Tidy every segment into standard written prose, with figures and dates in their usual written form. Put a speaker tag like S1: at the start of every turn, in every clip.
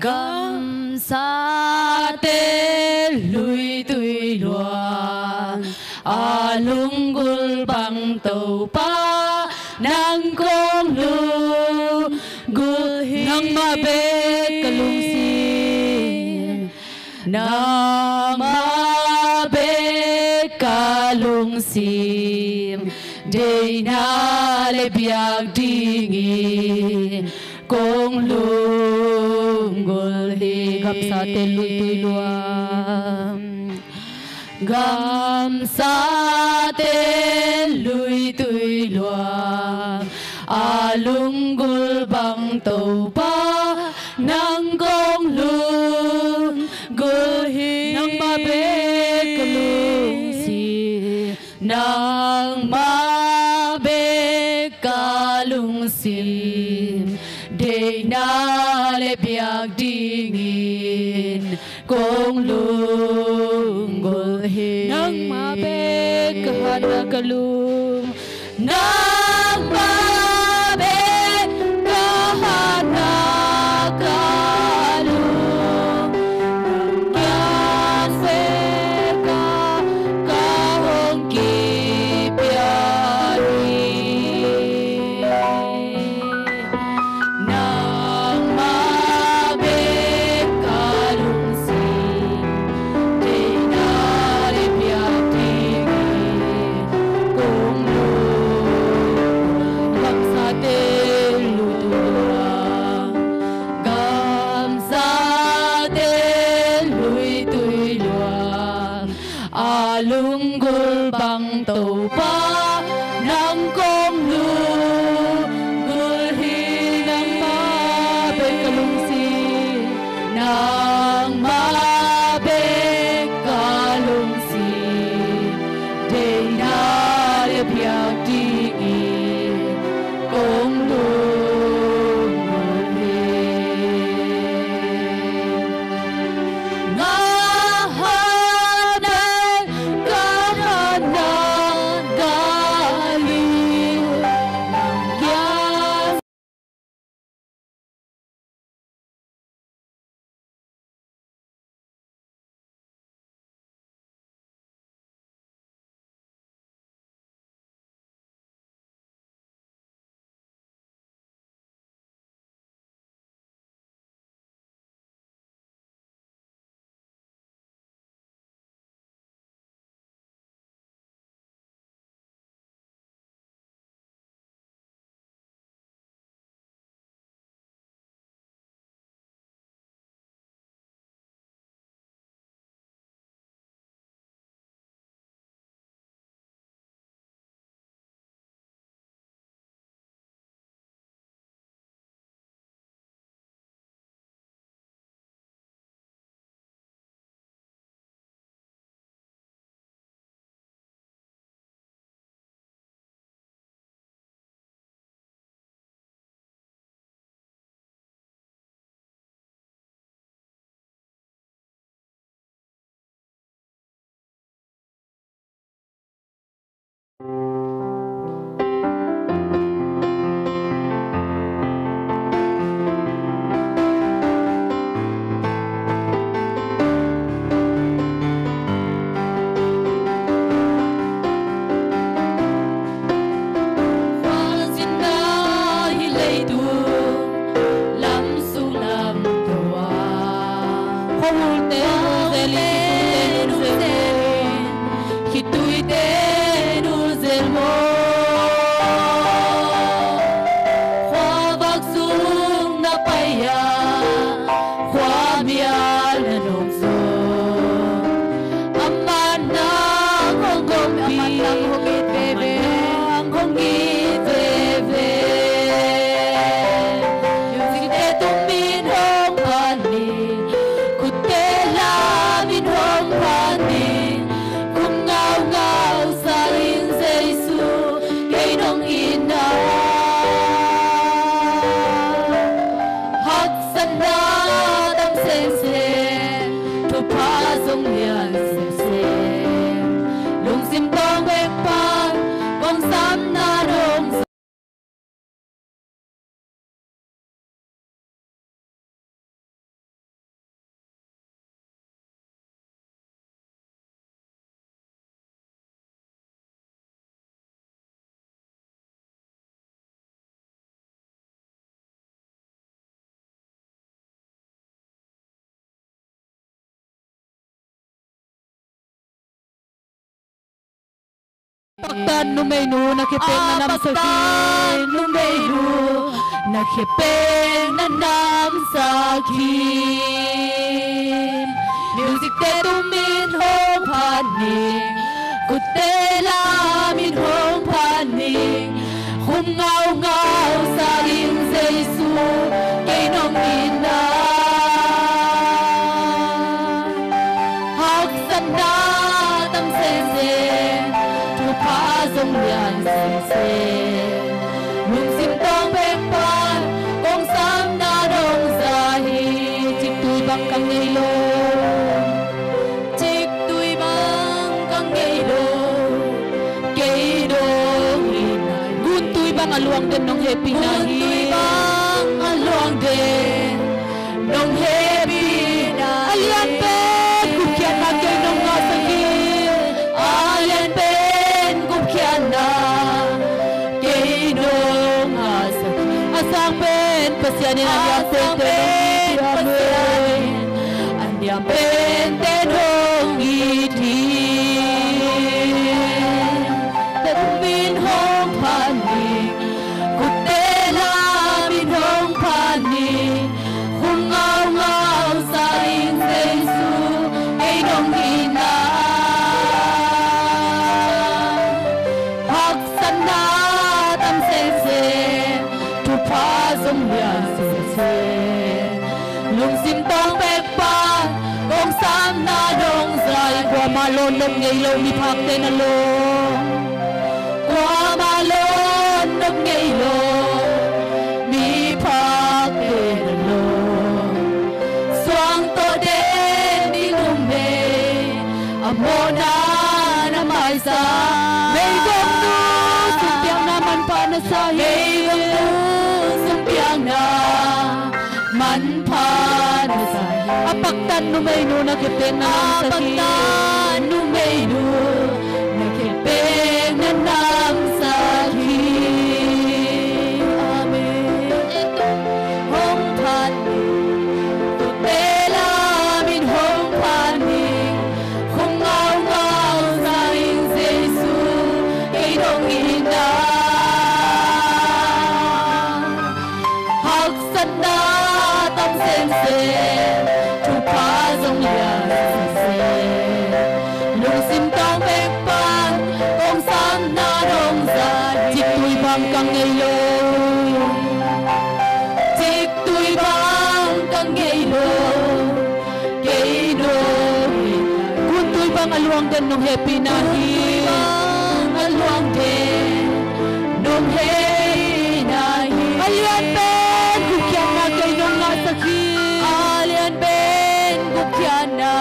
S1: gam sa te lui tui luang alungul bang tàu pa nang kong lu gul hi nang ma be kalung si nang ma be kalung sim de na le biak dingi kong lung gul hi gam sa te lui tui luang gam sa te lui tui luang alung gul bang tàu pa nang kong lung gul hi nang ma be kalung si nang ma be kalung sim de na le biak dingin kong lung gul hi nang ma be kahana kalung nang ma be kahana kalung kya se ka kahong ki pyari nang ma be kalung si de na le biak dingin kong lung gam sa te lui tui luang gam sa te lui tui luang alung gul bang tàu pa nang kong lu gul hi nang ma be kalung si nang ma be kalung si de na le biak dingin kong lung gul hi nga hanan kahana gali Paktan numenu nakipeng na nam sakin numenu nakipeng na nam sakin music te tumin hong paning kutela min hong paning hum ngao ngao sa ring Giêsu kay nong ina học san na tâm se se tu pa sông lian se se lung sim tong bek pan kong sam na dong sa hi chik tui bang kang ngei lo chik tui bang kang ngei lo kei do hi na gun tui bang aluang den nong happy na hi tui bang aluang den nong happy na alian pen kukian na kei nong nga sa hi alian pen kukian na kei nong nga sa hi asang pen pasyanin ang yang pen pasyanin ang yang pen tenong iti min hong paning kutela min hong paning hum ngao ngao sa ring Giêsu kay nong ina hak san na tam se se tu pa sông lian se se lung sim tong bek pa kong sam na dong zai kwa malon nong ngei lo mi phak te na lo qua ma lon nong ngei lo mi phak te na lo swang to de ni ngum de amona na mai sa mei gom tu sum piang na man pa na sa mei gom tu sum piang na man pa na sa apaktan nu mei nu na kipen na apaktan nu mei nu na kipen na nam sa hi amen hong pan tu tela min hong paning hong ngao ngao sa ring Giêsu kay nong ina hak san na tam sen sen tu pa sông lian se se lung sim tong bek pan kong sam na dong za chik tui bang kang ngei lo chik tui bang kang ngei lo kay do kun tui bang aluang den nong happy na hi aluang den nong happy na hi alian pen kukian na kay nong nga sa hi alian pen kukian na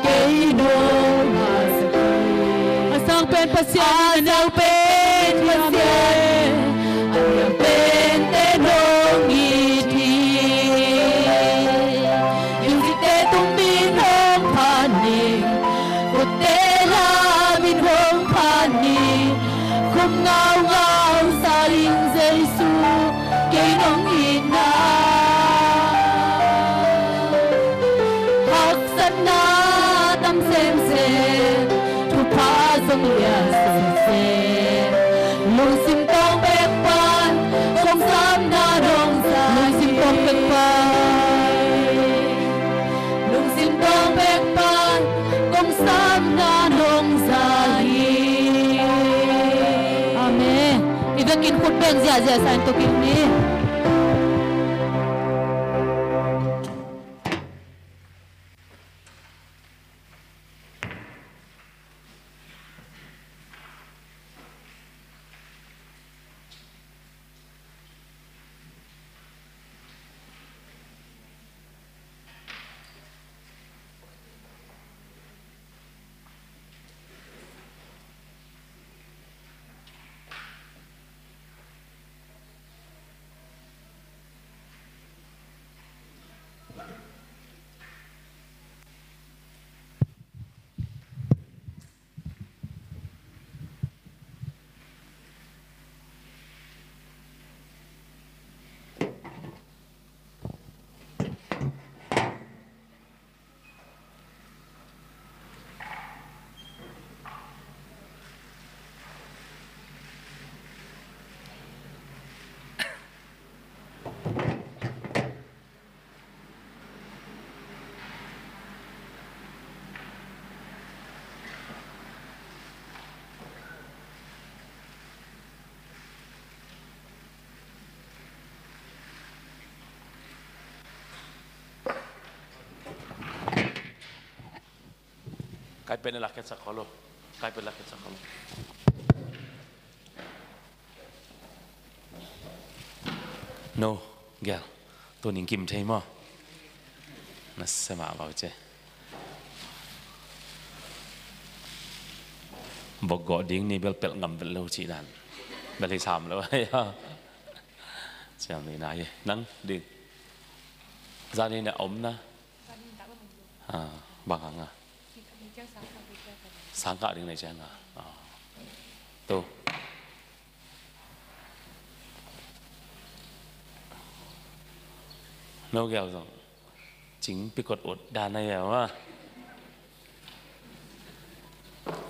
S1: kay nong nga sa hi asang pen pasyan asang pen pasyan alian pen tenong iti yung site tumbin hong paning kutela min hong paning kum ngao ngao sa ring Giêsu kay nong ina hak san na tam sem sem tu pa sông lian se se lung sim tong bek pan kong sam na dong za lung sim tong bek pan lung sim tong bek pan kong sam na dong za hi amen ivekin khut ben zia zia san to kin ni
S2: เป็นหลักแค่สักขอโลกลายเป็นหลักแค่สักขอโลโนแกตัวนิ่งกิมใช่ไหมนั่นสมาบ่าวเจบอกกอดิ้งนี่เบลเปิลงำเบลเลวจีนันเบลที่สามแล้วไอ้ฮะเจ้านี่นายนั่งดึกจานนี้เนี่ยอมนะบางครั้งอ่ะสังกัดดึงในเจ้าน่ะตัวโน้ตแก้วส่งจิงพิกดอดดานในแบบว่า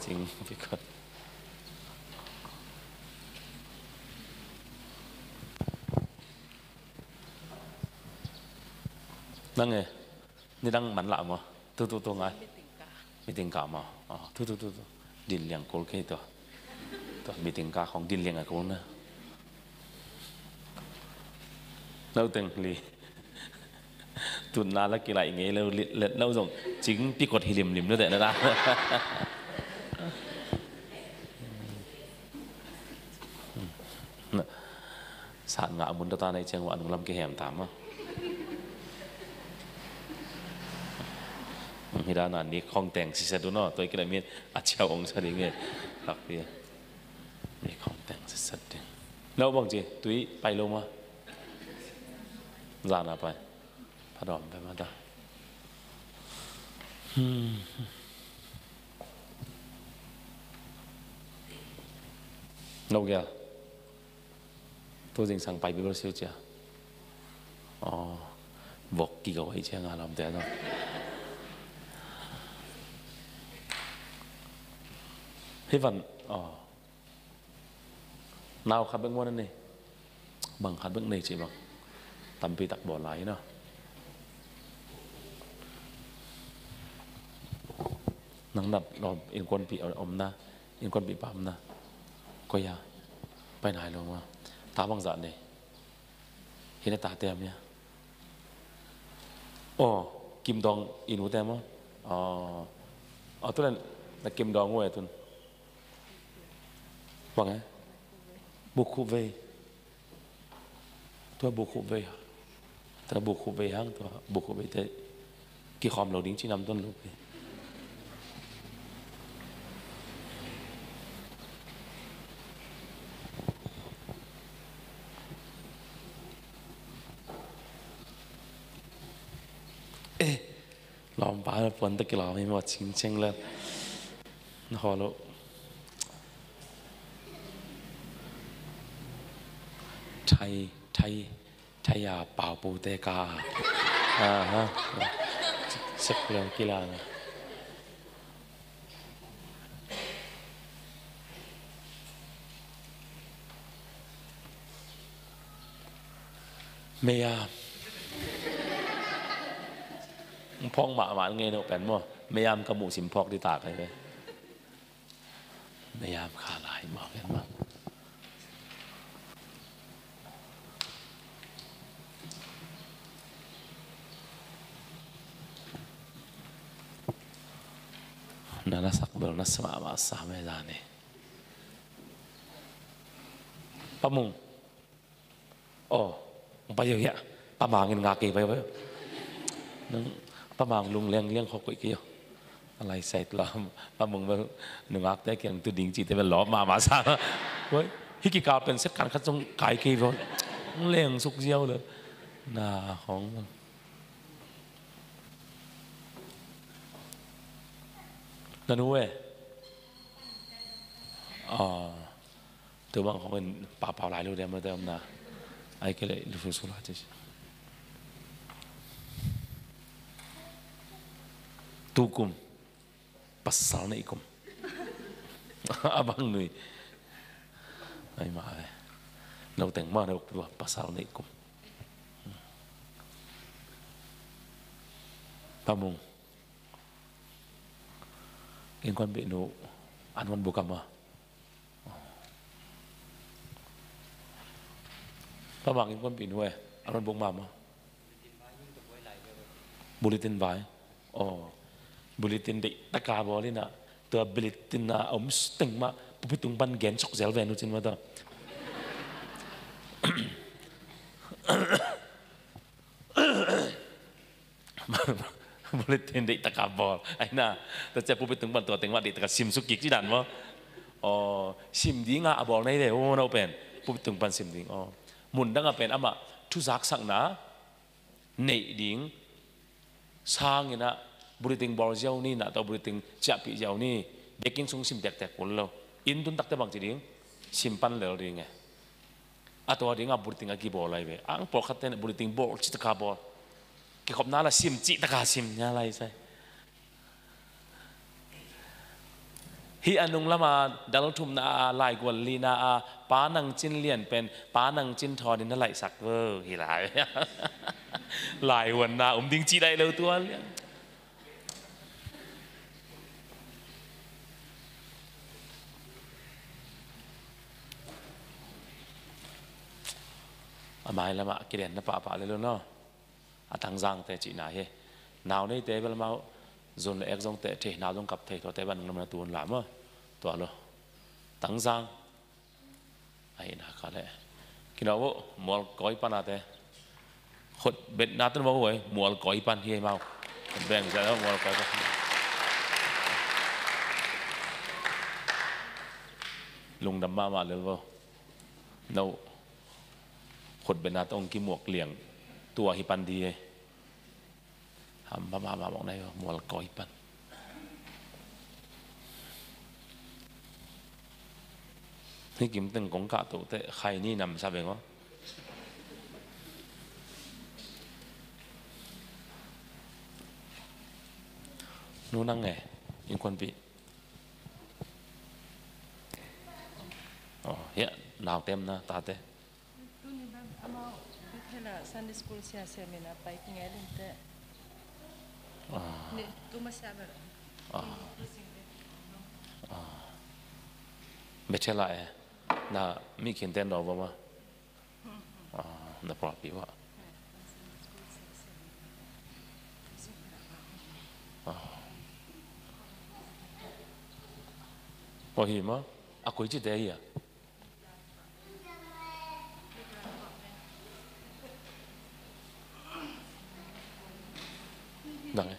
S2: จิงพิกดนั่งไงนี่นั่งมันหลับมั้งตัวไงมีติงกามั้งตัวดินเลี้ยงโกลเกตตัวมีติงกาของดินเลี้ยงอะไรกูนะเราตึงลีตุนนาแล้วกี่ไรอย่างเงี้ยเราส่งจิงพิกดหิลิมด้วยแต่นะสารงะมุนตาในเชียงหวัดนุ่งลำเกแหมถามว่าฮิดานันนี่คองแต่งสิเสดูเนาะตัวกิเลสมีอาเชียวองค์สลิงเงี้ยหลักเดียนี่คองแต่งสิเสดแล้วบางทีตุ้ยไปลงมาจานาไปพระดอมไปมาได้เราแกตัวจริงสั่งไปบิโรเซียจ้ะบอกกี่กับไอ้เชียงอารมณ์แต่เนาะพี่ฟันนาวขัดเบื้องว่านั่นนี่บางขัดเบื้องในใช่บางตำปีตักบ่อไหลเนาะนังนับรออินควนปีอมนะอินควนปีปั๊มนะก็ยาไปไหนลงมาตาบางสันนี่เห็นตาเต็มเนี่ยกิมดองอินูเต็มมั้งตัวนั้นแต่กิมดองงวยตุนว่าไงบุคุเวตัวบุคุเวแต่บุคุเวฮังตัวบุคุเวแต่กี่คอมเราดิ้งที่นำต้นลูกลองป้าฝนตะกี้เราไม่หมดชิงเชงเลยนะฮะลูกไทยาเป่าปูเตกาฮะสักเรื่องกีฬาเมียพ่องหมาเงี้ยเนาะแปลว่าเมียมกระหมูสิมพอกที่ตากเลยเมียมขาลายบอกกันมานั่นสักเบลนัสมามาสามเมษาเนี่ยป้ามุงไปเยอะๆป้ามาเงินงาเกไปนั่งป้ามาลุงเลี้ยงเขากุยเกี่ยวอะไรใส่ตัวป้ามุงไปหนึ่งอักได้เกี่ยงตัวดิ่งจีแต่เป็นหลอมาซะเว้ยฮิกิกาเป็นเซตการคัดส่งไก่เกี่ยวเลี้ยงสุกเจียวเลยหน้าของนั่นเว้ยตัวบางของเป็นป่าหลายรูเดียวมาเติมนะไอ้ก็เลยลูกสุราจิตุกุมปัสสาวะอีกุมabang nuy ay maaari nauteng mana waktu pasal na ikum pamung ingkon binu anwan buka ma pamang ingkon binu anwan buk mama buletin vai buletin di takaboli na ตัวบลิตินาอมสตึงมาปุ๊บตุงปันแกนชกเซลเวนุจินมาตัวบลิตินได้ตะกาบอลไอ้น่าแต่จะปุ๊บตุงปันตัวเต็งว่าได้ตะกาซิมสุกิกที่ดันวะอ๋อซิมดีงาบอลในเดียวเราเป็นปุ๊บตุงปันซิมดีอ๋อมุนดังก็เป็นอามาทุจักสักนะเนดิงสร้างนะบริติงบอลเจ้านี่นะตัวบริติงจับปีเจ้านี่เด็กกินส่งซิมแตกๆคนเราอินตุนตักแต่บางจีดิงซิมปันเลยดิงไงอะตัวดิงอ่ะบริติงอ่ะกี่บอลอะไรเว้ยอังปอกขัดเต้นบริติงบอลจิตตะกาบอลกี่ขอบน้าละซิมจิตตะกาซิมเนี่ยอะไรใช่ฮีอันนุงละมาดังทุ่มนาลายกวนลีนาป้านังจินเลียนเป็นป้านังจินทอดินนั่นไหลสักเวอร์ฮีหลายลายวันนาดิงจีได้เลยตัวเนี่ยมาแล้วมากิเลนนับปะเลยเนาะตั้งจังแต่จีน่าเฮนาวในเตะเวลามาจนเอ็กซ์จงเตะเทนาวจงกับเทตัวเตะบันนำมาตัวหลามตัวเลยตั้งจังไอ้นักอะไรกินเอาว่ามัวก้อยปันอะไรขดเบ็ดนัดตั้งมาไว้มัวก้อยปันเฮียเมาแบ่งใจแล้วมัวก้อยปันลุงดำมาเลยว่าเราขดเป็นนาตองกิมวกเหลี่ยงตัวฮิปันดีทำมาบอกในมัวก้อยปันนี่กิมตึงกงกะตัวแต่ใครนี่นำซาเบงวะนู้นนั่งไงอินควันปีอ๋อเฮียหนาวเต็มนะตาเต้
S3: Sunday school siya seminar pa ikingalin te. Ni tumasyaber.
S2: Betela na mi kinten do ba ma. Na propi wa. Oh hi ma, aku ji de ya. Đằng này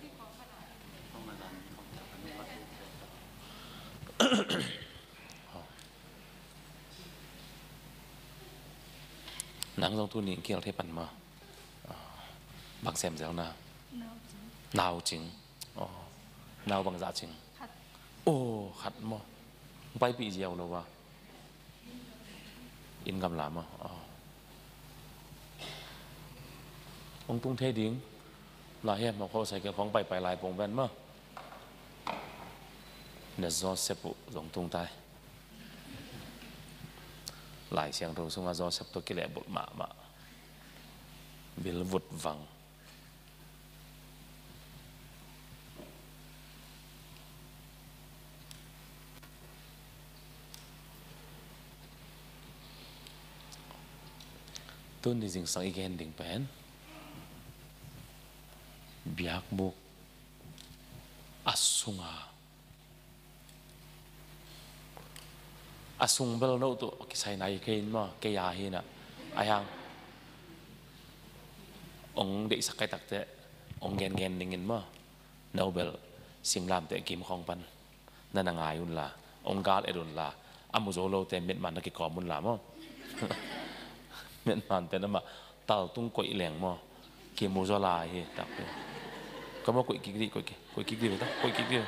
S2: nắng trong tu niệm kia là thế bản mà bằng xem dẻo nào chính nào bằng dạ chính khát mà bay bị dẻo đâu vào in cầm làm mà ông tung thế điếngลายเฮมาเขาใส่เกี่ยวของไปลายปงแบนมั้งเนี่ยจอเซปุหลงตรงใต้ลายเสียงรู้สึกว่าจอเซปตัวกิเลสบุตรมาบิลวุดวังต้นที่จริงสังอีกแห่งดิ่งเป็นbiak buk asung bel no tu kisai nai kain ma kaya hina ayang ong de sakai takte ong gen dingin ma nobel singlam te kim khong pan nanangai un la ong gal edun la amuzolo te met man ki komun la mo met man te na ma tal tung koi leng mo ki muzola hi tak có một quỷ kích đi đó quỷ kích đi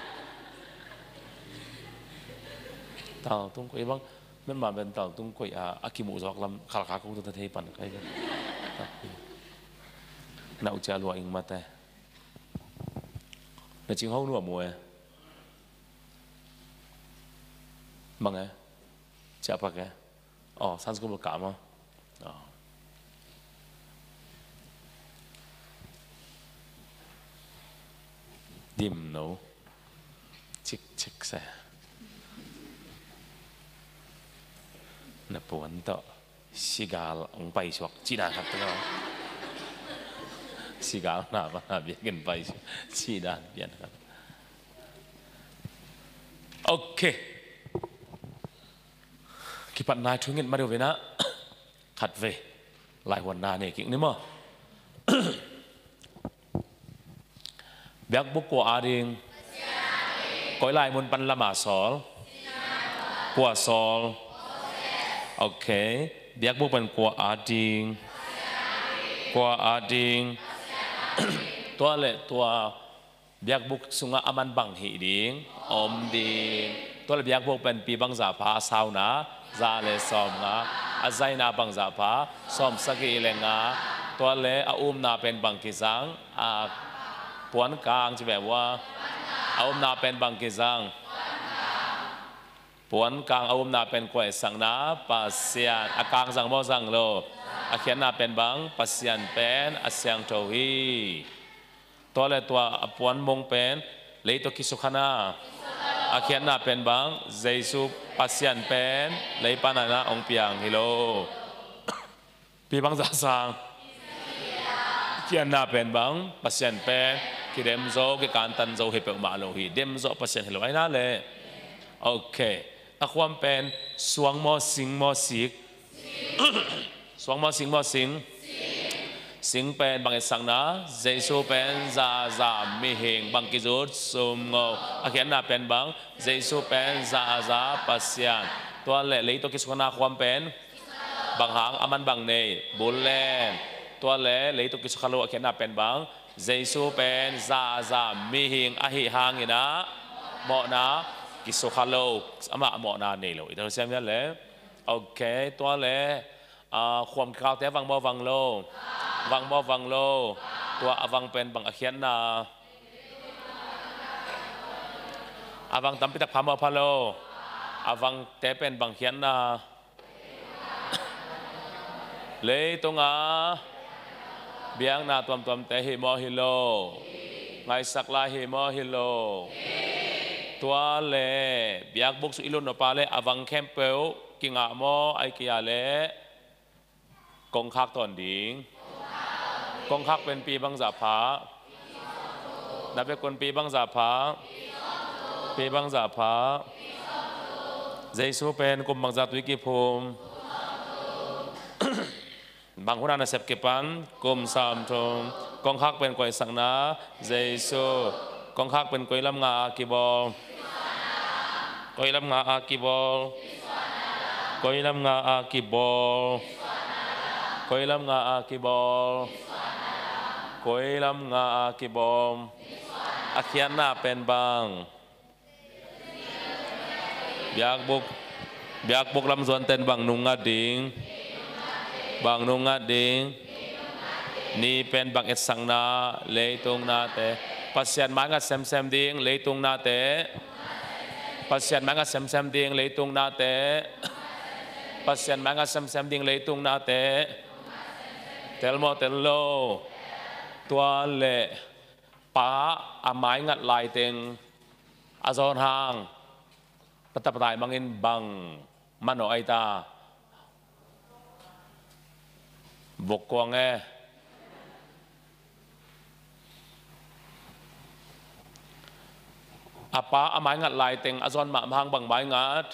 S2: tàu tung quỷ băng bên mà bên tàu tung quỷ akimu giọt làm khá khá cũng tôi thấy bản cái nạo trà lụa in mặt này là chim hấu nửa mùa bằng ấy chả bạc ấy sáng sớm một cảm không dim no chik sa na puan to sigal ang pai swak china khat to sigal na ba bian kan pai china bian khat ok khi bạn nai chuyên nghiệp mà điều về na khát về lại hoàn na này kiện nữa mà việc bốc của ading coi lại muốn pan lama sol của sol ok việc bốc pan của ading tua lệ tua việc bốc sunga aman bang hi ding om ding tua lệ việc bốc pan pi bang zapa sao na za le som nga azai na bang zapa som sagi le nga tua lệ na pen bang kizang puan kang chỉแบบว่านาเป็นบางกิจังปวนกางนาเป็นกวยสังนาปัสเซียนกางสังโมสังโลเขียนนาเป็นบางปัสเซียนเป็นอาเซียงโจฮีตัวเลยตัวปวนมงเป็นเลยตัวกิสุขนาเขียนนาเป็นบางเจสุปัสเซียนเป็นเลยปานาองเปียงฮิโลปีบางจะสังเขียนนาเป็นบางปัสเซียนเป็นที่เดมโซกิการตันโซเฮเปอมาโลฮีเดมโซปัสเซนเฮโลไอ้นั่นเลยโอเคความเป็นสวงมอสิงมอสิกสวงมอสิงมอสิงสิงเป็นบางสังนะเจสูเป็นซามีเหงบางกิจุดสุมโงอาเขียนน่ะเป็นบางเจสูเป็นซาปัสเซียนตัวเละตัวกิสุขนาความเป็นบางหางอามันบางเนยบุลเลนตัวเละตัวกิสุขโลอาเขียนน่ะเป็นบางเจสูเป็นซามีเหงอหิหางอีนะเหมาะนะกิสุขโลอามาเหมาะนาเนยเลยเราเชื่อมกันเลยโอเคตัวเละความข่าวแต่วังบ่วังโลวังโลตัววังเป็นบางเขียนนาวังตั้มพิทักษ์พามพาโลวังแต่เป็นบางเขียนนาเลยตรงเบียงนาตัวแต่ฮิโมฮิโลไงสักลาฮิโมฮิโลตัวเล่เบียกบุกสุอิลุนอปาเล่วังแคมเปลกิงอาโมไอกิอาเล่กงคักตอนดิ่งกงคักเป็นปีบังซาผานับเป็นคนปีบังซาผาปีบังซาผาเจสูเป็นกุมบังซาตุกิภูมิบางคนอ่านเสพเก็บปันกุมสามทงกงคักเป็นกวยสังนาเจสูกงคักเป็นกวยลำงาอากิบอลกวยลำงาอากิบอลกวยลำงาอากิบอลกวยลำงาอากิบอลกวยลำงาอากิบอลอาเขียนหน้าเป็นบางเบียกบุกลำส่วนเต็นบางนุงงัดดิงบางนุงงัดดิงนี่เป็นบางเอ็ดสังนาเลยตรงนาเตปัสยันมังกัดเซมดิงเลยตรงนาเตปัสยันมังกัดเซมดิงเลยตรงนาเตปัสยันมังกัดเซมดิงเลยตรงนาเตเตลโมเตลโลตัวเละป้าอาไม้งัดลายเต็งอาซอนหางปตปตายมังอินบังมันโอไอตาบกกวงเออาป้าอาไม้งัดลายเต็งอาซอนหมาพังบังไม้งัด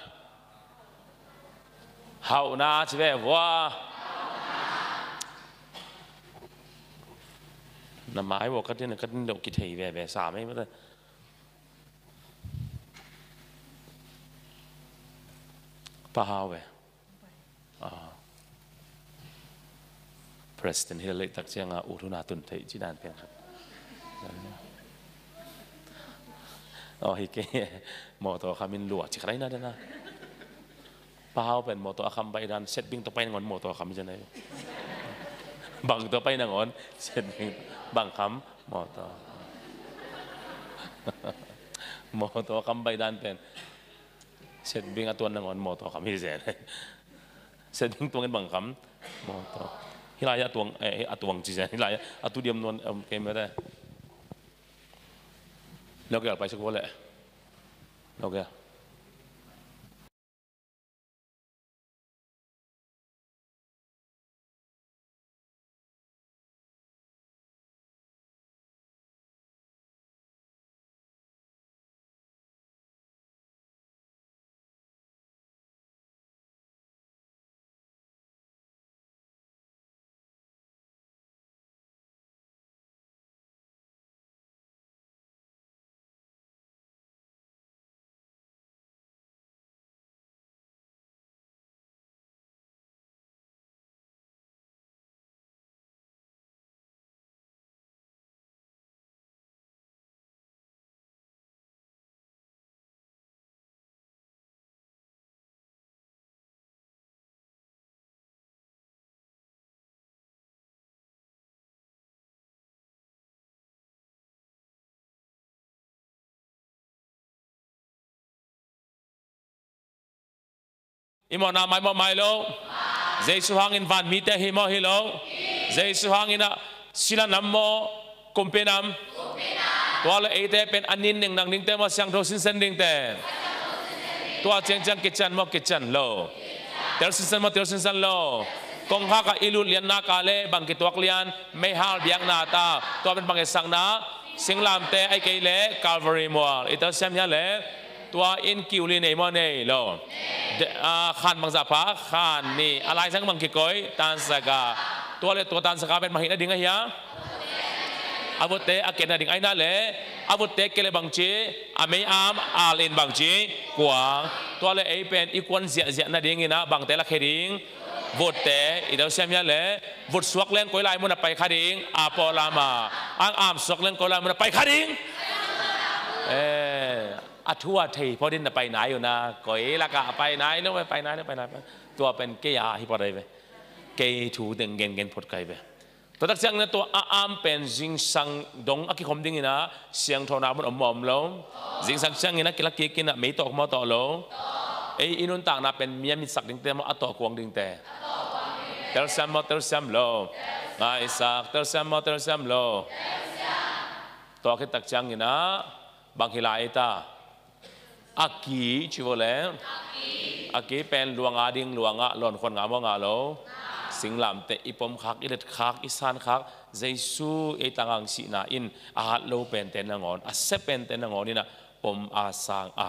S2: เฮานาชิเวว่าน้ำไม้บอกกันที่นั่นกันเดากิเทยแบบสามไม่มาเลยป้าฮาวเวPresident Hillary ตักเชียงอุทุนาตุนเทยจีดานเพียงครับฮิเกมอตัวขามินหลวดจิกไรนั่นนะป้าฮาวเป็นมอตัวคำใบดันเซตบิ้งตัวไปงอนมอตัวคำจะไหนบังตัวไปนางอนเซตบิ้งบางคำมอตัวคำใบดันเป็นเสร็จบิงตัวนังอนมอตัวคำฮิเซนเสร็จบิงตัวเงินบางคำมอตัวฮิลายะตัวตัวจีเซนฮิลายะตัวเดียมนวลเกมไม่ได้แล้วก็อยากไปสักวันแหละแล้วก็ อิมอนาไม่ไม่โลเจสุฮังอินวันมีแต่ฮิโมฮิโลเจสุฮังอินะศิลนัมโมกุมเปนัมตัวละเอเตเป็นอันนินหนึ่งนังนิ่งแต่มาเสียงโทสินเซนดิ่งแต่ตัวเจงจังกิจันมกิจันโลเตลสินเซนมาเตลสินเซนโลกงฮักอิลุเลียนนากาเลบังกิตัวเลียนไม่ฮาลเบียงนาตาตัวเป็นบังเกสังนาสิงลามเตไอเกเลคาลวารีมัวอิตาเซมยาเลตัวอินคิวลีเนมอนเนโลขันบังจับพาขันนี่อะไรสังบังกิโกยตันสกาตัวเลตัวตันสกาเป็นมหินาดิ่งไงฮะอาวุธเตอเกนาดิ่งไอ้นั่นเลยอาวุธเตเกเลบังจีอเมอามอาเลนบังจีกวางตัวเลไอเป็นอีกวนเสียเสียนาดิ่งนะบังเตละเคดิ่งวุฒเตอิดาเซมยาเลวุฒสวกเล่นก้อยลายมันไปคดิ่งอาปอลามาอังอามสวกเล่นก้อยลายมันไปคดิ่งอัทั่วทีพอดินไปไหนอยู่นะก้อยละกะไปไหนนึกไปไหนนึกไปไหนตัวเป็นเกียร์ฮิปอะไรไปเกย์ถูดึงเงินพดไกไปตัวตักเสียงนั้นตัวอามเป็นจิงสังดงอักขิคมดิ่งนะเสียงโทนาบุนอมอมลงจิงสังเสียงนั้นกิลักกินนะไม่ตกมาต่อลงอินุนต่างนะเป็นเมียมิสักดิ่งแต่มาอัตโตกวงดิ่งแต่เตลซัมมาเตลซัมโลไงสักเตลซัมมาเตลซัมโลตัวคิดตักเสียงนะบางฮิลาเอตาอากีชิวเลอากีเป็นลวงอาดิงลวงอะหล่นคนงามว่างาโลสิงลำเตอิปมคักอิเล็ดคักอิสานคักเจสูเอตังอังสีนาอินอาฮัดโลเป็นเตนงอนอาเซเป็นเตนงอนนี่นะปมอาสังอ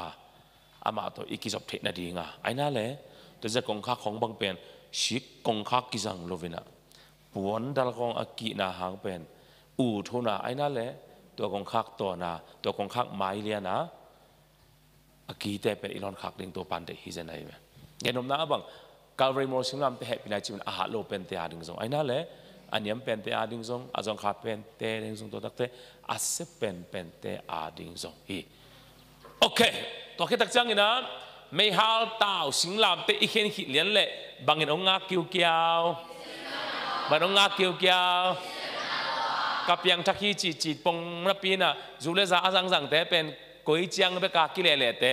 S2: ามาตัวอิกิจบเทนาดีงาไอ้นั่นแหละตัวจะกงคักของบางเป็นชิกกงคักกิจังโลวินะปวนดัลกงอากีนาหางเป็นอูทุนาไอ้นั่นแหละตัวกงคักตัวนาตัวกงคักไม้เลียนะอากีแต่เป็นอีลอนคักดึงตัวปันเตฮิเจนไอเว้ยเงินนมน้าบังกาลเรโมสิงลำเตะเป็นอะไรจิมันอาหารโลเป็นเตะดึงส่งไอ้นั่นแหละอันนี้เป็นเตะดึงส่งอาจงขาเป็นเตะดึงส่งตัวตักเตะอาเซเป็นเตะดึงส่งฮีโอเคตัวคิดตักจังนี่นะไม่ฮาลตาวสิงลำเตะอีเห็นหิเลียนเละบางเงินองงาเกี่ยวเกี่ยวบางองงาเกี่ยวเกี่ยวกับยังทักฮีจีปงนับปีน่ะจูเลซาอาสังสังเตะเป็นกุยจังเบกากิเลเลเต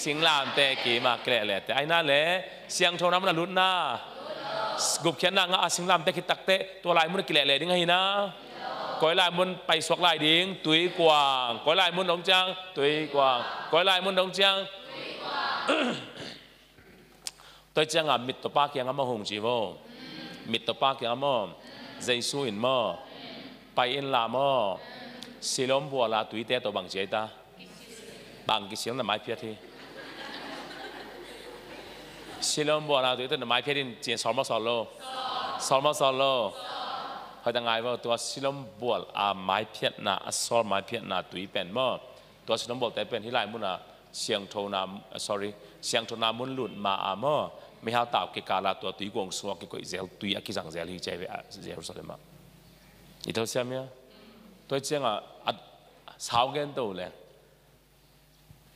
S2: สิงลามเตกีมากิเลเลเตไอ้นั่นแหละเสียงโทน้ำมันลุ้นนะกุบเขียนนางอาสิงลามเตคิดตักเตตัวลายมันกิเลเลดิ้งไงนะก้อยลายมันไปสวกลายดิ้งตุยกวางก้อยลายมันดงจังตุยกวางก้อยลายมันดงจังตัวจังอ่ะมิตรปากยังอ่ะมาหงจีโวมิตรปากยังอ่ะมาเจสุอินมาไปอินลามาสิลมบัวลาตุยเตตัวบังเจตาบางกิเสียงน่ะไม้เพียทีสิลมบัวลาตุยเตน่ะไม้เพียดินเจียนสอลมาสอลโลเขาจะไงว่าตัวสิลมบัวไม้เพียน่ะสอลไม้เพียน่ะตุยเป็นมั้งตัวสิลมบัวแต่เป็นที่ไรมุนอ่ะเสียงโทนาเสียงโทนามุนหลุดมามั้งไม่หาตาเกกาลาตัวตุยกวงสัวเกกอยเซลตุยอักกิจังเซลที่ใจไปเยรูซาเล็มอ่ะอีเท่าเสียมั้ยตัวเจียงอ่ะสาวเกินตัวเลย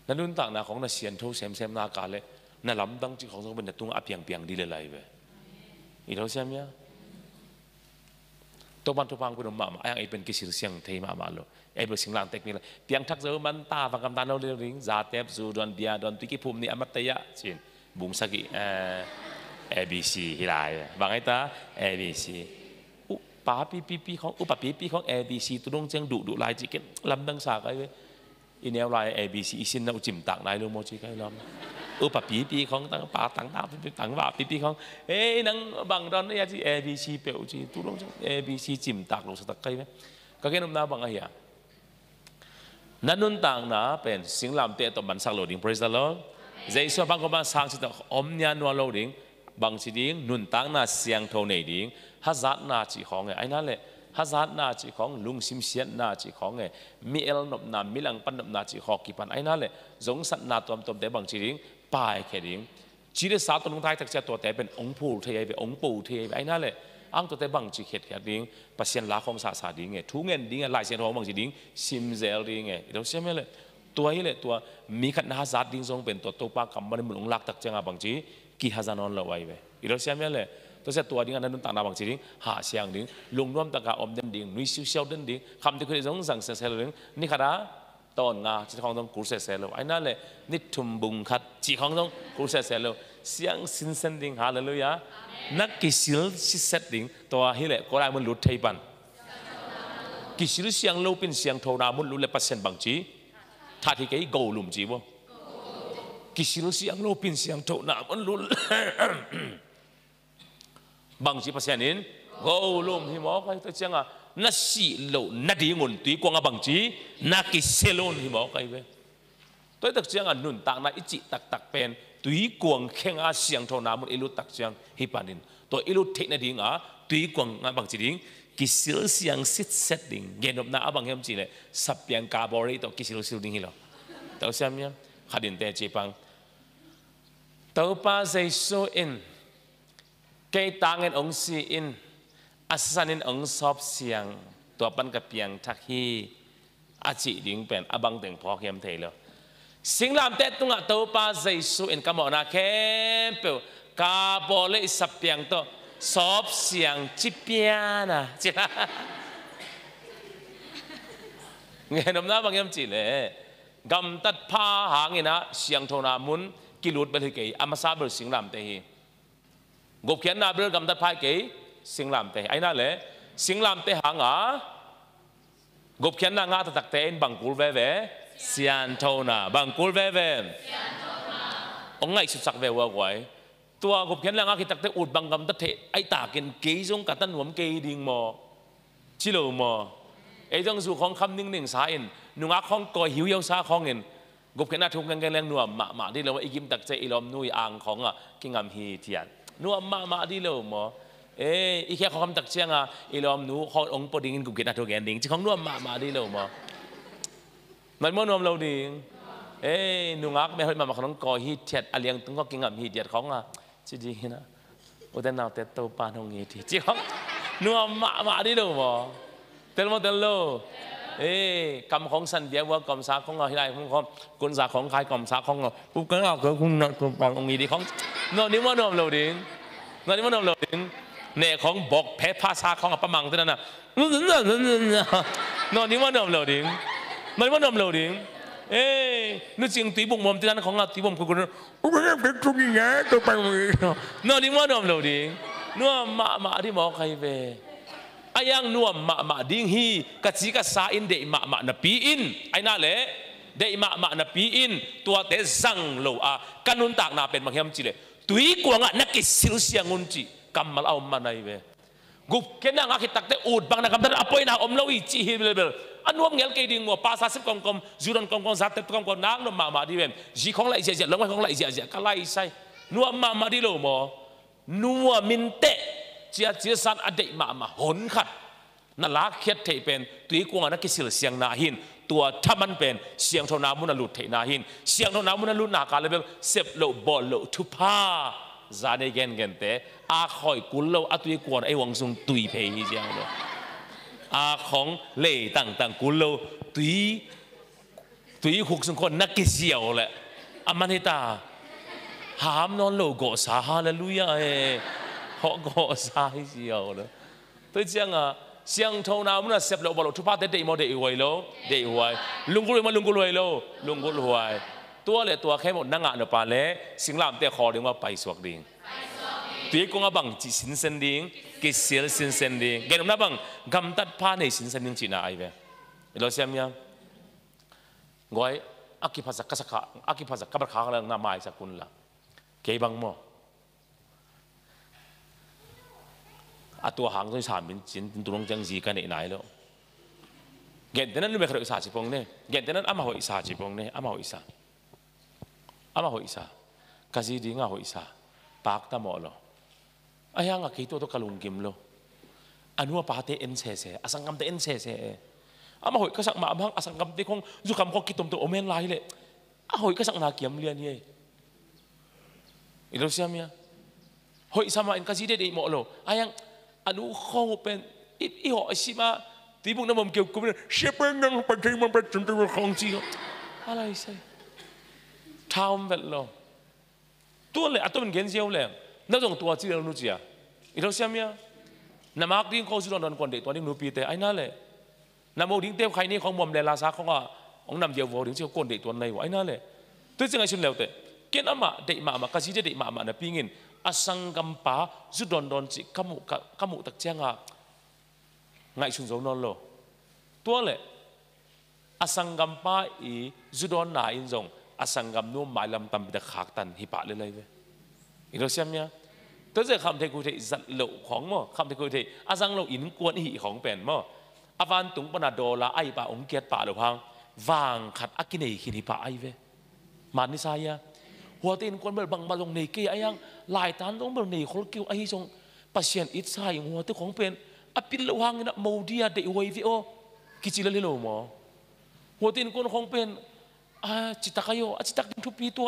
S2: นั่นรุ่นต่างนะของน่ะเสียนโทเซมนากาเลยน่ะลำดังจีของสงเป็นตุ้งอเพียงดีเลยเว้ยอีเท่าเสียมั้ยตัวมันทุกพังเป็นมาไอ้ยังเป็นกิจเสียงเทมาโลไอ้เป็นสิ่งหลังเทคนิคเพียงทักเจอมันตาฟังคำตาเราเรื่องซาเทปซูดอนเบียดอนตุกิภูมินี่อมตะยะชินบุงสกิABC ฮิลายบางไอ้ตา ABC ป้าปีของป้าปีของ ABC ตัวน้องเจียงดุลายจิกันลำดังสากไอ้เว้ยอินเนลไลน์ ABC อิสินเราจิ้มตักนายโลโมจิไกลำป้าปีของตั้งป้าตั้งตาตั้งว่าปีของนังบางตอนนี่จี ABC เปล่าจีตัวน้อง ABC จิ้มตักลงสตักไกลไหมก็แค่น้ำหน้าบางไอ้ยานั่นนุ่นต่างนะเป็นสิ่งลำเตะต่อมันสักโหลดิ้ง praise the Lord ใจส่วนบางคนบางสังสิตอมยานัวโหลดิ้งบางสิดิ้งนุ่นต่างน่ะเสียงโทนดิ้งฮัจัดน่าจีของไอ้นั่นแหละฮัจัดน่าจีของลุงซิมเซียนน่าจีของมีเอลนบนามิลังปันนบนาจีของกี่ปันไอ้นั่นแหละสงสัตนาตัวแต่บางสิดิ้งป่ายแค่ดิ้งจีเดสาตัวลุงไทยทักษะตัวแต่เป็นองค์ปู่เทียไปองค์ปู่เทียไปไอ้นั่นแหละอังตัวแต่บางจีเข็ดแค่ดิ้งปัสเซียนลาของสาดิ้งทุกเงินดิ้งลายเสียนของบางจีดิ้งซิมเซลดิ้งเราเชื่อไหมเลยตัวนี้เลยตัวมีขันฮัจัดดิ้งทรงเป็นตัวปากคำมันมุงลักตักจังบางจีกี่ฮัจันนเราไว้เราเชื่อไหมเลยตัวเสียตัวดิ้งอันนั้นต่างนาบางจีดิ้งหาเสียงดิ้งลงร่วมตะกาอมเดินดิ้งนุ้ยเชี่ยวเดินดิ้งคำที่เคยส่งสั่งเซลดิ้งนี่ขนาดตอนงาจีของต้องกูเซลไอ้นั่นเลยนิทุมบุงคัดจีของต้องกูเซล เสียงสินเซนดิ้งฮาเลลูยานักกิสิลสิเซตดิ้งตัวฮิเลก็ได้มันหลุดไทยปันกิสิลเสียงโลเป็นเสียงโทนามุนลุเลปัสเซนบางจีท่าที่เกี่ยโกลุมจีบ่กิสิลเสียงโลเป็นเสียงโทนามุนลุบางจีปัสเซนินโกลุมฮิมอใครตัวเสียงอ่ะนักสิโลนักดีงุนตุยกวางบางจีนักกิเซโลนฮิมอใครเว้ตัวตักเสียงอ่ะนุนต่างนะอิจิตักเป็นตุยกวางเข่งอาเสียงโทนามุนอิลุตักเสียงฮิปานินตัวอิลุเทคนิคดิ้งอ่ะตุยกวางบางจีดิ้งkisil siang sit setting genop na abang hem chile sapiang kabori to kisil ding hilo tau siamnya hadin te chepang tau pa sei so in kei tangen ong si in asanin ong sop siang to pan ka piang thak hi achi ding pen abang teng phok hem thei lo singlam te tunga tau pa sei so in kamona kem pe kabole sapiang toสอบเสียงจิเปียนะจีน่าเงี้ยน้ำหน้าบางอย่างจีเลยกำตัดผ้าหางเงี้ยนะเสียงโทนามุนกิลุดไปเลยกี่อามาซาเบอร์สิงลำเตหีกบเขียนนาเบอร์กำตัดผ้ากี่สิงลำเตไอ้นั่นเลยสิงลำเตหางอ่ะกบเขียนนางาตะตักเตนบังกูลเวเวเสียนโทนาบังกูลเวเวองไงสุดสักเววไว้ตัวกบเขียนแล้วกิตักเตอุดบังกำตัดเทไอตากินเกยจงกัดตันหวมเกยดิ่งมอชิโลมอไอจงสู่ของคำนิ่งสาอินนุงักของก่อหิวเยาซาของเงินกบเขียนน่าทุกแรงนัวมาที่เราว่าอีกิมตักใจอีลอมนุยอ่างของอ่ะกิงามฮีเทียนนัวมาที่เรามออีแค่ของคำตักเชียงอ่ะอีลอมนูขององค์ปดิ่งกบเขียนน่าทุกแรงดิ่งที่ของนัวมาที่เรามอมันมั่วนวมเราดิ่งนุงักไม่เคยมาของก่อฮีเทียนอะไรยังต้องก็กิงามฮีเทียนของอ่ะจริงๆนะโอ้แต่น่าแต่โตปานหงงี้ที่จริงนัวมาดิโลบ่เตลโมเตลโลกำของสันเดียวว่ากำสาของเราที่ไรของกุนสาของใครกำสาของเราปุ๊บก็เอาเกิดคุณนักปานหงงี้ที่ของนอนนี่ว่านอนเราดิ้งนอนนี่ว่านอนเราดิ้งเนี่ยของบอกแพ้ภาษาของประมังเท่านั้นนะนอนนี่ว่านอนเราดิ้งนอนนี่ว่านอนเราดิ้งนึกจริงตีบุกมอมที่นั่นของเราตีบุกคุณเป็นทุกอย่างตัวไปนอนนี่ว่านอมเราดินัวมาที่หมอใครเวอายังนัวมาดิ้งฮีกัจจิกัสาอินเดมาหน้าปีอินไอ้นั่นแหละเดมาหน้าปีอินตัวเตซังโลอากันนุนตากนาเป็นบางอย่างจีเลยตุยกวางนักกิสิลเสียงุนจีกำมาเอามาในเวกุบแค่นั่งอาคิตักเตอูดบางนักกำตันอภัยนาอมเลวิจีฮิเบลอันนู้นเงี้ยเกดิ่งมัวภาษาสิบกองจุดกองสัตว์เต็มกองนักนัวมาดีเว้ยจีของไหลเสียลงไปของไหลเสียก็ไหลใส่นัวมาดีโลมัวนัวมินเตะเจียสันอดีตมาหนขัดนั่นละเขียดเทเป็นตุยกวางนักกิสิลเสียงนาหินตัวถ้ามันเป็นเสียงโทนามุนลุดเทนาหินเสียงโทนามุนลุดนาการเลยเป็นเสพโลบอลโลทุพาจานเกันเตะอาคอยกุลโลอตุยกวางไอวังซุงตุยเพย์เจียงเลยอาของเล่ต่างกุลโลตุยขุกสุนคนนักกิเสียวแหละอามันให้ตาหามนอนโลโกสาฮาเลลูยาฮอกโกสาเสียวเลยตัวเจียงอ่ะเสียงโทนามุนเสพโลบอลทุพาเตะโมเดอีไวโลเดอีไวลุงกุลมาลุงกุลไวโลลุงกุลไวตัวเลยตัวแค่หมดนั่งอ่ะเนปาเลสิงลามเตะคอดึงว่าไปสวกดิ่งตุยกงอาบังจีสินเซนดิ่งกิเสียสินเซนดิ่งเกี่ยมนะบังกำตัดผ้าในสินเซนดิ่งจีน่าไอเว่เราเสียมยังงอยอากิภาษากษักอากิภาษากับข้าวแล้วน้ำไม้สักคนละเกี่ยบังมั้งอาตัวหางตัวสามเป็นจินตัวน้องจังจีกันไหนแล้วเกี่ยแต่นั้นรู้ไหมเขาอิสาจิปงเนี่ยเกี่ยแต่นั้นอามาหัวอิสาจิปงเนี่ยอามาหัวอิสากะจีดิ่งอาหัวอิสาปากตาหมอlo ayang nga kito to kalunggim lo anu pa te ensese asang kam te ensese ama hoy kasak maabhang asang kam te kong zukam ko kitom to omen lai le ahoy kasak na kiam lian ye ilo siam ya hoy sama in kasi de mo lo ayang anu khong pen i ho sima tibung na mom keu kum shepen nang pa thai mom pa chum te khong chi alai sai taum vet loตัวเลยอัตมันเกินเสียวเลยนั่นตรงตัวที่เราหนูเจียอีเราเสียมั้ยน้ำมักดิ้งเขาสุดนอนคนเด็กตัวนี้หนูปีเตไอ้นั่นเลยน้ำโมดิ้งเต้าใครนี่ของมอมเลลาซาเขาก็องนำเดียววอดิ้งเชี่ยวคนเด็กตัวไหนวะไอ้นั่นเลยตัวจริงไอ้ชุนเลวเตะ ken ama dei ma kasi dei ma na pingin asang gampa zu don chi kamu tak changa ngai sun zo non lo tua le asang gampa i zu don na in zong asang gam nu mai lam tam da khak tan hi pa le lai ve i lo siam nyaตัวเจ้าคำเทกุเทจัดโลของมั้งคำเทกุเทอาจังโลอินกวนหีของเป็นมั้งอาวันตุงปนาโดลาไอป่าองเกียรป่าหรือพังวางขัดอักกินเอขินิป่าไอเวมานิสัยหัวตีนกวนเบลบังบาลงในกี้ไอยังลายตานต้องเบลในคนกิ้วไอจงปัศยันอิสายหัวตัวของเป็นอภิลวังนะโมเดียเดววิโอกิจิลลิโลมั้งหัวตีนกวนของเป็นจิตตะกายจิตตะกินทุปีตัว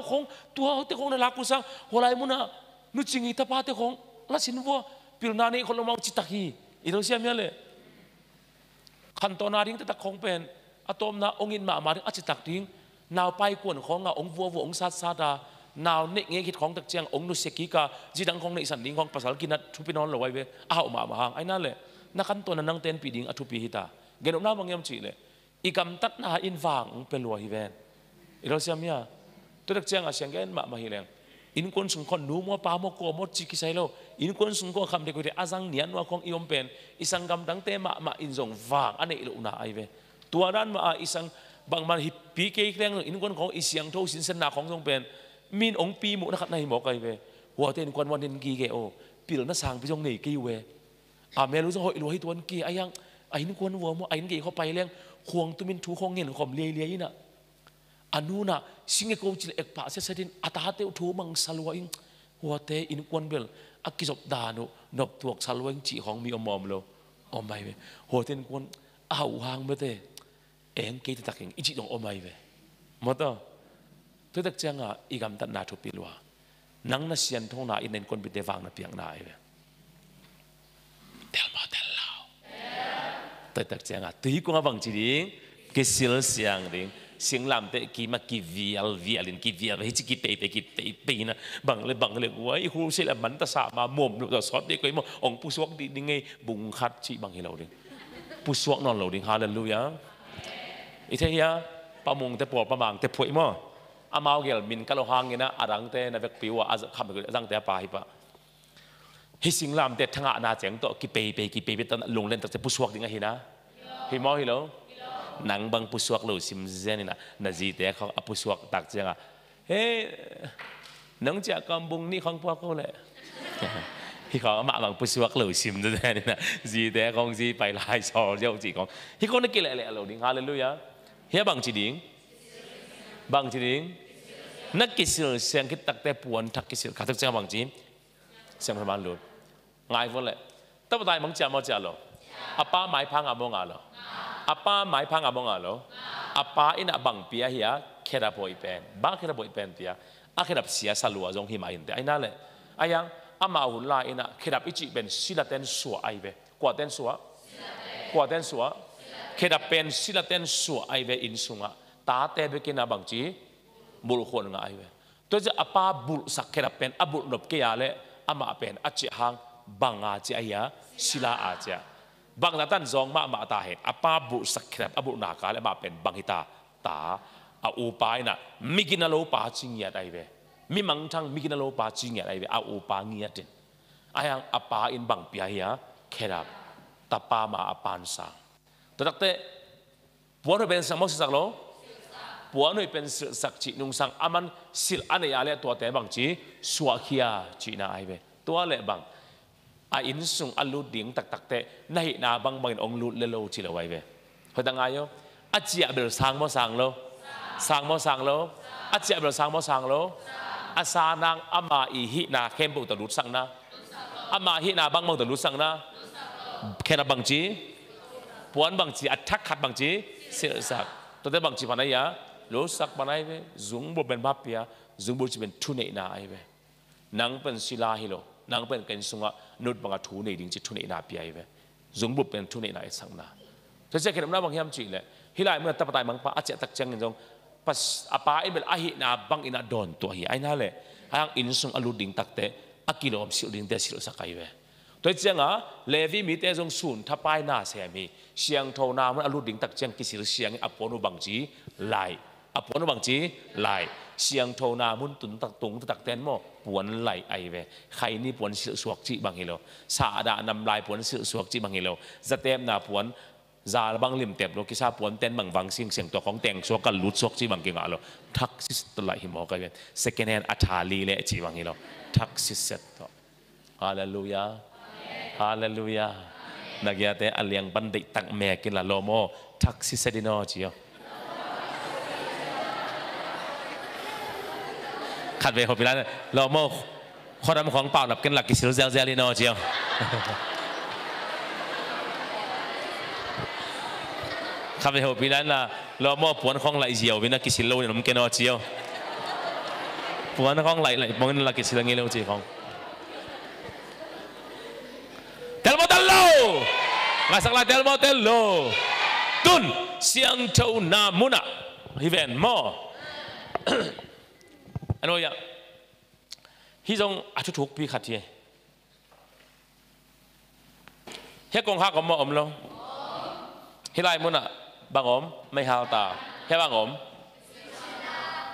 S2: ของตัวตัวของนั่นลักกุสังหัวไหลมุนะนุจิงิตาปาเตของละสินวัวพิลนานีคนละมองจิตตะกีอิโรเซียมเลยขันตอนาดิ้งตะของเป็นอะตอมนาองอินมาดิ้งอจิตตะดิ้งนาวไปกวนขององวัวองซาดานาวเนกเงี้ยคิดของตะเจียงองนุเสกิกาจีดังของในสันดิ้งของภาษากินัดทุปินอนเลยไว้เวมาหางไอ้นั่นเลยนักขันตอนังเต้นปีดิ้งอทุปีฮิตาเกณฑ์น้าบางยามจีเลยอีกำตัดนาอินฟางเป็นลัวฮิเวนอิโรเซียมตัวตะเจียงอาเซียงเกณฑ์มาฮิเลงอินคนสุงคนนูมัวปาโมโกมดจิกิไซโลอินคนสุงก็คำเด็กคนอาจังเนียนว่าของอิอมเป็นอิสังกำดังเตมาอินจงวางอันนี้อิลุนาไอเวตัวนั้นมาอิสังบางมันฮิปปีเกย์แรงอินคนของอิเสียงโทสินสนาของจงเป็นมีนองปีมุนักในหมอกไอเวหัวเต้นคนวันเดินกีเกโอปีหลังน่าสางไปจงในกีเวเมรู้จะหอยรวยตัวนี้กีไอยังไอ้นี่คนวัวมัวไอ้นี่กีเข้าไปเลี้ยงควงตุมินทูของเงินของเลี้ยน่ะอันนู้น่ะสิ่งที่เขาจะเอกปะเสียสินอัตราเตอุทูมังสลวยหัวเตอินควนเบลอักกิจบดานุนบตัวสลวยจีของมีอมโลอมไปเวหัวเตอินควนหางเมื่อเตเอ็งเกตตักเองอิจิตองอมไปเวหมดอ่ะตัวตักจังอ่ะอีกำตัดนาทุปิลวานังน่ะเสียนทงนาอินเนนคนเป็นเดวังน่ะเปียงนาเวเตลมาเตลลาวตัวตักจังอ่ะตีกูงาบังจีดิงเกสิลเสียงดิงเสียงลำแต่กี่มากี่วิลลินกี่วิลให้จิกี่เปนะบังเลยว่าไอ้ครูเสร็จแล้วมันตะสามาหม่อมเราสอบเด็กไว้หมดองผู้สวกดีไงบุงคัดชีบังให้เราดิผู้สวกนอนเราดิฮาเลลูยาอีเทียปะมงแต่ปวดปะมังแต่ป่วยมั้งอามาเกลมินกะโลหางเงี้ยนะอารังแต่นะเวกปิวอาคำคืออารังแต่ปาฮิปะให้เสียงลำแต่ทั้งอาณาจักรตัวกี่เปย์ตอนลงเล่นแต่ผู้สวกดิไงเห็นนะเห็นมั้งเห็นแล้วนังบางผู้สวกเราซิมเซนี่นะจีแต่เขาผู้สวกตักเจ้าเฮ้นังจะกำบุงนี่ของพวกเขาเลยที่เขามาบางผู้สวกเราซิมเซนี่นะจีแต่ของจีไปไล่ซอเจ้าจีของที่เขาเนี่ยกินอะไรเราดิ้งฮาเลลูยาเฮียบางจีดิ้งนักกิจเสียงคิดตักแต่ปวนทักกิจขาดเจ้าบางจีเสียงประมาณรู้ง่ายพอเลยตั้งแต่บางจีมาเจ้าหรออาป้าหมายพังอาบงอาหรออาป้าหมายพังอาบงอาหรออาป้าอินะบังเปียเฮียแค่ระบอยเป็นบ้าแค่ระบอยเป็นเตียอาแค่ระบเสียสลัวจงหิมาอินแต่ไอ้นั่นเลยไอ้ยังอามาหุ่นลายอินะแค่ระบอิจิเป็นศิลาเต้นสัวไอเวกว่าเต้นสัวแค่ระบเป็นศิลาเต้นสัวไอเวอินสุงะตาเตเบกินาบังจีบุลคนงไอเวตัวจะอาป้าบุลสักแค่ระบเป็นอาบุลนบเกียเลยอามาเป็นอาเจหังบังอาเจียศิลาอาเจียบางนัดตันจงมาตาเหตุอาป้าบุสักแคบอาบุนาคาและมาเป็นบางฮิตาตาอุปายน่ะมิกินาโลปาจิงเงียดไอเวมิมังทังมิกินาโลปาจิงเงียดไอเวอุปาเงียดินอายังอาป้าอินบางปียะแคบตาป้ามาอาปานสังตัวตักเตะปัวหน่วยเป็นสังมอสิสักโลปัวหน่วยเป็นสักจินุงสังอามันสิลอันเนียอะไรตัวแต่บางจีสวาคียจีน่าไอเวตัวเละบางอินสุงอัลลูดิ้งตักเตะในนาบางองลูเลโลจิลไว้เวเฮ้ยตั้งไงโยอาเจียเบลสังโมสังโลอาเจียเบลสังโมสังโลอาสานังอามาอิหินาเข้มปุตตะลุสังนะอามาหินาบางตะลุสังนะแค่นับบางจีปวนบางจีอัดทักขัดบางจีเสียสักตัวแต่บางจีพันธุ์ยาลุสักพันธุ์เวจุงบุเป็นบัพยาจุงบุจะเป็นทุนเนนาไอเวนังเป็นศิลาฮิโลนางเป็นกันสุงะนุดบางทูในดิ่งจิตทุนในนาปีไอเวจงบุเป็นทุนในนาสังนาจะเจอกันน้ำบางยามจีเลยฮิลายเมื่อตะปะตายบางปะอาจจะตักจังเงินจงปัสอาปาอิเบลอาหินาบางอินาดอนตัวเฮียไอ้นั่นเลยหางอินสุงอลูดิ่งตักเตะอากิโลมสิดิ่งเตสิโลสักไอเวตัวเจ้าอ่ะเลวีมีเตจงสุนทับไปหน้าเสียมีเสียงโทนามันอลูดิ่งตักจังกิสิลเสียงอปอนุบางจีไลอปอนุบางจีไล เสียงโทนามุนตุนตักตุงตักเต้นโมปวนไหลไอเวใครนี่ปวนเสือสวกจีบางฮิโลสาดานำลายปวนเสือสวกจีบางฮิโลจะเต็มนาปวนซาบางลิมเต็มโลกิซาปวนเต้นบางวังเสียงตัวของแต่งสวกกันลุดสวกจีบางกิงอ่ะโลทักซิสตไหลหิมอกันเวนเซกันแนนอัฐาลีเลจีบางฮิโลทักซิสเซตต่อฮาเลลูยาฮาเลลูยานักยาเตอเลียงบันดิตักแม่กินละโลโมทักซิสเซดิโนจีโอขัดไปหกปีแล้วเราโม่ข้อดำของเปล่าหลับกันหลักกิสิลเซลเซลิโนเจียวขัดไปหกปีแล้วนะเราโม่ปวนของไหลเจียววินากิสิลโลเนี่ยมันเกนอเจียวปวนของไหลปวนหลักกิสิลเงี้ยเราเจียวของเทลโมเทลโลมาสักลายเทลโมเทลโลตุนเสียงเท่านามุนะฮิเวนโมอันนู้นอย่างฮิจงอาชุทุกปีขัดเย่เฮกงฮักอมอมลงฮิไลมุนอ่ะบางอมไม่ฮาวตาเฮบางอม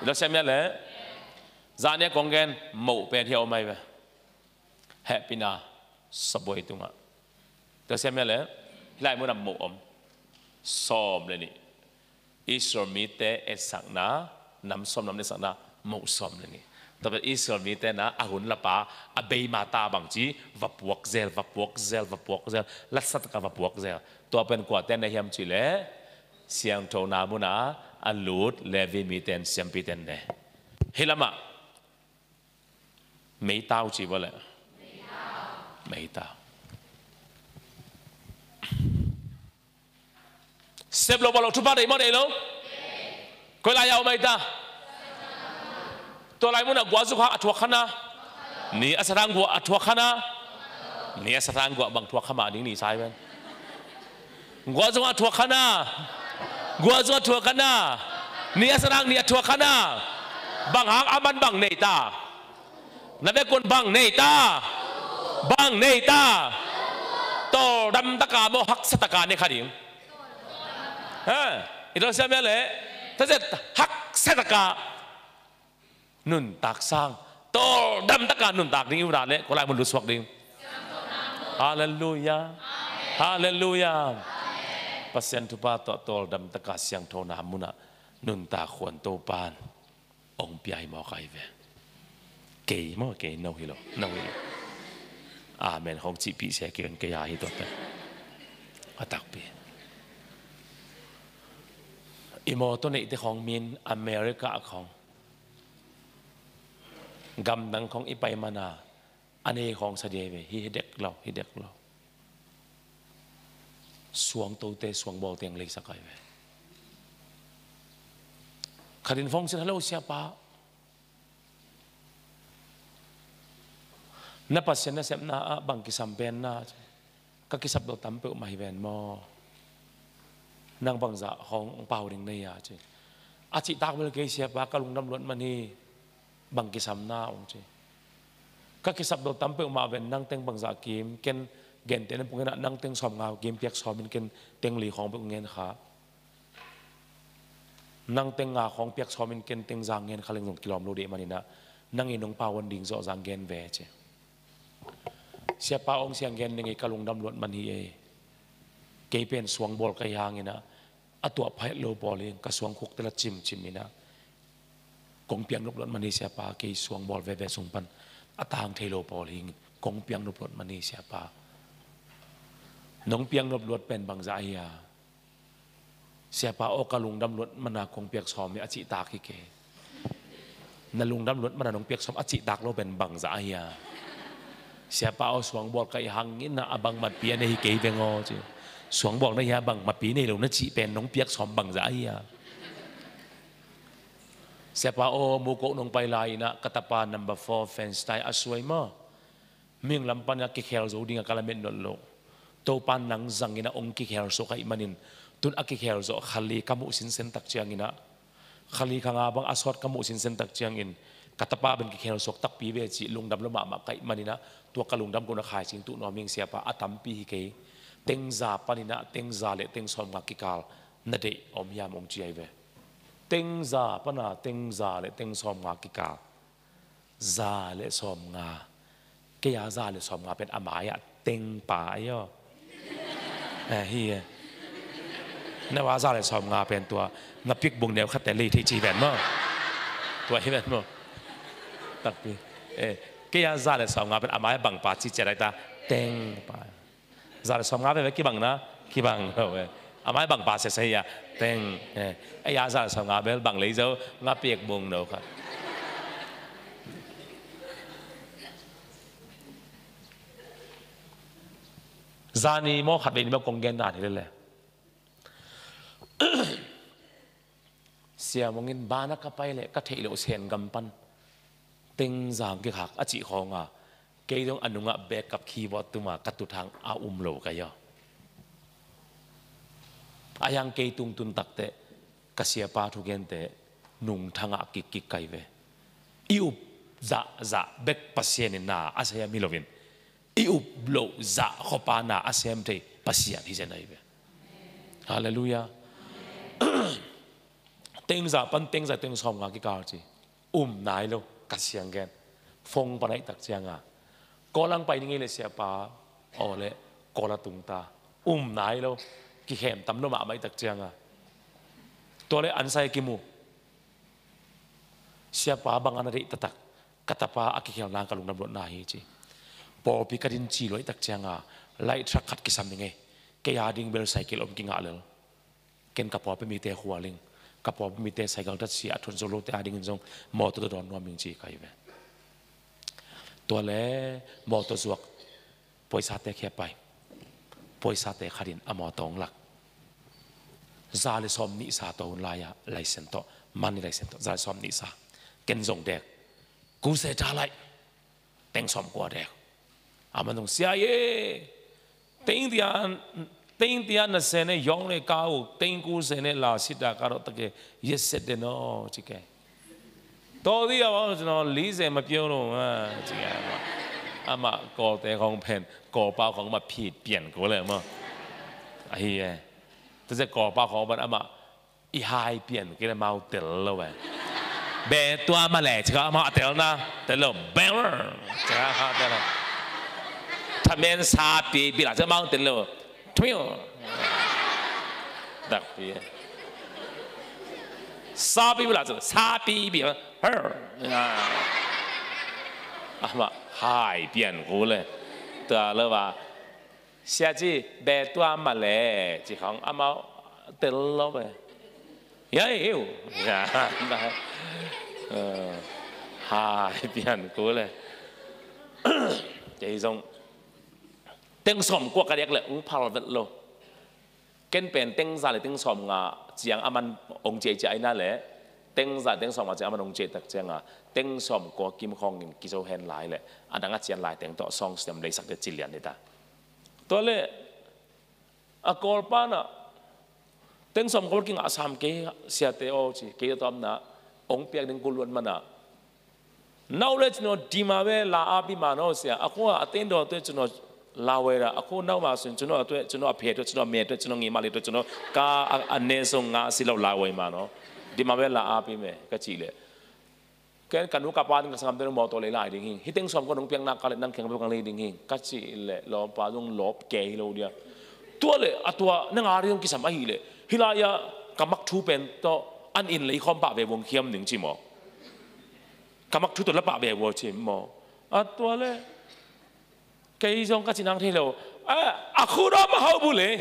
S2: แล้วเชื่อมยังเลยจานเนี้ยกงเกนหมู่เป็นเที่ยวไม่ไปแฮปปี้นาสบายตรงอ่ะแล้วเชื่อมยังเลยฮิไลมุนอ่ะหมู่อมซ้อมเลยนี่อิสรามิเตเอสักนะน้ำซ้อมน้ำเนสักนะหมู่ซ้อมเลยนี่แต่เป็นอิสรามิเตนะอาหุนละปะอาเบย์มาตาบางจีวับวกเซลวับวกเซลวับวกเซลลัดสัตกับวับวกเซลตัวเป็นกว่าเต้นในเฮียมจิเลเสียงโทนามุนาอัลลูดเลวิมิเตนเสียงปีเตนเน่เฮลามะไม่เต้าจีวะเลยไม่เต้าเซฟโลบอลทุบบ้านได้หมดเลยลูกก็ลายเอาไม่ตาตัวลายมุนกว่าสุขะอัตวขณะนี่อาสรังกว่าอัตวขณะนี่อาสรังกว่าบางทัวขมาดิ้งนี่ใช่ไหมกว่าสุขะอัตวขณะกว่าสุขะอัตวขณะนี่อาสรังนี่อัตวขณะบางหางอามันบางเนตานั่นเป็นคนบางเนตาบางเนตาโตดำตะกาโมหักสตะกาในขดิ่งอินโดนีเซียเลยถ้าจะหักเศรษฐกานุนตักสร้างโตดำตะการนุนตักดิ้งอุดาเลยก็ไล่มันลุสวกดิ้งฮาเลลูยาฮาเลลูยาปัสเซนทุบาโตดำตะการเสียงโทนามุนะนุนตาขวนโตปานองค์ปีไอหมอไก่เวเก๋มั้งเก๋นเอาฮิโลนเอาฮิโลอาเมนของจีพีเสียเกินเกียร์ฮิโตเตอตักปีอิโมตัวนี้ที่ของมินอเมริกาของกำนังของอิไปมานาอันนี้ของเสด็จไปฮิเด็กเราสวงตัวเตสวงบอลเตียงเล็กสักไกลไปขัดินฟงสิฮัลโหลเสียป้านับปัสเซนนับเซมนาบังกิสัมเป็นนาก็กิสับเราตั้มเปิลมาฮิเวนมอนางบังจะของเป่าดิ่งในยาจีอาจิตากเวลาเกี่ยเสียป้ากลุงดำล้วนมันนี่บังกิสัมนาองจีก็กิสับเราตั้มเปิลมาเป็นนางเต็งบังจะกิมเกนเกนเต็นพวกนั้นนางเต็งสอบงาวกิมเปียกสอบเป็นเกนเต็งหลีของพวกเงินขานางเต็งงาของเปียกสอบเป็นเกนเต็งจางเงินขาเล็งหลงกิโลโลเดมันนี่นะนางอินงป่าวันดิ่งโซจางเงินเวจเสียป้าองเสียงเงินยังไงกลุงดำล้วนมันนี่เกย์เป็นสวงบอลกระยางนี่นะอัตัวไพ่โลบอลเองกระสวงคุกแต่ละจิมนี่นะกงเปียงนบรถมันนี่เสียป้าเกย์สวงบอลเวเวสงปันอัตางเทโลบอลเองกงเปียงนบรถมันนี่เสียป้าน้องเปียงนบรถเป็นบางใจเสียป้าโอกลุงดำรถมันนากงเปียกซ้อมมีอจิตากเกย์นั่นลุงดำรถมันน้องเปียกซ้อมอจิตากโลเป็นบางใจเสียป้าเอาสวงบอลกระยางนี่นะบางมัดเปียในเกย์เป็นงอจีสวงบอกนะยาบังมาปีนี้เรานะจีเป็นน้องเปียกสอมบังใจเสียป้าโอมูโกนงไปลายนะกตาปานัมเบอร์4แฟนสไตล์อสวยมามิ่งลำปันยากิเคลโซดิ้งกาลเมนนโลโตปันนังจังอินะองกิเคลโซกัยมันินตุนอากิเคลโซขลีkamuสินเซนตักเจียงอินะขลีขังอาบังอสวดkamuสินเซนตักเจียงอินกตาปาเป็นกิเคลโซตักปีเวจิลุงดำละมามากัยมันินะตัวกลุงดำกุนขายสิงตุนอมิ่งเสียป้าอัตัมปีฮิเกเต็งซาปานินะเต็งซาเลเต็งสอมกักิกาลนั่นเองอมยามองจีไอเวเต็ ต็งซาปนาเต็งซาเลเต็งสอมงากิกาซาเลสอมงาเกียซาเลสอมงาเป็นอามายะเต็งป่าย่อเฮียนว่าซาเลสอมงาเป็นตัวนับพิกบุงเดียวขัดแต่ลีที่จีแวนมั้งตัวที่แวนมั้งตักปีเกียซาเลสอมงาเป็นอามายะบังป่าจีเจริญตาเต็งป่าซาเลสอมงาเป็นกี่บังนะกี่บังเราเว้ยอาไม้บังปาเสียเต็งไอ้ยาซาสงาเบลบังเลยเจ้างาเปียกบุงเนาะครับซานีโมขัดเป็นโมกงเกนด่าที่เลยเสียมงินบ้านนักไปเลยก็เทโลเซนกำปั้นเต็งจางกี่หักอจิของอ่ะเกยต้องอนุงะแบกกับคีย์บอร์ดตัวมากัดตุทางอาโลกันย่ออายังเกยตุงตุนตักเตะกษยาปาทุเกนเตะนุงทางอากิกิไกเวอิอุบจะเบกปัสเซียนน่าอาเซียมิโลวินอิอุบโลจะขปานาอาเซียมเตปัสเซียนที่เจนไอเวฮาเลลูยาเต็งจะปันเต็งจะเต็งสองอากิกาจีนายโลกษยงเกนฟงปนัยตักเจียงอ่ะก็ลังไปนี่เลยเสียปาโอเลก็ละตุงตานายโลกี่เข้มตำโนมาไม่ตักเจียงอ่ะตัวเลอันไซกิมูเสียป้าบางอันนี้ตักกัตป้าอากิเขียวนางกลุงนำรถนายจีพอพิการดินจีโร่ตักเจียงอ่ะไล่ทรัคขัดกิสามยังไงแกยาดิ้งเบลไซเคิลอมกิงอ่ะเลยเกณฑ์กับพอไปมีเตะหัวลิงกับพอไปมีเตะไซเคิลตัดเสียทุนโซโลเตะดิ้งจงมอตัวโดนว่ามิงจีใครเว้ตัวเลมอตัวสวกปอยซาเตะแค่ไปปอยซาเตะขาดินอมอตองหลักซาเลซอมนิสาตัวหุ่นลายไลเซนโตมันนี่ไลเซนโตซาเลซอมนิสาเกนซงเด็กกูเสียจ่าไลเต็งซอมกว่าเด็กอามันต้องเสียเย่เต็งที่อันนั้นเสนยองเลยก้าวเต็งกูเสนลาสิดาการ์ตะเกยเยสเซเดโนจิเกตัวที่ว่าจะนอนลีเซมาเปียวลงจิเกอามาก่อแต่ของเพนก่อเปล่าของมาผิดเปลี่ยนกูเลยมั้งไอ้เหี้ยแต่จะก่อป้าของมันอามาอีไฮเปลี่ยนก็เลยมาเตลแล้วเว้ยเบตัวมาแหล่จะเอามาเตลนะเตลเบลจะเอาเตลถ้าเมนซาปีปีหลังจะมาเตลทุ่มดักปีซาปีปีหลังจะซาปีปีเฮ้อามาไฮเปลี่ยนกูเลยตัวแล้วว่าเสียจีเบตัวมาเลยจีของอามาเตลลไปยังอยู่หายเปลี่ยนกูเลยใจทรงเต็งสมกว่ากันเรียกเลยพาราเวลโลเกินเป็นเต็งซาเลยเต็งสมงาเจียงอามันองเจใจนั่นแหละเต็งซาเต็งสมงาเจียงอามันองเจตักเจียงอ่ะเต็งสมกว่ากิมคองกินกิโซเฮนหลายเลยอันนั้นเจียงหลายเต็งต่อซองเสียมเลยสักเดือนจิเลียนนี่ตาตัวเล่อากอลปานะเต็งสมกอลกิงอาสามเกย์เสียเตโอจีเกย์ตอมนะองเปียกดึงกุลวันมันนะน่าเลยจนดีมาเวลาอาบิมาโนเสียอากูอาเต็นโดตัวจนลาเวระอากูน่ามาสุนจนตัวจนอเพจจนอเมตจนงิมาลิจนกาอันเนสงงาสิเราลาเวมาโนดีมาเวลาอาบิเมก็จีเลยกันนุกับปาดิงสังเกตมอตัวเลยลายดิ่งหิงฮิตเต็งสมก็นุ่งเปียงนักการเล่นนั่งแข่งไปกันเลยดิ่งหิงก็จีเลยลอปาดุงลบเกย์เราเดียตัวเลยตัวนั่งอารียงกิสามาฮีเลยฮิลายะกัมักทูเป็นตัวอันอินเลยคอมปะเววงเขียมหนึ่งจิมอกัมักทูตัวละปะเววจิมอตัวเลยเกย์จงก็จีนังที่เราอาคูรอมาเอาบุเลย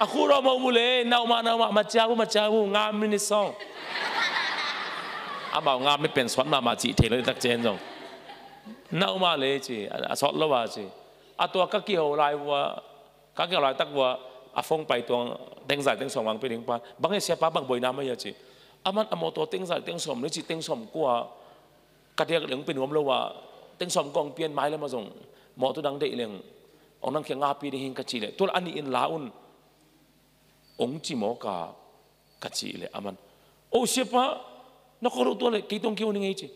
S2: อาคูรอมาบุเลยนาวมาเจ้าบุงามมินิซองอาบ่าวงามไม่เป็นสวนมาจีเทเลยตักเจนจงน่ามาเลยจีสอนแล้วว่าจีตัวก็เกี่ยวลายวัวก็เกี่ยวลายตักวัวฟงไปตัวเต็งใส่เต็งสมวางไปถึงปานบางทีเสียป้าบางบ่อยน้ำไม่ยาจีมันโมตัวเต็งใส่เต็งสมหรือจีเต็งสมกว่ากระเดียกเหลืองเป็นหัวแล้วว่าเต็งสมกองเปลี่ยนไม้แล้วมาส่งหมอตัวดังเด็กเลี้ยงองนั่งเขียงอาปีได้หิงกะจีเลยตัวอันนี้อินลาอุนองจีหมอกะจีเลยมันโอ้เสียป้านักรู้ตัวเลยกี่ตรงกี่วันนี้จี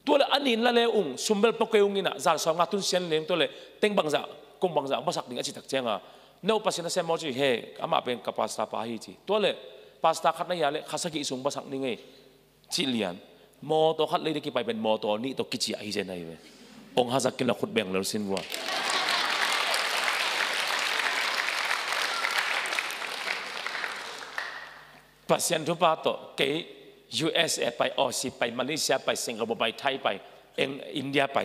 S2: ตัวเลยอันนี้ละเลยสมเด็จพระเกศงี้นะจาร์สองงาตุนเซียนเลี้ยงตัวเลยเต็งบางจากกงบางจากภาษาดิ่งอาจิตักเจ้งเนาปัสนาเซมอจีเฮอามาเป็นกัปปัสตาปาฮีจีตัวเลยป สตาคัดนายาเลข้าสักกี่ส่งภาษาหนึ่งไงชิเลียนมอตัวคัดเลยที่ไปเป็นมอตัวนี้ตัวกิจไอเจนไอเวองค์ฮัสักกินละขุดแบ่งแล้วสินวัวปัศยันทุบาโตเกย์ USA ไปออสไปมาเลเซียไปสิงคโปร์ไปไทยไปอินเดียไป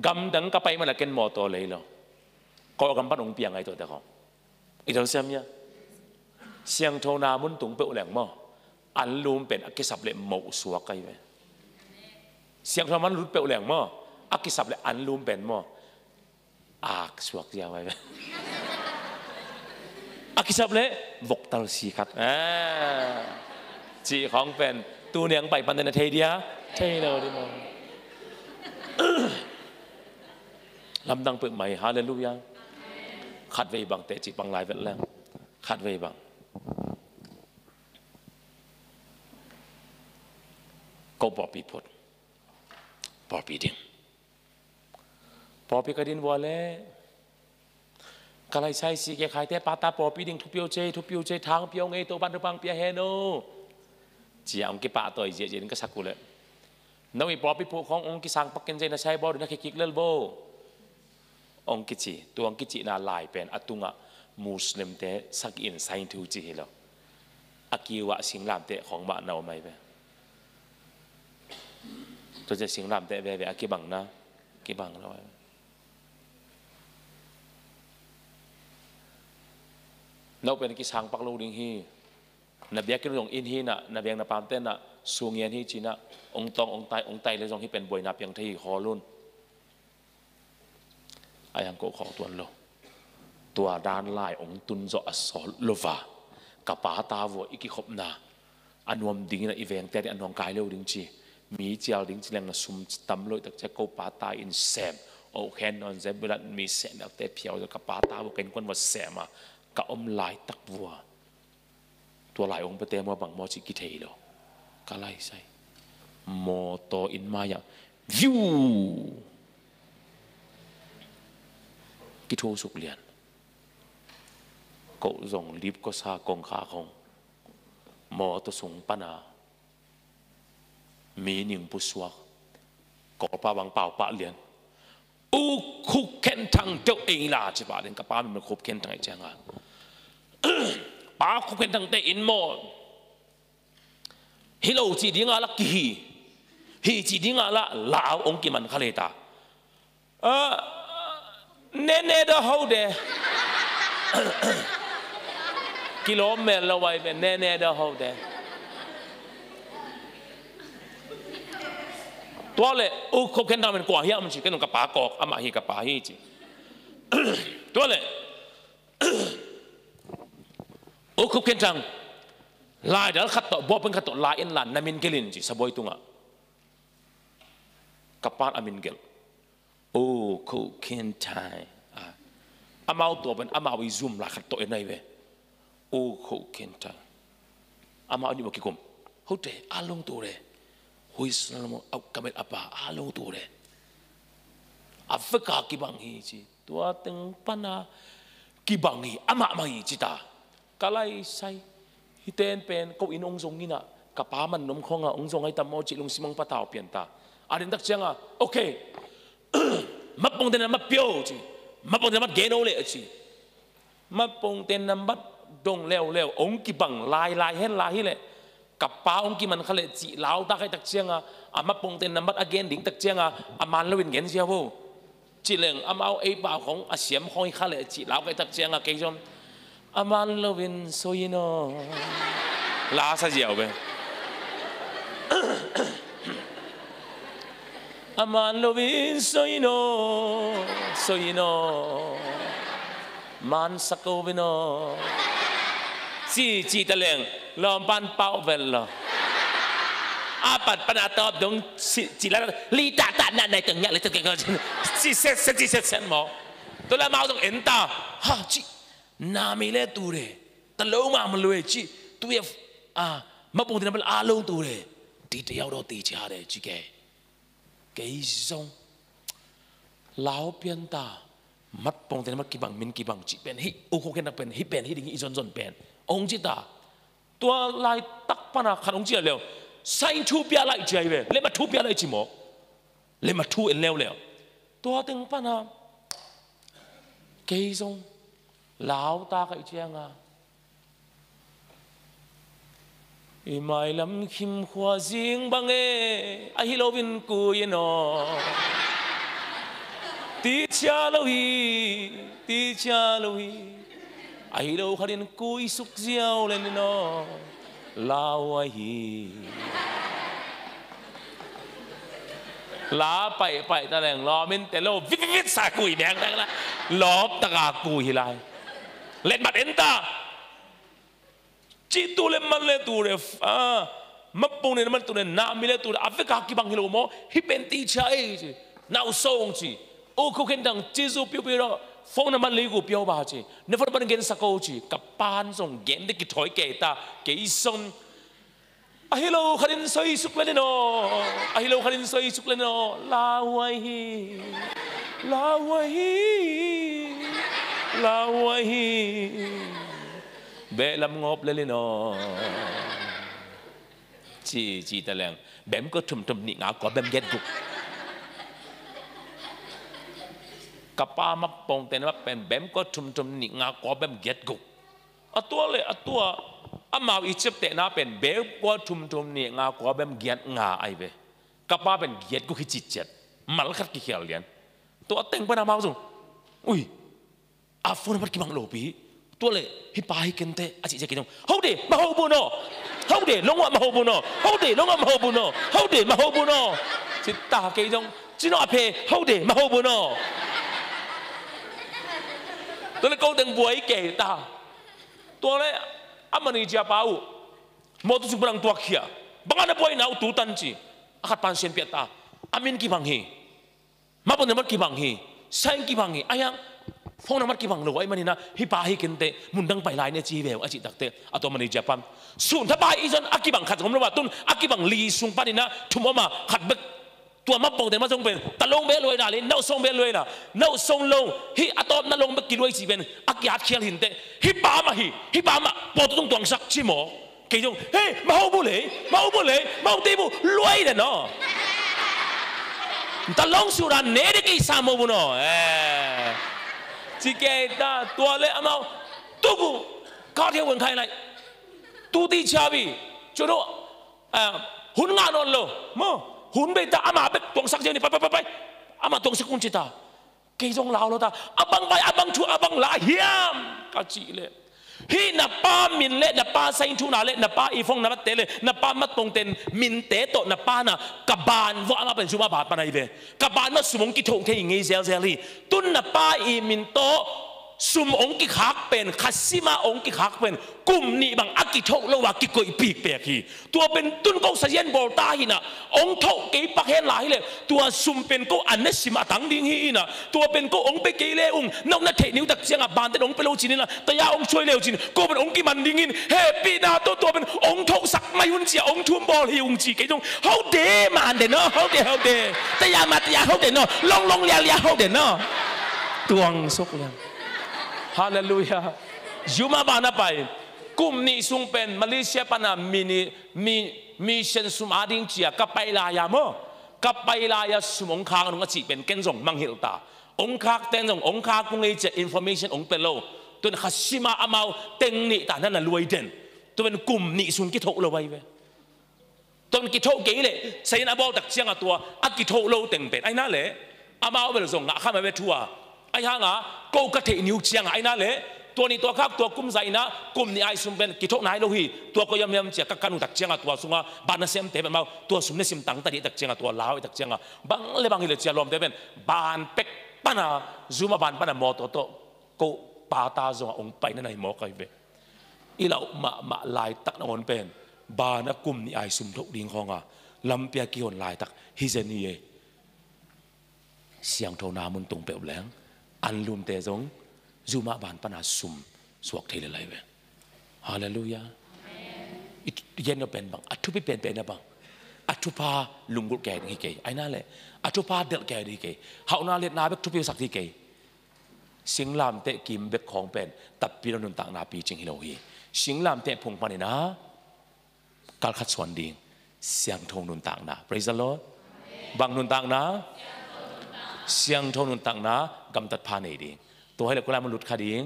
S2: กำดังก็ไปมาแล้วกินมอตัวเลยเหรอก็กำปั้นองเปียงไงตัวเด็กเขาอีเท่าเสียมเนี่ยเสียงโทนามุนตุงเปล่าแหลงมั้งอันลูมเป็นอักษรเล่มหมูสวกไงเว้ยเสียงโทนามันรุดเปล่าแหลงมั้งอักษรเล่มอันลูมเป็นมั้งอักสวกยาวไว้เว้ยอักษรเล่มวกตัลสีขัดจีของเป็นตัวเนียงไปปันเดนเทเดียใช่เลยดิมั้งลำดังเปิดใหม่ฮาเลลูยาขัดไว้บางเตจิบางลายเวทแรงขัดไว้บางก็ปอปีพดปอปีดิ่งปอปีกระดินวัวเล่กะไรใช้สีแกขายแต่ปาตาปอปีดิ่งทุบเปียวเจทางเปียวไงตัวบันทุบังเปียเฮโนจีองกิปะตัวเจนี่ก็สักกูเลยน้องอีปอปีพดขององกิสังปักเกนเจนะใช้บอลนะคิกเล่นโบองกิจิตัวองกิจินาลายเป็นอตุงะมุสลิมเตะสักอินไซน์ทูจีเหรออากิวะสิงลามเตะของบ้านเราไม่เป็นตัวจะสิงลามเตะเวอากิบังนะกิบังเราเราเป็นกิสังปักลูดิงฮีนับยากินองอินฮีน่ะนับยังนับปามเต้นน่ะสูงเงียนฮีจีน่ะองตององไตเลยจงที่เป็นบวยนับยังที่คอรุ่นอายังก็ขอตัวเราตัวด้านลายองตุนโจอสอลโลวากับป้าตาวัวอีกขบนาอันวมดิ้งนะอีเวนต์แต่อันวมกายเร็วดิ้งจีมีเจ้าดิ้งจีแรงนะซุ่มตั้มลอยแต่จะก็ป้าตาอินแซมโอเคนนอนเซบุลัดมีแสนแต่เพียวกับป้าตาวัวเป็นคนว่าแซมกับอมลายตักวัวตัวลายองค์ประเทศมาบังมอจิกิเทโลก็ไล่ใส่โมโตอินมาอย่างวิวกิโทสุกเลียนก็ส่งลิบก็ซากงขาของหมอตัวส่งปนามีหนึ่งผู้สวกก็ป้าวังเป่าป้าเลียนอุคุกเข็นทางเจ้าเองล่ะใช่ป่ะเดินกับป้ามันคุกเข็นทางไอ้เจ้าอ่ะป้าคุกเข็นทางเตอินโมฮิโลจีดิ้งอะไรกี่ฮีจีดิ้งอะไรลาวองกิมันคาเลตาเน่เด้อเขาเด้กิโลเมตรละไว้เป็นเน่เด้อเขาเด้ตัวเลยอุคบเข็นทำเป็นกว่าเฮียมันจีกันกับปากอกอามาฮีกับปาฮีจีตัวเลยอุคบเข็นทางลายเดี๋ยวขัดต่อบอเป็นขัดต่อลายอินลันนามินเกลินจีสบอยตุงะกับปานอามินเกลโอ้คุกเคนไทอามาตัวเป็นอามาวิซุมลาขัดตัวเองไงเว้โอ้คุกเคนไทอามาอันนี้บอกกี่คมเขาเตะอาลงตัวเลยฮุยสลามเอากระเบ็ดอาปาอาลงตัวเลยอัฟริกากี่บังฮีจีตัวตึงปนากี่บังฮีอามามาฮีจิตากะไลไซฮิเตนเป็นก็อินองซงนี่นะกับป้ามันนมคงอ่ะองซงให้ตามโมจิลงซิมังปะตาวเปลี่ยนตาอันนี้ตักเชียงอ่ะโอเคมาปงเตนมาเปียวจีมาปงเตนมาเกโนเลยจีมาปงเตนมาดงเร็วองกิบังลายเห็นลายเลยกับป้าองกิมันเขาเลยจีลาวตาให้ตักเชียงอ่ะมาปงเตนมาอเกนดิ้งตักเชียงอ่ะมันเลวินเกนเชียวจีเลงเอาไอ้บ่าวของอาเซียมห้อยเขาเลยจีลาวให้ตักเชียงอ่ะเกยจนมันเลวินโซยิโนลาซาเจียวเว้มันเลวินโซยิโนมันสักวิโนจีตะเลงลอมปันเป้าเวลล์อาปัดปนาตอบดงจีละลีตานั่นในตึงเนี่ยเลยตึงเก่งจีเซนหมอตัวละมาเอาตรงเอ็นตาฮะจีนามิเลตูเรตะโลมามันเลยจีตัวเอฟมาปุ่งที่นั่นเป็นอาลงตูเรตีเดียวเราตีชาเรจีแกซงลาวเปียนตามัดปุ่งที่นั่นมัดกี่บังมินกี่บังจีเป็นฮิโอโคเกนเป็นฮิเป็นฮิดิ้งอิจอนเป็นองจิตา ตัวลายตักปนาขันองเจียแล้วใส่ทูเปียไล่ใจเว้เลยมาทูเปียไล่จิโมเลยมาทูเอ็นแล้วตัวตึงปนาเกยซงลาวตาไก่เจียงอ่ะอีไม่ลำคิมขวาจิงบังเอไอฮิโลวินกุยนอตีชาโลฮีไอฮิโลขัดินกุยสุกเจียวเลนนอลาวฮีลาไปตะแหลงรอมินแต่โลวิดสากุยแดงละลอบตะกากุยไลเล่นมาเอ็นตาจีตูเลมันเลตูเรฟมับปงเนี่ยมันตัวเนี่ยนามิเลตูอาเฟกากิบังฮิโลโมฮิเป็นตีชาเอจีน่าส่งจีโอ้คุกเห็นดังจีซูพิวพิวฟงน้ำมันเลยกูพิวบาจีเนฟอร์บันเกนสักโอจีกับปานส่งเกนเด็กกิถอยเกตาเกยซอนอะฮิโลขัดินซอยสุกเลนโนอะฮิโลขัดินซอยสุกเลนโนลาวฮีเบลำงบเลยเนาะจีตะแลงแบมก็ทุ่มนี่งากว่าแบมเย็ดกุกกับป้ามาปงแต่ว่าเป็นแบมก็ทุ่มนี่งากว่าแบมเย็ดกุกตัวเลยตัวอามาอีจิปต์แต่น่าเป็นเบลก็ทุ่มนี่งากว่าแบมเย็ดงาไอเบกับป้าเป็นเย็ดกุกที่จิตเจ็ดมัลคัดกี่เขียวเลียนตัวเต็งเป็นอามาส่งอุ้ยอาฟูนมันกี่บังโลปีตัวเลยฮิปาฮิกันเตะอาจิจะกินงเฮาเดมาเฮาบุโนเฮาเดลงว่ามาเฮาบุโนเฮาเดลงว่ามาเฮาบุโนเฮาเดมาเฮาบุโนจิตตากินงจิโนอเพเฮาเดมาเฮาบุโนตัวเลยก็เต็งบวยเกตาตัวเลยอามันนี่จะป้าวมอตุสุบรังตัวเขียบางอันบวยน่าอุตุตันจีอาคัดปันเซนเปียตาอามินกี่บังฮีมาปนน้ำมันกี่บังฮีใส่กี่บังฮีอายังฟงน้ำมันกี่บังโลไอ้มันนี่นะฮิปาฮิกันเตะมุนดังไปลายเนี่ยจีเวลอาจิตักเตะอัตัวมันนี่จะปั๊มส่วนถ้าไปอีจนอากิบังขัดผมรู้ว่าตุนอากิบังลีสุงปานี่นะทุ่มมาขัดเบกตัวมาปงแต่มาทรงเป็นตะลงเบลเลยนะเลยเน่าทรงเบลเลยนะเน่าทรงลงฮิอัตัวนั่นลงเบกกินไว้จีเป็นอากิฮัดเขียนหินเตะฮิปามาปอดต้องตวงสักชิโมกี่จงเฮ้มาเอาบุเลยมาเอาตีบุรวยเลยเนาะตะลงสุราเนเด็กอีสามโมบุโนจีเกตาตัวเล็กอามาตุกุข้าวเที่ยววันใครไรตูตีชาบีจุดหุ่นงานนอนโลมั้งหุ่นเบต้าอามาเบกตวงสักเดียวนี่ไปอามาตวงสักกุญจิตาเกยจงลาวแล้วตาอาบังไปอาบังชัวอาบังลาเฮียมกาจีเลยฮีนับป้ามินเล่นับป้าไซน์ทุนาเล่นับป้าอีฟงนับเตเล่นับป้ามัดตรงเต็นมินเตโตนับป้าน่ะกับบานว่าอาเป็นชุมาบาดปานายเวกับบานมาสมองกิโถงเทียงเงี้ยเซลลี่ตุนนับป้าอีมินโตสุมองกิขักเป็นคัสซิมาองกิขักเป็นกุมนี่บางอากิโถแล้วว่ากิโกยปีกเปียกีตัวเป็นตุนก็เสียนบอลตาหินะองโถกีปักเฮนหลายเลยตัวสุมเป็นก็อันเนสิมาตังดิ้งหินะตัวเป็นก็องไปกีเลองนอกนั้นเทนิ้วตักเสียงบานแต่องไปโลจินนะแต่ยาองช่วยเลวจินก็เป็นองกิมันดิ้งหินเฮปีนาตัวเป็นองโถสักไม่หุ่นเสียองทุ่มบอลหิวจีกี่จงเฮาเดมันเดเนาะเฮาเดแต่ยามาแต่ยาเฮาเดเนาะลงเลียเฮาเดเนาะตวงสุกเลยฮาเลลูยายูมาบานาไปกุมนี่ซุงเป็นมาเลเซียปานามีเซนสุมาดิงเจียกับไปลายาโมกับไปลายาสมองคางนงจีเป็นเกนซงมังฮิลตาองคากเต็งซงองคากุงเอเจอินฟอร์เมชันองเปโลตัวนั้นขัดชิมาอามาเต็งนี่แต่นั่นน่ะรวยเด่นตัวเป็นกุมนี่ซุงกิโตโลไว้เว้ตัวกิโตเกเลยใส่นาบอลตักเชียงตัวอากิโตโลเต็งเป็นไอ้นั่นแหละอามาเอาไปส่งข้ามาเวทัวไอ้ห่างก็กระเทนิวเชียงไอ้นั่นเลยตัวนี้ตัวข้าตัวกุมใจนะกุมนี่ไอ้สุมเป็นกิโตนายโลหีตัวก็ยำเจียกันุตักเชียงตัวสุงบานเสียมเตะเป็นมาตัวสุมเนี่ยสิมตังตัดตักเชียงตัวลาวตักเชียงบางเลยบางเลยเจียลมเตะเป็นบานเป็กปนาซูมาบานปนามอโตโตก็ปาตาจงองไปนั่นไอ้หมอไก่เวอีเรามาลายตักนอนเป็นบานกุมนี่ไอ้สุมทุกดิ่งของลำเปียกิอนลายตักฮิเซนีเสียงโทนามุนตรงเปลวแหลงอันลุมเตจงจูมาบานปนาสุมสวกเทเลไลเวฮาเลลูยาเย็นเป็นบางอัตุพิเป็นนะบางอัตุพาลุงกุแก่ดีเกยไอ้นั่นแหละอัตุพาเด็กแก่ดีเกยเฮานาเล็ดนาเบกทุพิสักดีเกยสิงลามเตะกิมเบกของเป็นตับปีนนต่างนาปีจิงฮิโลฮีสิงลามเตะพงปานินะ กัลขัดส่วนดิ่งเสียงทงนุนต่างนะ praise the Lord บางนุนต่างนะเสียงทงนุนต่างนะกำตัดพาในดิ่งตัวให้เราก็ลามันหลุดคดีดิ่ง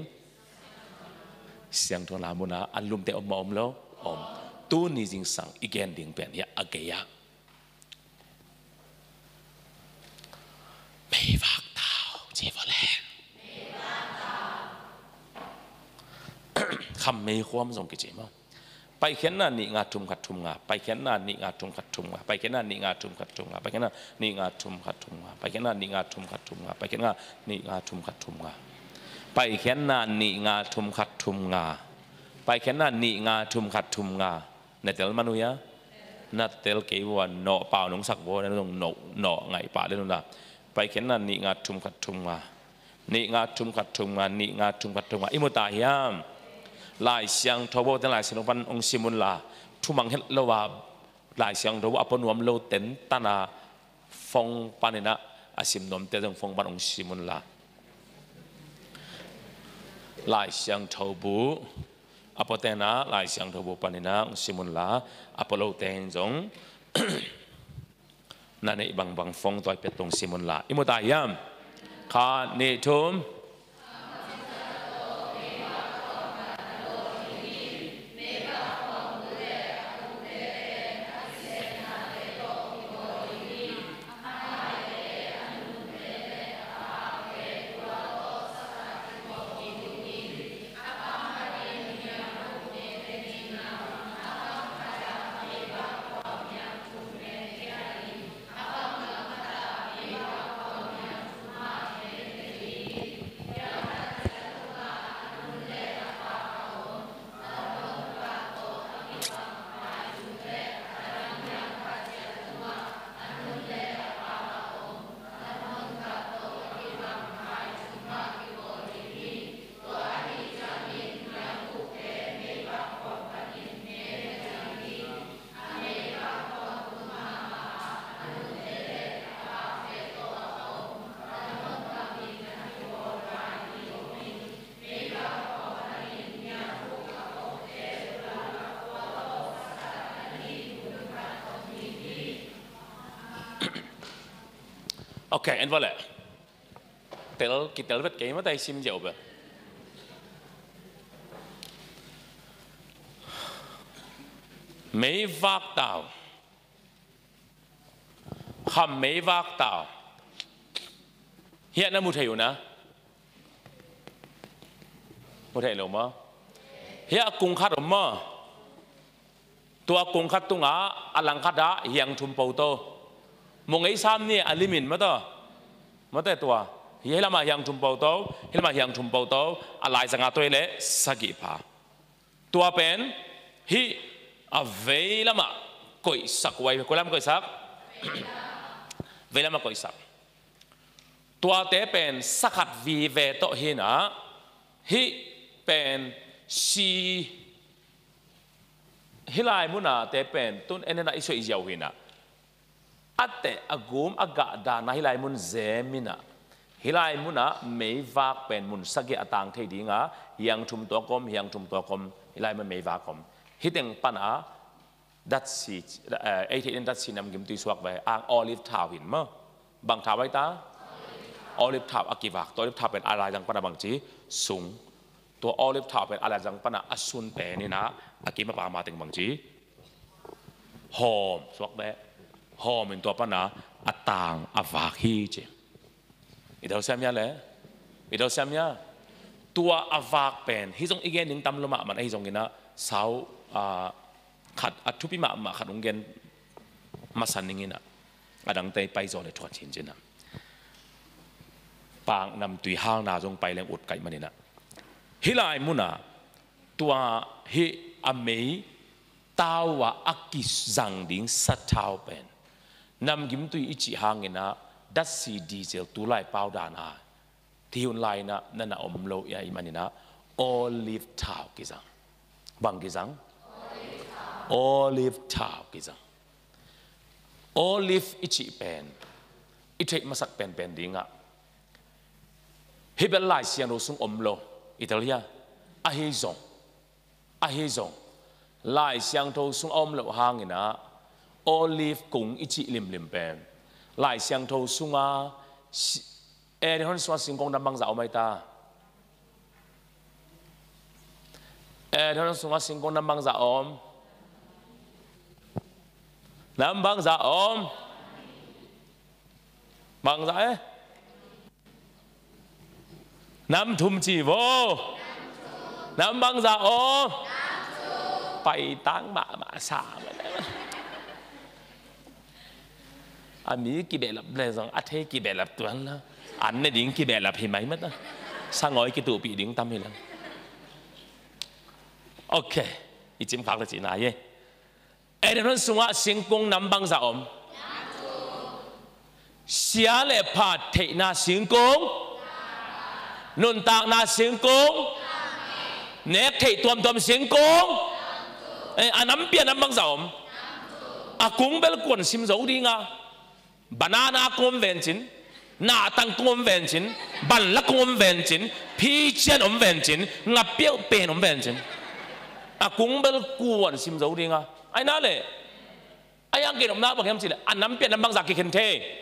S2: เสียงทงลามุนะอันลุมแต่อมแล้วตู้นี้จริงสั่งอีกแกนดิ่งเป็นเนี่ยอเกียไม่วักเท้าจีบแรงคำไม่ความส่งกิจมั้งไปเขียนหน้านี่งาทุ่มขัดทุ่มงาไปเขียนหน้านี่งาทุ่มขัดทุ่มงาไปเขียนหน้านี่งาทุ่มขัดทุ่มงาไปเขียนหน้านี่งาทุ่มขัดทุ่มงาไปเขียนหน้านี่งาทุ่มขัดทุ่มงาไปเขียนหน้านี่งาทุ่มขัดทุ่มงาไปเขียนหน้านี่งาทุ่มขัดทุ่มงาไปเขียนหน้านี่งาทุ่มขัดทุ่มงาในแต่ละมนุษย์นัดเตลเกี่ยววันโนเปล่าหนุ่งสักบัวนั่นต้องโนไงป่าเรื่องนั้นไปเขียนหน้านี่งาทุ่มขัดทุ่มงานี่งาทุ่มขัดทุ่มงานี่งาทุ่มขัดทุ่มงาอิมุตาฮิยามลายเสียงทบแต่ลายเสียงปันองค์สิมุนลาทุมังเห็นละว่าลายเสียงทบอปนวมโลเต็นตานาฟงปานินะอาศิมนมเตจังฟงปันองค์สิมุนลาลายเสียงทบุอปเตนะลายเสียงทบุปานินะองค์สิมุนลาอปโลเตนจงนั่นในบางฟงตัวเป็ดตรงสิมุนลาอิมุตายามคาเนทุมโอเคอันว่าแหละแต่เราคิดแต่เราเป็นเกมว่าแต่ซิมเดียวแบบไม่วักดาวคำไม่วักดาวเฮียนั่นมุทัยอยู่นะมุทัยหรือมั้งเฮียกุ้งขัดหรือมั้งตัวกุ้งขัดตุงอ่ะอลังขัดอ่ะเฮียงทุ่มเป่าโตมงไอ้ซ้ำเนี่ยอลิมินมาต่อมาแต่ตัวเฮียละมายังทุ่มเป่าโตเฮียละมายังทุ่มเป่าโตอะไรสังกัดตัวเล่สกิปาตัวเป็นฮีเวลามาก่อยสักไว้ก่อยละมาก่อยสักเวลามาก่อยสักตัวเตเป็นสักขัดวีเวโตเฮนะฮีเป็นชีฮิลายมุนาเตเป็นตุนเอ็นน่ะอิสุอิเจียวเฮนะอัตเตอกุมอากาดานะฮิลายมุนเซมินะฮิลายมุนะไม่วักเป็นมุนสักเกอตังเทดีงะยังทุ่มตัวกลมยังทุ่มตัวกลมฮิลายมันไม่วักกลมฮิตเองปัญหาดัชซีไอที่ดัชซีนำกิมตุสวกไปอ่างออลิฟทาวหินมั้งบางทาวไว้ตาออลิฟทาวอากิวักตัวออลิฟทาวเป็นอะไรจังปัญหาบางจีสูงตัวออลิฟทาวเป็นอะไรจังปัญหาอสุนเปนี่นะอากิมาปามาถึงบางจีหอมสวกไปหอมเป็นตัวปัญหาอัตางอวากฮีเจอีเดาเซมยาเลยอีเดาเซมยาตัวอวากเป็นฮิจงอีเกนหนึ่งตำลมามันฮิจงกินนะสาวขัดอัทุพิมาขัดองเกนมาสันนิงินะอดังเตยไปจอเลยถอดชินจินะปางนำตุยห้างนาจงไปแรงอุดไก่มันนี่นะฮิลายมุนาตัวฮิอเมยตาวะอักิสังดิ้งสัตาวเป็นนำกิมตุยอิจิห้างเงินะดัชซีดีเซลตุไลเปาดานาที่หุ่นไลนะนั่นนะอมโลยาอิมันนี่นะโอลิฟทาวกิซังบางกิซังโอลิฟทาวกิซังโอลิฟอิจิเป็นอิเทมาสักเป็นดิ้งอ่ะฮิเบลไลเซียนรู้สึกอมโลอิตาลีอาฮิซง lại sang thâu sung lộ hang ina olive cùng ít chỉ lim bèn lại sang thâu sung đi hơn xoa sinh công năm băng dạo mai ta đi hơn xoa sinh công năm băng dạo năm băng dạo băng dạo năm thum chỉ vô năm băng dạo bay tang mạ xả anh mỹ kỳ bè lập này rằng anh thấy kỳ bè lập tuần là anh này điên kỳ bè lập thì mấy mất á sang ngồi cái tụ bị điên tâm hay là ok ít chim khác là chỉ này vậy em nói sung á sinh công năm băng dạo xia lệ phạt thể na sinh công nôn tạc na sinh công nét thể tuầm sinh công anh nắm biển nắm băng dạo cũng bel quần sim dấu đi nga banana convention na tăng convention ban la convention pi chen convention ngập biểu bền convention cũng bel quần sim dấu đi nga ai nói lệ ai ăn cái đồng na bằng em chỉ là anh nắm biển nắm băng giặc cái khen thế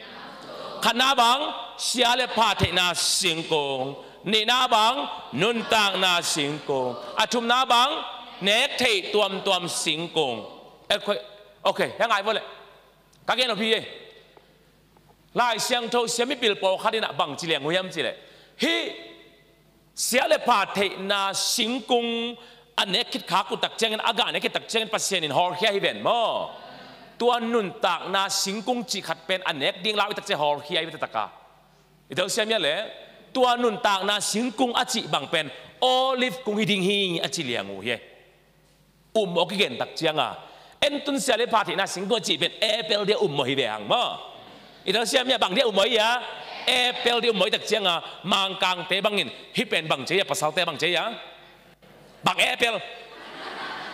S2: khăn na bằng xia lệ phá thể na sinh công nê na bằng nôn tạng na sinh công chum na bằng nét thể tuầm sinh công ok yang ai vô lệ các em nói gì lại sang thâu xem mấy biểu bảo khát đi nạ bằng chỉ liền ngồi em chỉ lệ hi xia lệ phá thể na sinh công anh ấy kít khá của đặc trưng anh ấy kít đặc trưng pasien in hor kia hi ven mo tua nun tak na sinh công chỉ khát pen anh ấy điên lao đặc trưng hor kia hi ven tất cả itu xem nhá lệ tua nun tak na sinh công anh chỉ bằng pen olive cung hi ding hi anh chỉ liền ngồi he một cái gen đặc trưng em tuân xia lệ phá thể na sinh công chỉ pen apple dia một hi về hàng mo itu xem nhá bằng dia một ya apple dia một đặc trưng mang càng tế bằng in hi pen bằng chế ya pasal tế bằng chế ya bằng apple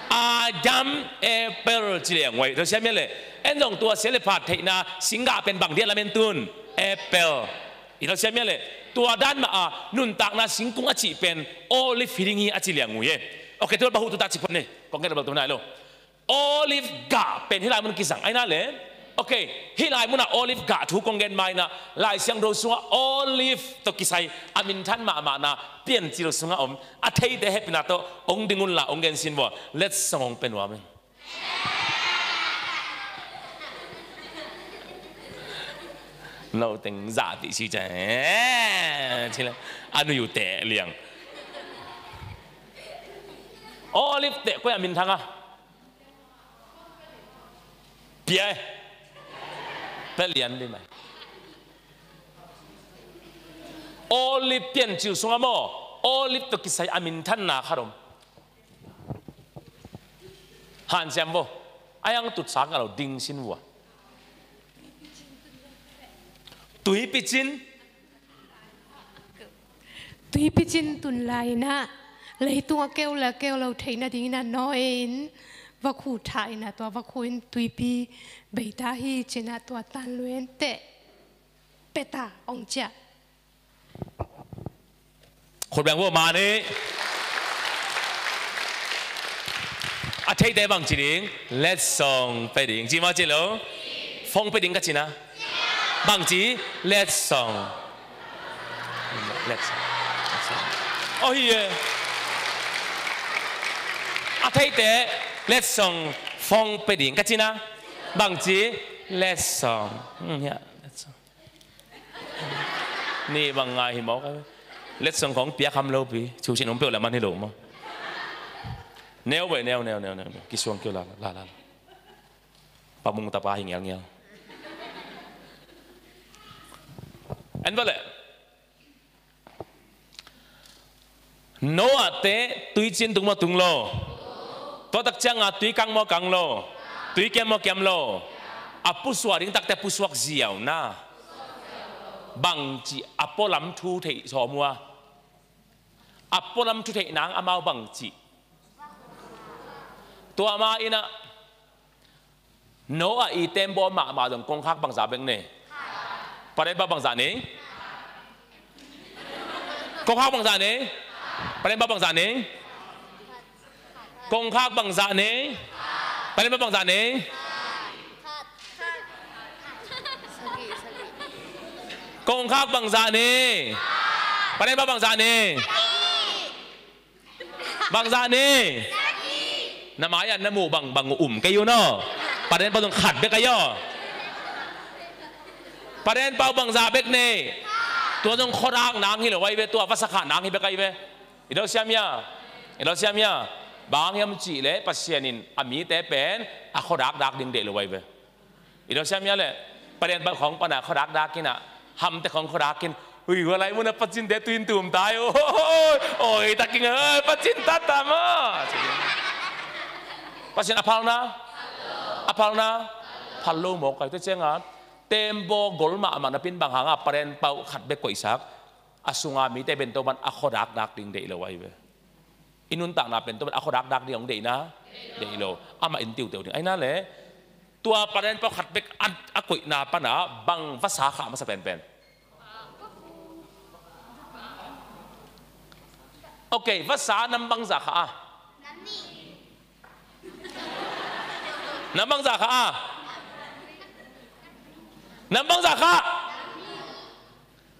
S2: Adam apple chỉ là ngoài tôi xem nhé em dùng tua sẽ là phạt thị na sinh gà bên bằng điện là bên tuôn apple tôi xem nhé tua đan mà nun tạc na sinh cũng chỉ bên olive feeding chỉ là ngoài ok tôi bảo tôi ta chỉ phần này còn cái đầu tôi này luôn olive gà bên hi lại muốn kí sang ai na lệ ok hi lại muốn là olive gà thu công gen mai na lại sang đồ xuống olive tôi kí sai amin than mà na biến chỉ đồ xuống ông thấy thế hết na to ông đừng ngôn là ông gen xin vô let's song bên wa mình lâu tiếng giả tỷ sĩ chạy chỉ là anh yêu tệ liền olive tệ quay amin thang à bia bé liền đi mày olive tiền chịu xuống amo olive tôi kisai amin than na kharom han xem vô ai ăn tụt sáng nào đinh xin vô tui pichin tun lai na lấy tua kêu là thấy na đi na nói và khu thái na tua và khu tui pi bảy ta hi trên na tua tan luyện tệ beta ông chaคนแบ่งว่ามาเนี่ยthấy đấy bằng chỉ điển let's song ไปđiển chỉ mà chỉ lo phong ไปđiển cái gì na bằng chỉ let's song let's oh yeah thấy đấy let's song phong ไปđiển cái gì na bằng chỉ let's song yeah let's song นี่บางไงหิมะเล็ดส่งของเปียคำโลปีชูชินผมเปล่าแล้วมันให้หลงมั้งแนวไปแนวกิสวงเกี่ยวลาปะมุงตาปาหิงเงี้ยอันว่าแหละโน้ตเตะตุยจินตุงมาตุงโลตัวตักจังตุยกังมากังโลตุยแกมมาแกมโลปุสวาริงตักแต่ปุสวกเสียวนะบังจีอัปโปลัมทูเทสอมัวอัปโปลัมทูเทนางอามาบังจีตัวมาอินะโนอาอีเต็มบอมาตรงกงคักบังซาเบงเน่ปะเด็นบังซาเน่กงคักบังซาเน่ปะเด็นบังซาเน่ กงคากบังซาเน่ไปเล่นบังซาเน่กงคากบังซาเน่ไปเล่นบังซาเน่บังซาเน่น้ำมายันน้ำมูบังkayo noไปเล่นต้องขัดไปkayoไปเล่นเป่าบังซาเบกเน่ตัวต้องขอรักนางฮิโลไว้เวตัวภาษาขานางฮิเบกไอเวอีดอลเซียมยาบางยามจีเล่ปัสเซียนินอามีแต่เป็นอะขอรักดิ่งเดลไว้เวอีดอลเซียมยาเลยประเด็นของปัญหาขอรักกินอะทำแต่ของขอรักกินอุ้ยอะไรมันปัจจินเดตุนตุ่มตายโอ้ยตะกิงปัจจินตัดตามะปัจจินอภัลนะพัลโลหมอกไก่ตัวเจ้าเต็มโบกอลมามันเป็นบางหางประเด็นเป่าขัดเบกกวยสักอาสุงามีแต่เป็นตัวมันอะขอรักดิ่งเดลไว้เวอินุนต่างนาเป็นตัวมันอะขอรักดิ่งเดนะเดโลอามาอินติวเดียวไอ้นั่นแหละตัวประเด็นเป่าขัดเบกอะกวยนาปนะบางภาษาขามาสเป็นโอเคภาษานำบังซาขาน้ำบังซาขานำบังซาขา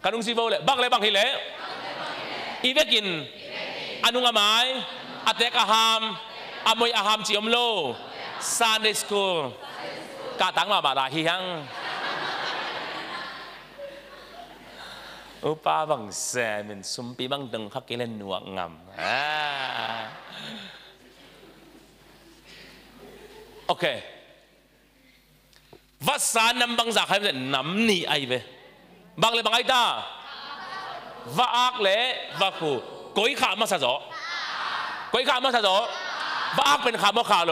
S2: การุงซีโบเลยบังเลยบังฮิเล่อีเวกินอนุงามายอัตเตกอาหามอามวยอาหามจิอมโลซันเดสคูกาตังมาบาราฮิยังอุปาบังเซมินสุมปีบังดึงขักเกลนหนวกงามโอเคภาษานำบังซาใครเป็นนำนี่ไอเวบังเลยบังไอตาว่าอักเล่ว่าคูก้อยขามาซะจ่อว่าอักเป็นขามาขาโล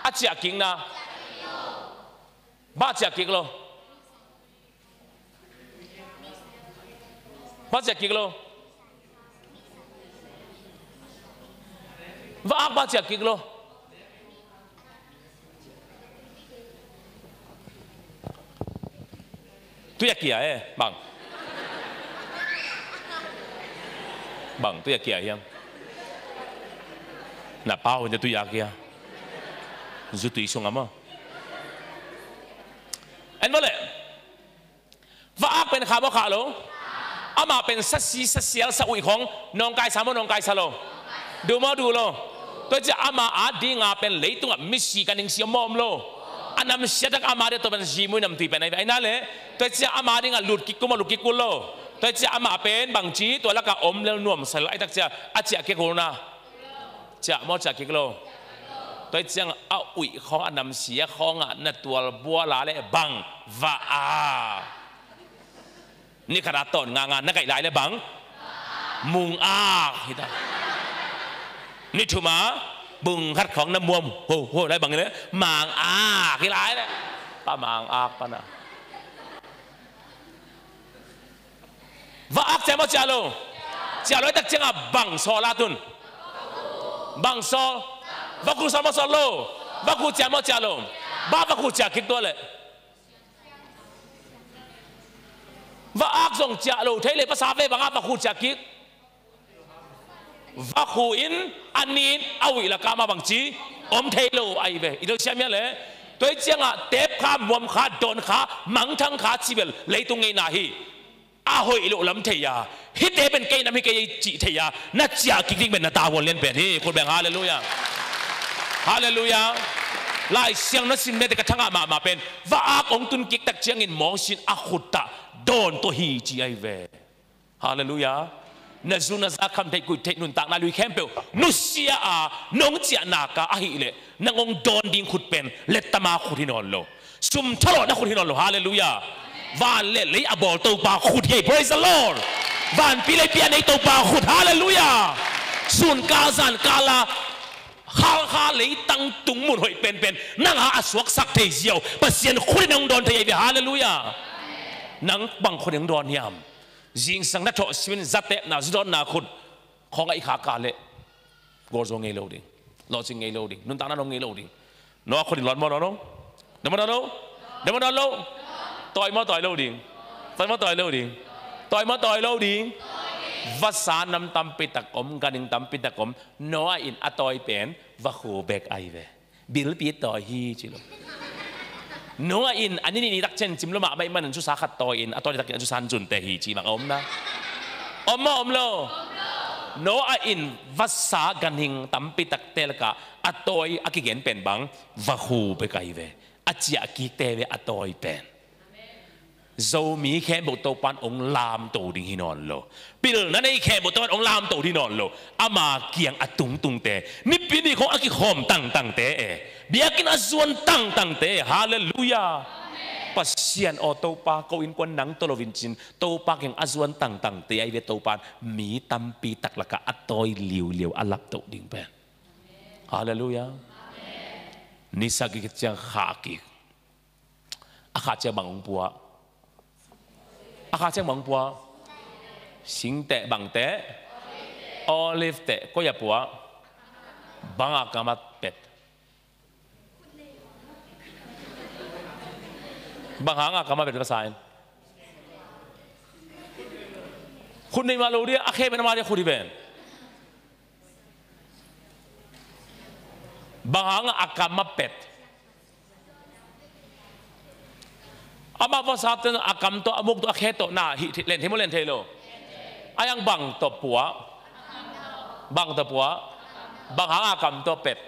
S2: อาเจียกิงนะบ้าเจียกิงโลบ้าเจียกิงโลว่าอักบ้าเจียกิงโลตัวอยากเกี่ยบังตัวอยากเกี่ยยังน่าเป้าจะตัวอยากเกี่ยจุดที่ส่งมาเอ็นว่าเลยว่าอักเป็นข้าวขาโลอามาเป็นสัตย์เสียสักอุยของน้องกายสามน้องกายสโลดูมาดูโลตัวจะอามาอาดีงาเป็นเลยตัวมิสกันยิงเสียมอมโลอันนั้นเสียจากอามาเดียตัวเป็นจีมุยนำตีเป็นไอ้นั่นเลยตัวจะอามาดีงาลุดกิกุมาลุดกิกุโลตัวจะอามาเป็นบางจีตัวละก็อมเลี้ยงนวมสลายตักจะอาเจียกิกุนะจะมอจะกิกุโลตัวจะเอาอุยของอันนั้นเสียของอันนั้นตัวบัวลาเลยบังวานี่ขนาดต้นงานนักไก่ลายเลยบังมุงอาฮิตานี่ถูกมั้ยบุงคัดของน้ำมวมโหได้บังเลยมางอากี่ลายเลยป้ามางอาป้านะว่าอักเจมส์เจาโลตักเจ้าบังโซลาตุนบังโซว่ากูสามโซโลว่ากูเจมส์เจาโลบ้าว่ากูจะคิดตัวเลยว่าอักส่งเจาโลเทเลภาษาเวบังอาว่ากูจะคิดว่าคูอินอันนี้เอาอีละกามาบังจีอมเทโลไอเวอีโดเชียมีเลยตัวเจ้าเทปขามวมขาโดนขามังทั้งขาชีเบลเลยตรงไงนาฮีอาหอยอีโลลำเทียฮิตเทเป็นเกย์น้ำฮิเกย์จีเทียนัดจากกิ๊กเป็นนัดตาวนเล่นเป็นที่คนแบ่งฮาเลลูยาไล่เสียงนัดสินเมตกระทั่งมาเป็นว่าอากองตุนกิ๊กตักเชียงอินมองสินอาขุตตาโดนตัวฮีจีไอเวฮาเลลูยานาซูนาซาคำเทกุยเทนุนต่างนาลุยแคมเปลนุเซียน้องเจียนากาอาฮิเลนางองโดนดิ้งขุดเป็นเลตตมาขุดที่นอนโลซุมทะเลาะนักขุดที่นอนโลฮาเลลูยาวานเล่เลยอบอลตัวปาขุดเฮ praise the Lord วานปีเลยเปียในตัวปาขุดฮาเลลูยาส่วนกาซานกาลาฮาเลยตั้งตุงมุนหอยเป็นนางหาอสวกสักเทียวประเสียนขุดนางโดนเทียฮาเลลูยานางบังคนยังโดนยามจิงสังนัทโตสวินจัตเตนาจุดนาขุดของไอ้ขากาเล่กอร์ซงเงยโลดิลอจิงเงยโลดินุนตานาโนเงยโลดิน้อคนหลอนมาโนเดมนาโลต่อยมาต่อยโลดิต่อยมาต่อยโลดิต่อยมาต่อยโลดิ ภาษานำตำปิตะกมกันงตำปิตะกมโนอินอตอยเป็นวะโคเบกไอเวบิลปีต่อฮีจิโลโนอินอันนี้นี่ตักเช่นจิมโลมาไม่มันชุสาขัดต่ออินอตอยตักชุสันจุนเตฮีจิมังอมนะอมโลโนอินภาษากันหิงตำปิตะเตลกะอตอยอากิเกนเป็นบังวะโคเบกไอเวอาจจะกิเตเวอตอยเป็นโมีแค่บุตรปันองลามตัวดิ่งหินอนโลปีเรื่องนั้นไอ้แค่บุตรปันองลามตัวดิ่งนอนโลอามาเกียงอตุงตุงเตนี่ปีนี้เขาอากิหอมตั้งเตเบียกินอาส่วนตั้งเตฮาเลลูยาปัสเซียนออโตปาเขาอินกวนนังตัววินจินโตปาเก่งอาส่วนตั้งเตไอเวโตปานมีตัมปีตักละกะอัตตอยเหลียวอัลลับตัวดิ่งเป็นฮาเลลูยานิสักิจยังขากิอาขาจะบังปัวอาคาเชงบังปัวสิงเตะบังเตะออลิฟเตะก็อย่าปัวบังอากามาเป็ดบังหางอากามาเป็ดภาษาคุณในมาโลเดียอาเคเป็นมาเดียคุณที่เป็นบังหางอากามาเป็ดอามาภาษาเตนอากรรมตัวอมุกตัวอาเคโตนาฮิเล่นเทมเล่นเทโลอายังบังตัวปัวบังตัวปัวบังหางอากรรมตัวเป็ด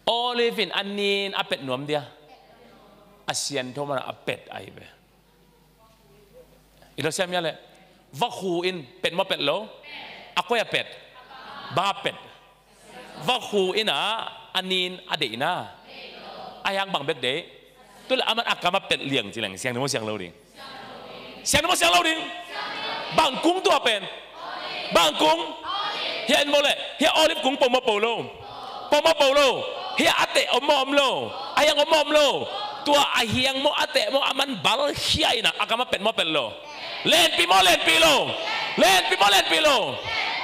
S2: โอลิฟินอันนี้อาเป็ดหนวมเดียอาเซียนโทมันอาเป็ดไอเบอีเราเชื่อมั้ยเลยว่าคูอินเป็ดมาเป็ดโลอาก็อย่าเป็ดบ้าเป็ดว่าคูอินอันนี้อดีนะอายังบังเบ็ดเดตัวละมันอากามาเป็ดเลี้ยงจริงๆเสียงนึกว่าเสียงเราดิเสียงนึกว่าเสียงเราดิบางกุ้งตัวเป็นบางกุ้งเฮียนโมเลยเฮียออลิฟกุ้งปมมาโปโลเฮียอาเตะอมอมโลอายังอมอมโลตัวอาเฮียงโมอาเตะโมอามันบาลเฮียนะอากามาเป็ดโมเป็ดโลเล่นปีโมเล่นปีโล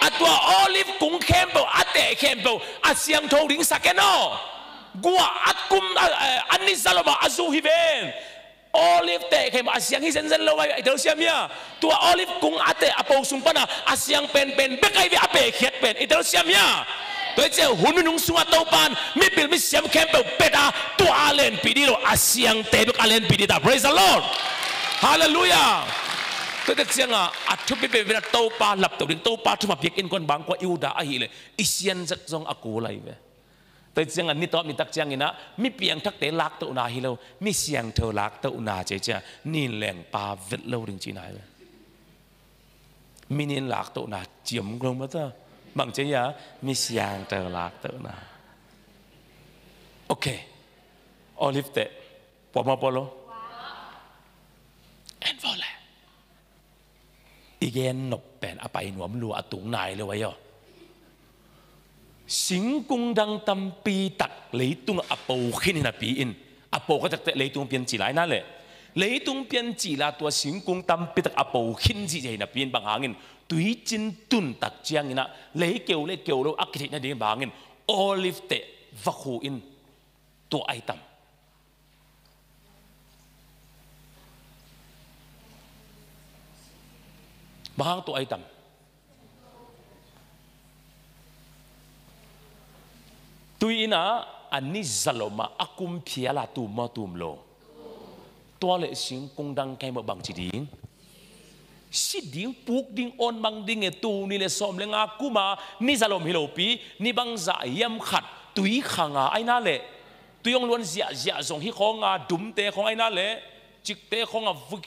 S2: อาตัวออลิฟกุ้งเข้มโปอาเตะเข้มโปอาเสียงโทดิงสักแค่นอกัวอัดกุมอันนี้สลมาอาซูฮิเวนโอลิฟเตะเข้มอาเซียงฮิเซนเซนโลไว้ไอเดลเซียมีตัวโอลิฟกุงอาเตะอาปงสุงปนะอาเซียงเป็นเบกไอวิอาเปเขียดเป็นไอเดลเซียมีตัวเจ้าหุ่นนุ่งสุงอัตโตปันมีบิลมิเซียมเข้มเป็ดตัวอาเลนปีดีโรอาเซียงเตะเบกอาเลนปีดีตา praise the Lord ฮาเลลูยาตัวเจ้าอัดทุบเป็นเวลาโตปาหลับตัวดึงโตปาทุมาเพียกินคนบางกว่าอิวดาอหิเลยอิเซียนจักจงอากูไลเวแต่เสียงอันนี้ตอบมีตักเสียงนี่นะมีเพียงทักเตลักตัวนาฮิโลมีเสียงเธอลักตัวนาเจ้านี่แหล่งปาเวทโลดึงจีนายเลยมีนี่ลักตัวนาเจียมกลงมาเถอะบางเจ้ามีเสียงเธอลักตัวนาโอเคโอลิฟเตะปอมาโปโลเอ็นโฟเลอีเกนนบเป็นอภัยหนวมลัวตุงนายเลยไว้ย่อสิงกุงดังตำปีตักเลยตุงอโปขึ้นนะปีอินอโปก็จะเลยตุงเปลี่ยนจีไรนั่นแหละเลยตุงเปลี่ยนจีละตัวสิงกุงตำปีตักอโปขึ้นจีใจนะปีนบางหางินตุยจินตุนตักเจียงนะเลยเกี่ยวเราอักขินะเดียบางหางินโอลิฟเตวัคูอินตัวไอตัมบางตัวไอตัมตุยนะอันนี้จะลมาอากุมเพียละตูมาตูมโลตัวเลสิงคงดังแค่มาบางจีดิงสิดิ้งปุกดิ้งออนบางดิ้งตูนี่เลสอมเลงอากุมานี่จะลมฮิโลปีนี่บางใจยำขัดตุยขังไอ้นั่นแหละตุยองล้วนเสียส่งที่ของดุมเตะของไอ้นั่นแหละจิกเตะของฟุก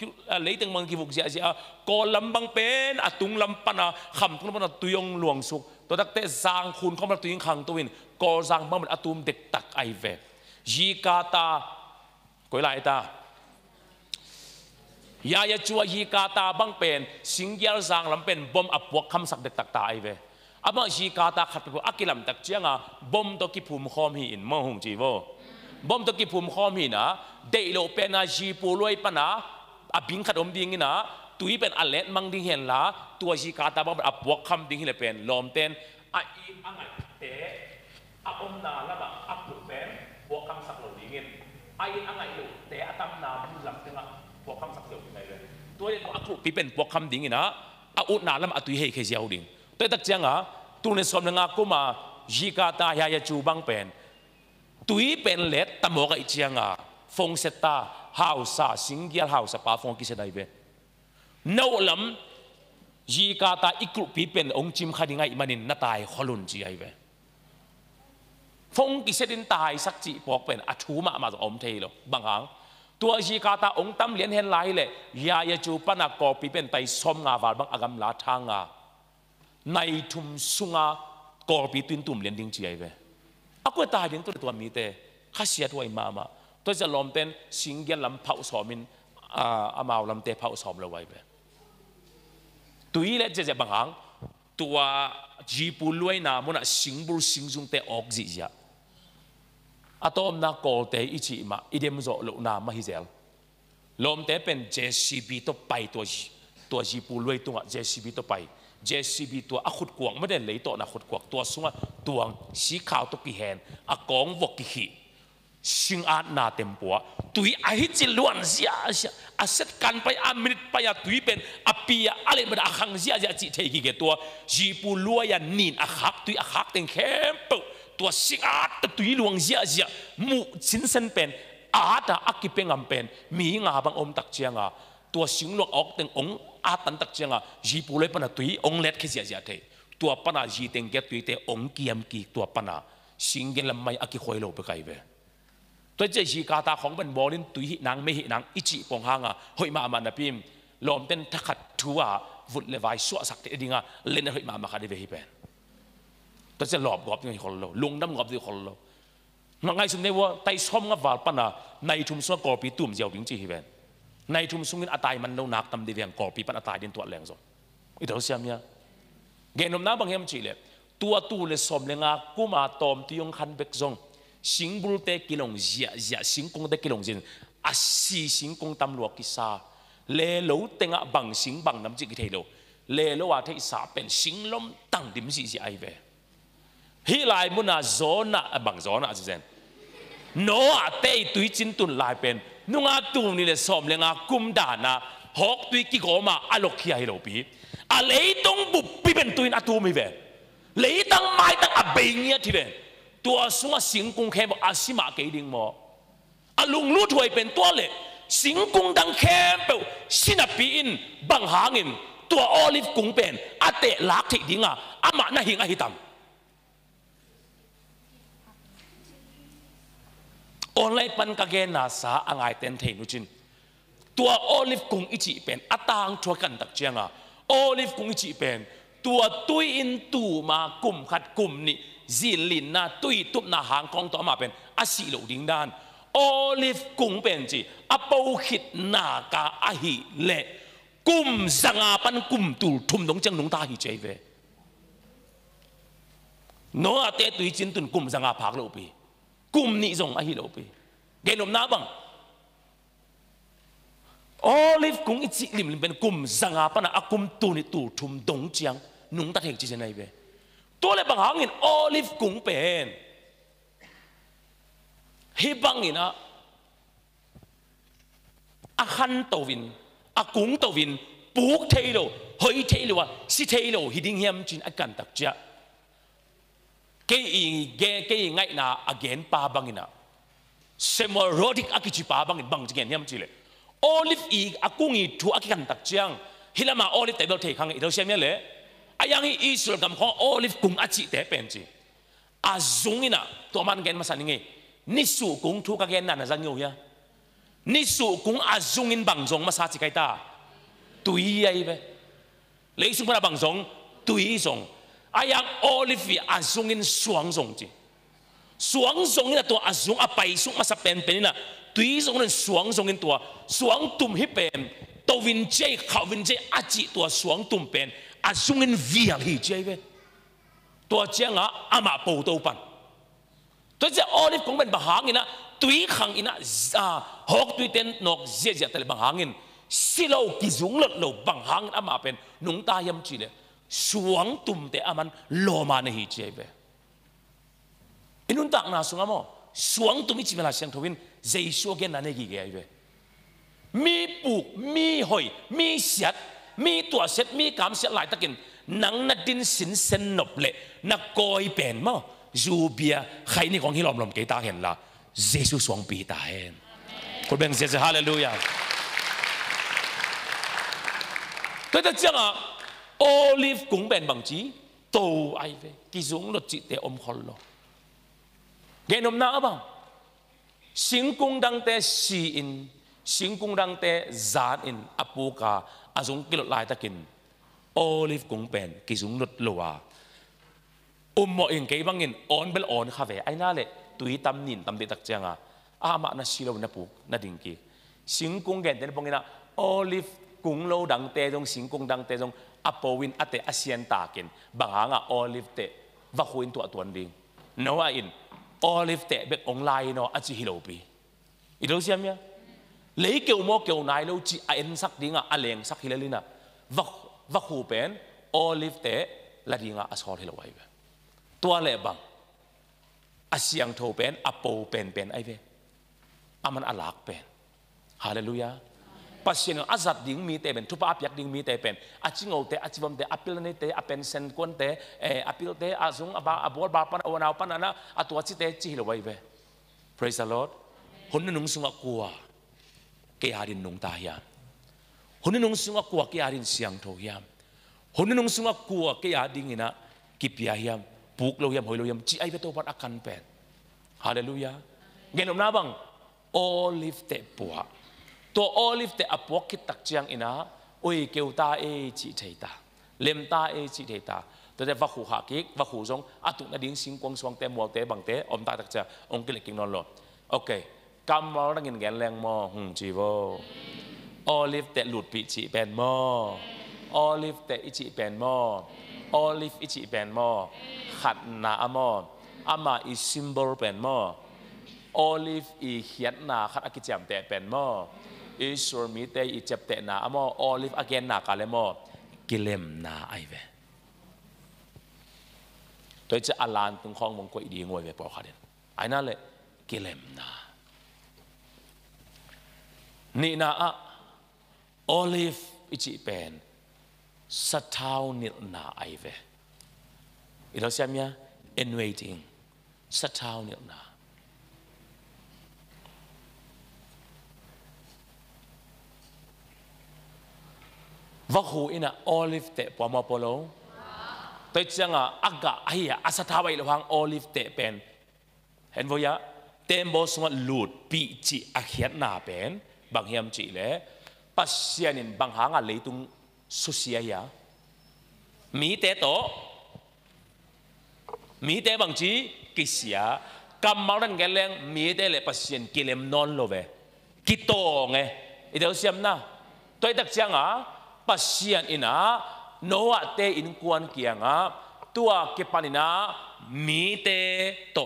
S2: เลยตึงมังกิฟุกเสียกอลำบางเป็นตุงลำปนาคำตุงลำปนาตุยองหลวงสุกตัวตักเตะจางคุณเขามาตุยขังตัววินกอจางบางมันอตุมเด็กตักไอเวจีกาตากุยไลตายาจัวจีกาตาบางเป็นสิงเกียร์จางลำเป็นบอมอับวกคำสักเด็กตักตาไอเวอามาจีกาตาขัดไปพวกอักิลำตักเจียงบอมตัวกิภูมิคอมหินมองหงจีโวบอมตัวกิภูมิคอมหินนะเดโลเป็นอาจีปูรวยปนะอบิงขัดอมดิ้งนะตุยเป็นอัลเลนมังดิ้งเห็นละตัวจีกาตาบางเป็นอับวกคำดิ้งเห็นเป็นลมเต้นอีอังไงเตะอับอมนาละบะอับปุกเป็นบวกคำสักเหล่าดิ้งเห็นอังไงลูเตะอัตมนาบุญลำเต้นบวกคำสักเหล่าดิ้งเลยตัวเด็กอับปุกปีเป็นบวกคำดิ้งเห็นนะ อุณาลำอตุยเฮเคเจียวดิ่งตัวตักเจียงตัวในสมงากุมาจีกาตายาจูบังเป็นตุยเป็นเล็ดตะโมกไอเจียงฟงเซตาฮาวซาสิงเกียร์ฮาวซาปาฟงกิเสดายเวโนลำจีกาตาอีกลุ่มปีเป็นองค์จิมขัดยังไงมันนินนาตายขลุนจีไอเวฟงกิเสดินตายสักจีปอกเป็นอัฐุมาจากอมเทโลบางครั้งตัวจีกาตาองค์ตั้มเลี้ยนเห็นไรเลยยาจูปนักกอปีเป็นไตสมงาวาลบางอากำลาทางในทุมสุงากอปีตุนตุ่มเลี้ยนดิ้งจีไอเวอากูตายดิ้งตัวมีเตข้าเสียตัวมาตัวจะลมเป็นสิงเกลลำเผาสอมินอามาลำเตะเผาสอมเราไว้เวตัวนี้แหละจะบางครั้งตัวจีปูลวยนามันสิงบุลสิงจุงเตออกจีจ้ะอาตอมนักโกเตอิจิมาอิเดมโซลุนามาฮิเซลลมเตเป็น JCB ตัวไปตัวจีปูลวยตัว JCB ตัวไป JCB ตัวอขุดกวางไม่ได้เลยตัวนักขุดกวางตัวสุงตัวสีขาวตัวกี่แหนอากองวกกี่ขีสิงอาณนาเต็มปัวตุยอาฮิจิลวนเสียอาเซตกันไปอามิดไปตุยเป็นอปีอะไรมันอาขังเสียจิเทกิเกตัวจีปูลวยนินอาขักตุยอาขักเต็งเข้มปุตัวสิงอาตตุยลวงเสียมุสินเซนเป็นอาตาอักกิเป็งอัมเป็นมีงาบังอมตักเจียงตัวสิงลวงออกเต็งองอาตันตักเจียงจีปูลวยปนาตุยองเล็ดแค่เสียเทตัวปนาจีเต็งเกตุยเตองเกียมกีตัวปนาสิงเกลไม่อักกิคอยโลไปไกลเวตัวเจ้าจีกาตาของเป็นบอลินตุยนางไม่หินางอิจิปองหางหอยมามันนะพิมลมเต้นทักขัดทัววุดเลวายสวสักเตดิ้งเล่นหอยมาคาดิเวฮิเป็นตัวเจ้าหลอบกอบยังคนโลลุงน้ำกอบยังคนโลมังไงสุดเนี่ยว่าไต่ซ้อมกับวาลปนาในทุ่มส่วนกอปีตุ่มเจียวดิ้งจีฮิเป็นในทุ่มส่วนอัตายมันโลนักตำดีเวียงกอปีปันอัตายดินตัวแรงส่งอีเท่าเสียมเนี่ยเกณฑ์นมน้ำบางแห่งจีเลยตัวตู้เลยสมเลยงากุมาตอมที่ยงคันเบกซงสิงบุลเตกิลงเจียสิงคงเตกิลงจินอาศีสิงคงตำรวจกิสาเลโลเตงะบังสิงบังน้ำจิกเทโลเลโลว่าเทสาเป็นสิงลมตั้งดิมสิไอเวฮิลายมุนาโซน่ะบังโซน่ะจิเซนโนอาเตยตุยจินตุนลายเป็นนุ่งอาตูนี่เลยสมเลงากุมดานะฮอกตุยกิโกมาอโลคียฮิโลปีอาเลต้องบุบปีเป็นตุยอาตูไม่เวเลตั้งไม้ตั้งอเบงเงียที่เวตัวสุงสิงกุงแค่บอกอาศิมาเกดิงมออาลุงรู้ถวยเป็นตัวเละสิงกุงดังแค่เปล่าสินาปีอินบังหางินตัวออลิฟกุงเป็นอาเตะลักที่ดิงอามาหน้าหิงอาหิตัมออนไลน์ปันกะเกนาสาอ่างไอเต็นเทนุจินตัวออลิฟกุงอิจิเป็นอาตางทัวกันตักเจียงออลิฟกุงอิจิเป็นตัวตุยอินตูมากุมขัดกุมนี่จีนลินน่ะตุยตุบน่ะหางกองตัวมาเป็นอาศิโลดิ้งดานออลิฟกุงเป็นจีอาปูขิดนากาอาหิเล่กุมสังอาปันกุมตูทุ่มดงจังนงตาหิเจเวโนอาเตตุยจินตุนกุมสังอาพักโลปีกุมนี่ส่งอาหิโลปีเกณฑ์นมน้าบังออลิฟกุงอิจิลิมเป็นกุมสังอาปันอากุมตูนี่ตูทุ่มดงจังนงตาเทกจีเจนไอเวตัวเลยบางหางินออลิฟกุงเป็นฮิบังอินะอาคันโตวินอากุงโตวินปุกเทโลเฮยเทโลวะสิเทโลฮิดิงเฮียมจินอากันตักเจ้าเกยไงนะอาเกนปาบังอินะเซมอโรดิกอากิจิปาบังอินบังจิเกนเฮียมจิเลออลิฟอีอากุงอีทูอากันตักเจ้าฮิลามาออลิฟแต่เบลเทคังอิเราเชื่อไหมเลยอายังอิสราเอลกำของออลิฟกุงอาจิเตเป็นจีอาซุงอินะตัวมันเกนมาสันนินิสุกุงทุกเกนนั่นจังอยู่ยะนิสุกุงอาซุงอินบังจงมาซาจิไกตาตุยยัยเวเลยสุงมาบังจงตุยจงอายังออลิฟอาซุงอินสวงจงจีสวงจงอินะตัวอาซุงอาไปสุงมาสับเป็นนี่นะตุยจงนั้นสวงจงอินตัวสวงตุ่มฮิเป็นตัววินเจเขาวินเจอาจิตัวสวงตุ่มเป็นอาซุงอินวิอาฮิเจเวตัวเจ้าอามาปูตัวปันตัวเจ้าออลิฟคงเป็นบางหางอินะตุยขังอินะหกตุยเต็นนกเจียแต่บางหางอินสิโลกิจุงเลิศโลบางหางอามาเป็นนุ่งตายำจีเลยสวงตุ่มแต่อามันโลมาในฮิเจเวอินุนตักนาสุงามอสวงตุ่มอิจิเมลาเซียงทวินเจสุเกนนันเอกิเกยเวมีปุกมีหอยมีเสียด มีตัวเสร็จมีกามเสียหลายตะกินหนังนัดดินสินเซนนบเละนักกอยเป็นมั้งจูเบียใครนี่ของที่ลมกี่ตาเห็นละเยซูสวงปีตาเห็นคนเบ่งเสียฮาเลลูยาแต่ถ้าจังอ่ะโอลิฟกุ้งเป็นบางจีโตไอเวกิจงรถจิตเตอมคนละเกณฑ์นมน้าบ้างสิงกุ้งดังเตสีอินสิงกุ้งดังเตจานอินอปูกาอาจงกิโลลายตะกินโอลิฟกุ้งเป็นกิจงรถลัวมอเองเกี่ยบังอินออนเบลออนข้าเวไอ้น่าเลยตุยตำนินตำเด็ตักจังอ่ะอามานาชิโลนับปูนาดิงกีสิงกุ้งเกณฑ์เดนปงอินะโอลิฟกุ้งโลดังเตจงสิงกุ้งดังเตจงอปวินอเตอาเซียนตากินบางหางอ่ะโอลิฟเตวักหุนตัวดิ่งโนอาอินโอลิฟเตเบกองไลน์เนาะอาจิฮิโลปีอีโรเซียมเนี่ยเลยเกี่ยวโมเกี่ยวนายเราจีเอ็นสักดิ่งอ่ะอเลงสักฮิเลลินะวักหูเป็นโอลิฟเตละดิ่งอ่ะอาสอลฮิโลไว้ตัวเล็บังอาเซียงโทเป็นอโปเป็นไอเวอามันอลักเป็นฮาเลลูยาปัจเจกอาจัดดิ่งมีเตเป็นทุบอาพยักดิ่งมีเตเป็นอาจิงเอาเตอาจิบมเตอาพิลเนเตอาเป็นเซนควนเตอาพิลเตอาซุงอาบอลบาปันอวนาวปันนะอาตัวจิเตจิโลไว้เว praise the Lord คนนึงสุงกัวเกียรินนุงตายามคนนึงสุงกัวเกียรินเสียงโทยามคนนึงสุงกัวเกียดิ่งนะกิปยายามปุกเรายามหอยเรายามจีไอเวตัวปัดอากันเป็นฮาเลลูยาเงินอมนาบังโอลิฟเตปัวตัวโอลิฟเตอปวกคิดตักเจียงอินะโอ้ยเกี่ยวตาจีเทตาเลมตาจีเทตาตัวแต่วักหูหักอีกวักหูทรงอาตุนาดิ้งสิงกวงสวงเตมัวเตบังเตอมตาตักเจียองกิเลกิงนอนหลอโอเคกำมาแล้วเงินแกนแรงมอจีโวโอลิฟเตหลุดปีจีเป็นมอโอลิฟเตอิจิเป็นมอโอลิฟอิจิเป็นมอขัดนาอมออามาอีซิมโบลเป็นมอโอลิฟอีเขียนนาขัดอากิจามเตเป็นมออิสรมีเตอิเจ็บเตนาอมอโอลิฟอาเกนนากาเลมอกิเลมนาไอเวตัวจะอาลานตึงคลองมงกุฎดีงวยเวปอขาเดนไอ้นั่นเลยกิเลมนานี่นาอะโอลิฟอิจิเป็นสัทาวนิลนาไอเวอีเราเสียมั้ย in waiting สัทาวนิลนาวักหูอินะโอลิฟเตปวามอโปโลแต่จังอ่ะอากาไอ้อะอาสัทาวไอระวังโอลิฟเตเป็นเห็นบ่ยะเต็มบอสงหลุดปีจีอาเขียนนาเป็นบางเฮียมจีเลยปัสเซียนินบางหางอะไรตุงสุเสียยามีเตโตมีเตบางจีกิเสียกำมาดันแกเลงมีเตเลปัสเซียนกิเลมนอนโลเวกิโตไงอีเดียวเสียมนะตัวตักจังอ่ะปัสเซียนอินะโนอาเตอินกวนเกียงอ่ะตัวเก็บปานินะมีเตโต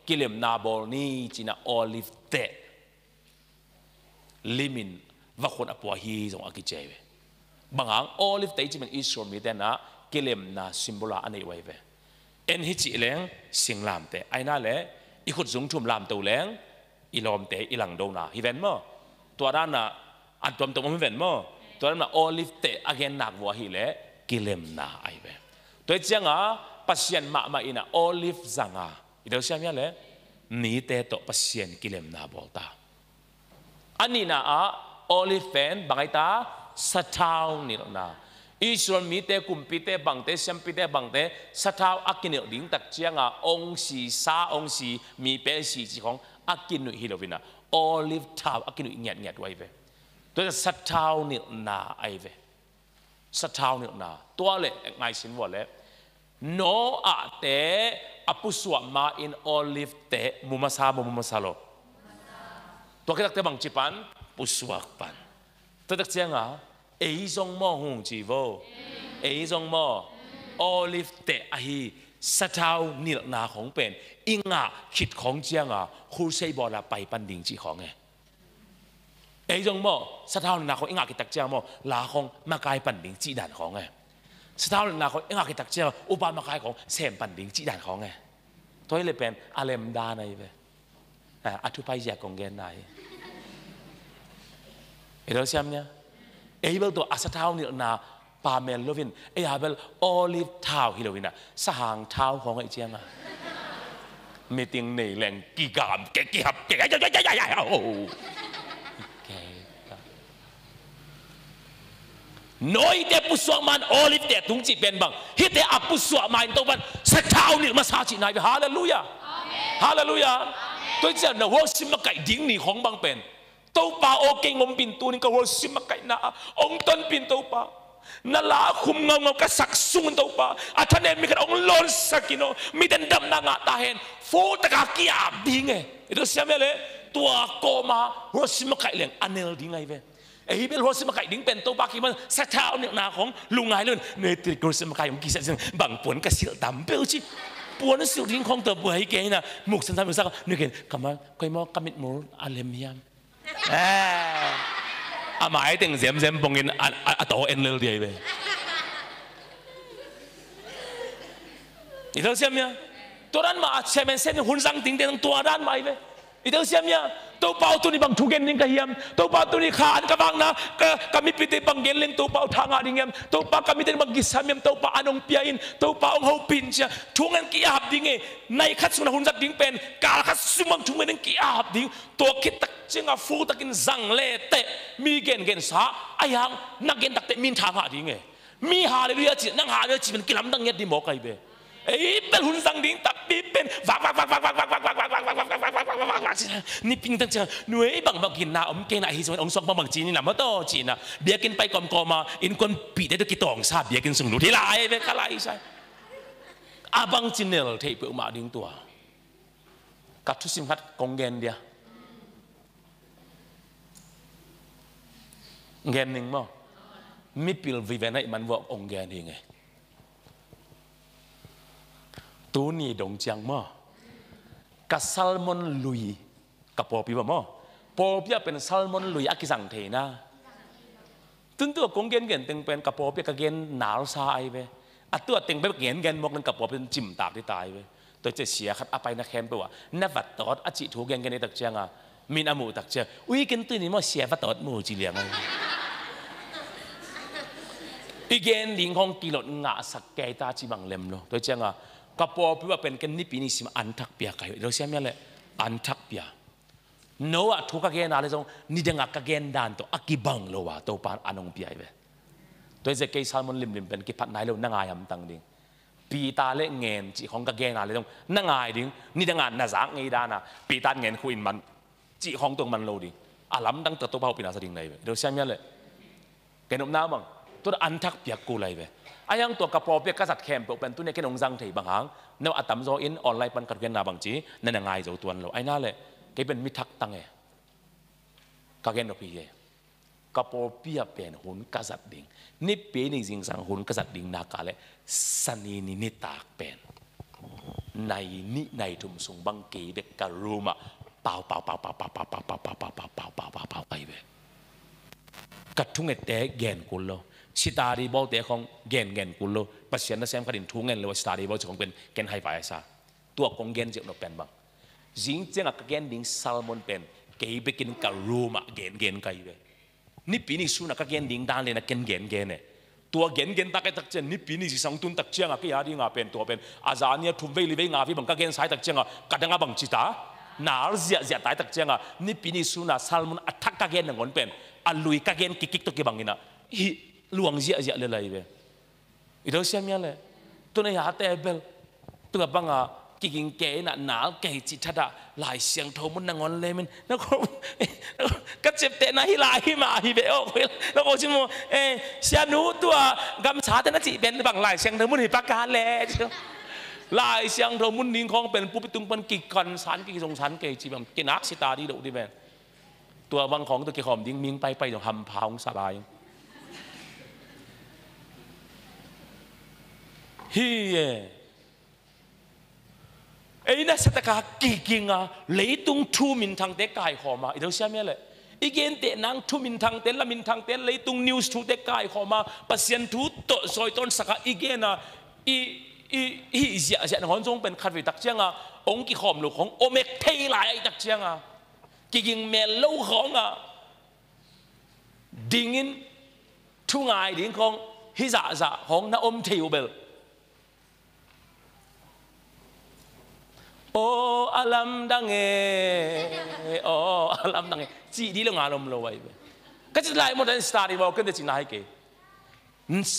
S2: กิเลมนาบอลนี่จีน่าโอลิฟเตลิมินว่าคนอปัวฮีจงอากิเจเวบางครั้งโอลิฟเตจิมันอิสโรมีเตนะกิเลมนาซิมโบลาอันนี้ไว้เวเอ็นฮิจิเลงสิงลามเตไอ้นั่นแหละอีขุดสูงทุ่มลามตัวเลงอีลอมเตอีหลังโดนาฮิเวนมั้งตัวด้านน่ะอันตัวมันเวนมั้งตัวนั้นน่ะโอลิฟเตอเกนนักวัวฮิเลกิเลมนาไอเวตัวเจ้าอ่ะปัสเซียนมาอินะโอลิฟจังอ่ะอีเดียวเชื่อมั้ยเลยนี่เตโตปัสเซียนกิเลมนาบอลตาอันนี้นะโอลิฟเฟนบางไอตาสัทาวนิลนาอิสราเอลมีเตกุมพิเตบังเตเซมพิเตบังเตสัทาวอากินดิ่งตักเจียงองสีซาองสีมีเปสีจีของอากินุฮิโลวินาโอลิฟทาวอากินุเงียดไว้เวตัวสัทาวนิลนาไอเวสัทาวนิลนาตัวเล็กไงสินวอลเล่โนอาเตอปุสวามาอินโอลิฟเตมุมาซาโลตัวkita bang cipan puswak pan tetek sianga zong mo hung jivo zong mo olive te ahi satau nil na khong pen inga khit khong chianga khu sei bo la pai pan ding chi khong zong mo satau na khong inga kitak chiang mo la khong ma kai pan ding chi dan khong satau na khong inga kitak chiang upa ma kai khong sem pan ding chi dan khong toi le pen alem da nai ve atu pai ya kong gen naiเอเดอร์เซียมเนี่ยเอเบลตัวอาสทาวนี่นา ปาเมลโลวินไอ้ฮาเบลโอลิฟเท้าฮิโลวินอะสหางเท้าของไอ้เจียงอะมีติงในแรงกีกามแกกีหับแกโอ้น้อยแต่ผู้สวมันโอลิฟแต่ตุงจีเป็นบังฮิตแต่อับผู้สวมันตัวมันสักเท้านี่มาซาจีนายไปฮาเลลูยาฮาเลลูยาตัวเจ้าหน้าวัวสิมาไก่ดิ้งนี่ของบังเป็นตัวป่าโอเกงงมปินตัวนี่ก็วัวสิมาไก่นาองต้นปินตัวป่านั่นละคุมเงาก็สักซุงตัวป่าอาท่านเองมีกันองลอนสักิโนมีแต่ดำนางตาเห็นฟูตะกากีอาบดิ้งitu siapa le tua koma rosi makai leng anel dingai ve eh bel rosi makai ding pen to baki man sa thao nek na khong lungai lun ne tri rosi makai om kisa sing bang puan ka sil tam pel chi puan sil ding khong to bu hai ke na muk san sam sa ne ken kama koi mo kamit mo alem yam amai teng zem zem bongin ato enel dia ve itu siapa Turan ma semen sen hunsang ting ting tuaran mai ve itu siamnya tu pau tu ni bang tugen ning kahiam tu pau tu ni khan ka bang na kami piti bang geleng tu pau thanga dingem tu pa kami ten bang gisamiam tu pa anong piain tu pa ong ho pin cha thungan ki ap dinge nai khat suna hunjak ding pen ka khat sumang thungan ning ki ap ding to kit tak chinga fu takin zang le te mi gen sa ayang nagen tak te min thanga dinge mi haleluya chi nang haleluya chi ben kilam dang yet di mo kai beเป็นหุ่นสังดิ้งตับปีเป็นวักนี่ปิ้งตั้งเจอหน่วยบางกินนาอมเกน่าฮิสมันองศบางจีนี่นะมาต่อจีน่ะเบียกินไปกอมมาอินคนปีได้ตัวกี่ตองซาเบียกินส่งดูที่ไรเวกอะไรใช่อาบังจีเนลเทปอุมาดิ้งตัวกัดทุสิมฮัดกงเงินเดียเงินหนึ่งมั้งมิปิลวิเวนัยมันว่าองเงินเองไงตัวนี้ดงจังมั้งกับซัลมอนลุยกับปอปีบ่มั้งปอปีเป็นซัลมอนลุยอากิสังเทนะตึงตัวกงเกนตึงเป็นกับปอปีกับเกนหนาวซาไอเวอัตัวตึงไปเกนมกนึงกับปอเป็นจิมตากที่ตายเวตัวจะเสียขัดอภัยนักแคมป์ไปว่านับวัดตอดอจิถูกเกนในตักเจียงอ่ะมีนอมูตักเจียอุ้ยเกนตัวนี้มั้งเสียวัดตอดมูจีเลียงอีเกนลิงของกิโลงาสักแก่ตาจีบังเล็มโลตัวเจียงอ่ะกับปอพี่ว่าเป็นกันนิปินิสิมอันทักเปียกเราเชื่อไหมเลยอันทักเปียโน้อะทุกเกณฑ์อะไรทรงนี่เด้งกเกณฑ์ด่านตัวอักกิบังโลวะตัวปานอันองเปียเวตัวจะเกย์ซาลมอนลิมเป็นกิพัดไหนเรานั่งไงยำตังดิ่งปีตาเล่เงินจีของกเกณฑ์อะไรทรงนั่งไงดิ่งนี่เด้งน่าสักไงด้านะปีตาเงินคุยมันจีของตัวมันโลดิ่งอาล้ำตั้งตัวเผาปีนาสดิ่งไหนเวเราเชื่อไหมเลยเกณฑ์น้ำบังตัวอันทักเปียกกูเลยเวอายังตัวกระปอเปียกกษัตริย์แคมป์เป็นตัวเนี่ยแค่นงจังที่บางครั้งเนื้ออัตมโซอินออนไลน์ปันกัดเกณฑ์นาบางจีนั่นยังไงจะตัวเราไอ้นั่นเลยแกเป็นมิทักตังเองกัดเกณฑ์เราพี่เอกระปอเปียกเป็นหุ่นกษัตริย์ดิ่งนี่เป็นจริงสังหุ่นกษัตริย์ดิ่งนักเลยสันนินิตากเป็นในทุ่มสูงบางกีเด็กกระรูมาเป่าไปเว้กัดทุ่งเตะเกณฑ์กุลโลสตาร์ดีบอลเตะของเกนกุลโลปัจจัยนั้นเซมขัดินทุ่งเงินเลยว่าสตาร์ดีบอลจะของเป็นเกนไฮไฟซ่าตัวของเกนจะนกเป็นบ้างจริงจังกับเกนดิ้งซัลมอนเป็นเกี่ยไปกินกับรูมาเกนไกเวนี่ปีนี้สู้นักเกนดิ้งด้านเลยนักเกนเนี่ยตัวเกนตักไอ้ตักเจนนี่ปีนี้สิสังตุนตักเจียงอ่ะกี่ยาดิ้งอ่ะเป็นตัวเป็นอาจารย์เนี่ยทุ่มเวลีเวงาพี่บังกับเกนสายตักเจียงอ่ะกัดยังอ่ะบังจิตาหนาเสียตายตักเจียงอ่ะนี่ปีนี้สู้นักซัลมอนอัทักกับเกนหนึ่งคนเป็นอัลลุยกับเกนกิกตัวกี่บังนี่นะลวงเสียเลยเว้ยอีเดียวเสียมั้ยเลยตัวนี้หาแต่เบลตัวบังอ่ะกินเกย์น่ะหนาวเกย์จิตทัดะลายเสียงโทมันนั่งงอนเลยมันแล้วก็เจ็บเตะนะฮิลาฮิมาฮิเบลแล้วก็ชิโมเสียนูตัวกำชาแต่น่าจีเป็นบังลายเสียงโทมันหิปากาแลลายเสียงโทมันนิ่งของเป็นผู้พิตุงเป็นกิกันสันกิสงสันเกย์จีบังกินนักสิตาดีดูดิแมนตัวบางของตัวเกย์หอมดิ้งมิงไปอย่างทำพาวสบายฮีไอ้นั่นสัตว์กากิงอ่ะเลยตุงทูมินทางเตะกายหอมาอีเดียวเชื่อไหมเลยอีเกนเตะนังทูมินทางเตะละมินทางเตะเลยตุงนิวส์ทูเตะกายหอมาปัสยันทูโตซอยต้นสักอีเกน่ะอีเสียหอนจงเป็นขัดวิตักเชียงอ่ะองค์กิหอมลูกของโอเมกเทไลตักเชียงอ่ะกิงเมลลูของอ่ะดิ่งินทุ่งไงดิ่งของ ฮิจะของน้าอมเทียวเบลโอ้อาลัมดังโอ้อาลัมดังจีดีลงอารมณ์ลอยไปก็จะไล่หมดเลยสตาร์ทบอกกันเดี๋ยวจีน่าให้เก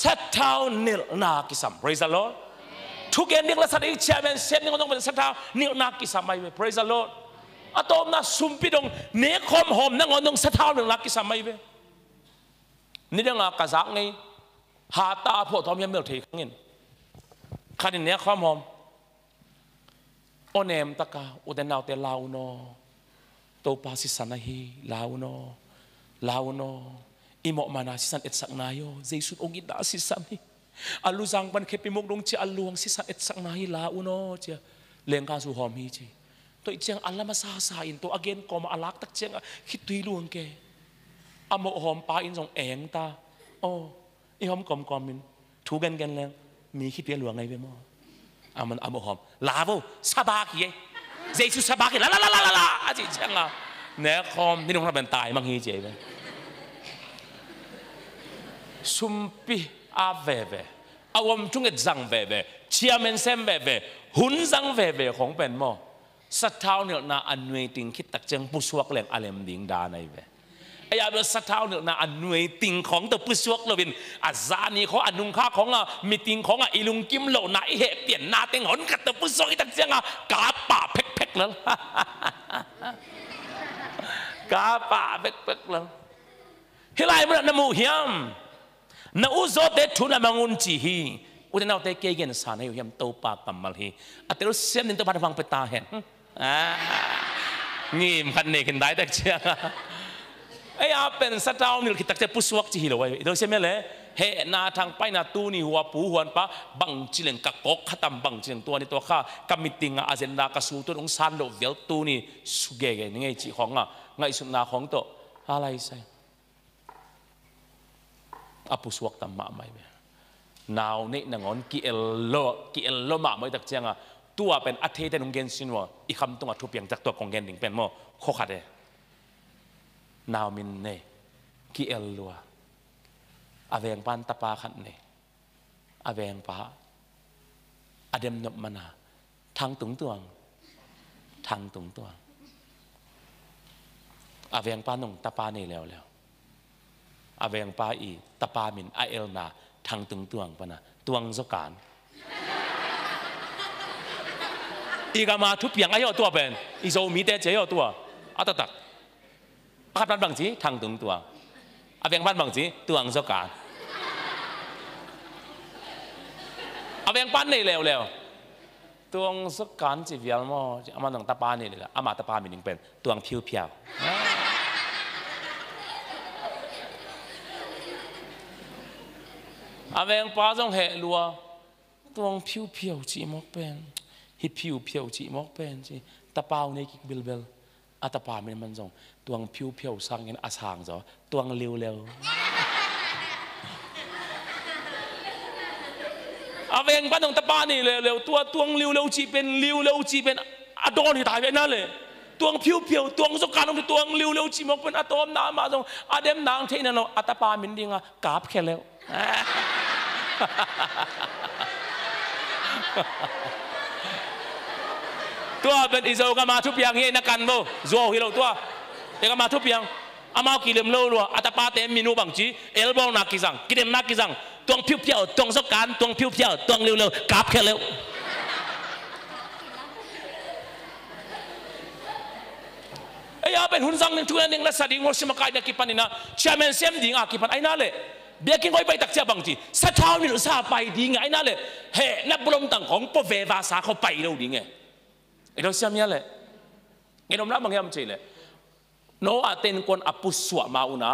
S2: สัตเท้าเนื้อนากิสัม praise the Lord ทุกอย่างนี้เราสัตย์เชื่อเป็นเซนนี่ก็ต้องเป็นสัตเท้าเนื้อนากิสัมไป praise the Lord อะตอมน่ะสุมพิดงเนื้อคอมหอมนั่งองสัตเท้าเนื้อนากิสัมไปนี่เรื่องกระซักไงหาตาพอทอมยังไม่เอาเทขังเงินขันเนื้อคอมหอมโอเนมตะกาอุดนาวเตลาวโนโตปาสิสันฮีลาวโนอิโมมานาสิสันเอ็ดสักนายโยเจสุดองค์อิดาสิสันฮีอัลลุจังบันเคปิมุกดงเจอัลลวงสิสันเอ็ดสักนายลาวโนเจเลงกาสุหอมฮีเจตัวอีเจียงอัลลามาซาซาอินตัวอเกนกอมาอัลลักตักเจียงคิดตุยลวงเกอโมหอมปาอินทรงเองตาโอ้อีหอมกอมมินถูกันกันแล้วมีคิดเปียหลวงไงเว้ยมั้งอามันอาโมหอมลาโวซาบากีเจสุซาบากีลาอาจิเจียงอ่ะเนี่ยคอมนี่น้องเราเป็นตายมั้งฮีเจเว้ยสุมปีอาเวอาวมจุงเอ็ดจังเวเชียเมนเซมเวหุ่นจังเวของเป็นหม้อสัตว์เท้าเนี่ยน่าอันวยติงคิดตักเจิงผู้สวกแหลงอาเลมดิงดาในเวไอ้ยาเป็นสัตว์เท้าเนี่ยน่าอันวยติงของตัวผู้สวกเราเป็นอาซานีเขาอันนุงค่าของมีติงของอิลุงกิมโลน่าเหตุเปลี่ยนนาเต็งหอนกับตัวผู้สวกตักเจิงกาป่าเพ็กแล้วกาป่าเพ็กแล้วเฮลัยมันน้ำมูเฮียมน้าอุจเดทุนอามังอุนจีฮีอุดนาวเตเกยันสานให้เฮียมโตปากกัมมัลฮีอัตโตเซมนินตัวพันฟังเปตาเห็นงี้มันเนี่ยกันได้แต่เชียงไอ้อาเป็นสัตว์เอาเนี่ยคิดตักจะพุสวกจีฮีเลยเดี๋ยวเชื่อไหมเลยเฮนาทางไปนาตูนี่หัวปูหัวปะบังจิเลงกักกขตัมบังจิเลงตัวนี้ตัวข้ากำมิติงอาเจนดากสูตัวองซานโลเวลตูนี่สุเกยนี่ไงจีของไงสุนาของตัวอะไรใช่อาปุสวกตัมมาไม่เว้ยนาวนี่นางอนกิเอลโลมาไม่ตักเจียงตัวเป็นอัฐิแต่นุ่งเกนสินวะอีคำตัวทุบยังจากตัวของเกนดิ่งเป็นโมโคขัดเดนาวมินเนกิเอลลัวอาเวงปันตะปาขัดเนอาเวงปะอเดมนบมานาทางตุงตัวอาเวงปานุ่งตะปาเนแล้วอาเวงปาอีตะปามินไอเอลนาทางตึงตวงปะนะตวงสการอีกามาทุบอย่างไอ้ยอตัวเป็นอีโซมีแต่เจียตัวอัตตักอาบันบางจีทางตึงตวงอาเวงบ้านบางจีตวงสการอาเวงปั้นนี่เร็วตวงสการจีเวียลมออามาหนังตะปานี่เลยละอามาตะปามินเป็นตวงเพียวอาเวงป้าจงเหลัวตวงผิวจีมอกเป็นฮิผิวจีมอกเป็นจีตะเปาในกิกเบลอาตะปามันจงตวงผิวสังเงินอาสางจ้ะตวงเร็วอาเวงป้าจงตะปานี่เร็วตัวตวงเร็วจีเป็นอดอนที่ตายไปนั่นเลยตวงผิวตวงสการตรงที่ตวงเร็วจีมอกเป็นอะตอมน้ำมาจงอาเดมนางเทนันอาตะปามินดิ่งกาบแค่แล้วตัวเป็นอิโซกามาทุบยังเฮนักการโบโจฮิโลตัวเอกามาทุบยังอามากิเลมโลลัวอัตปาเตมินูบังจีเอลบองนักกิซังกิเลมนักกิซังตวงผิวตวงสการตวงผิวตวงเร็วกราบแค่เร็วไอ้ยาเป็นหุ่นสังหนึ่งทุกอย่างหนึ่งและสดิ่งหัวสมกายนักกิปันนี่นะเชื่อมันเสียมดิ่งกิปันไอ้นั่นเลยเบียกินก้อยไปตักเจ้าบางทีสัตว์เท้านี่เราซาไปดีไงนั่นเลยเฮ้นับบลมต่างของพวกเววาสาเขาไปเราดีไงไอ้เราเสียมเนี่ยเลยไอ้เรานับบางอย่างมันเฉยเลยโนอาเต็นคนอปุสวมาอุนา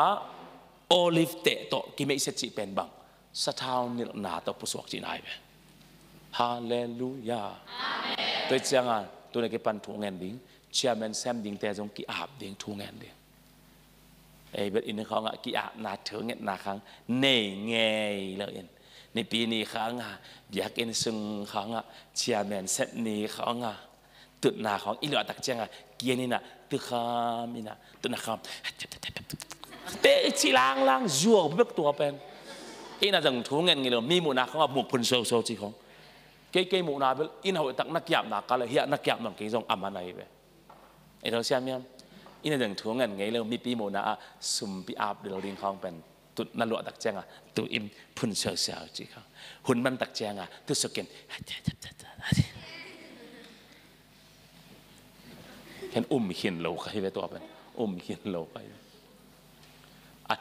S2: โอลิฟเตะโตกิเมอิเซจิเป็นบางสัตว์เท้านี่นาโตปุสวกจีนายไปฮาเลลูยาตัวเจ้าตัวนี้ก็ปันทุ่งเงินดิ่งเชื่อมันแซมดิ่งแต่จงกีอาบดิ่งทุ่งเงินดิ่งไอ้เบ็ดอินเขากี่อานาเถิงเงี้ยนาครั้งเน่เงยเลยในปีนี้ครั้งอยากกินซึ่งครั้งเชียร์แมนเซตนี้ครั้งตุดนาของอิหลอตักเจียงเกียนี่นะตุคามินะตุนาคำเตะชิลางจั่วเบิกตัวเป็น อินาจังทุ่งเงินเลยมีมุนาเขาบุกพุ่นโซโซจีของเก๋ๆมุนาเบลอินหัวตักนักยามนักอะไรเฮียนักยามนักเก่งจงอามันไหนเว้ยไอ้เราเชื่อมั้ยอินาจังทุ่งเงินไงเลยมีปีมุนาสุ่มปีอาบเดลลิงของเป็นตุนั่นหลวตักแจงตุอิมพุ่นโซโซจีเขาหุ่นมันตักแจงตุสกินเห็นหินโลกให้ไปตัวเป็นหินโลกไป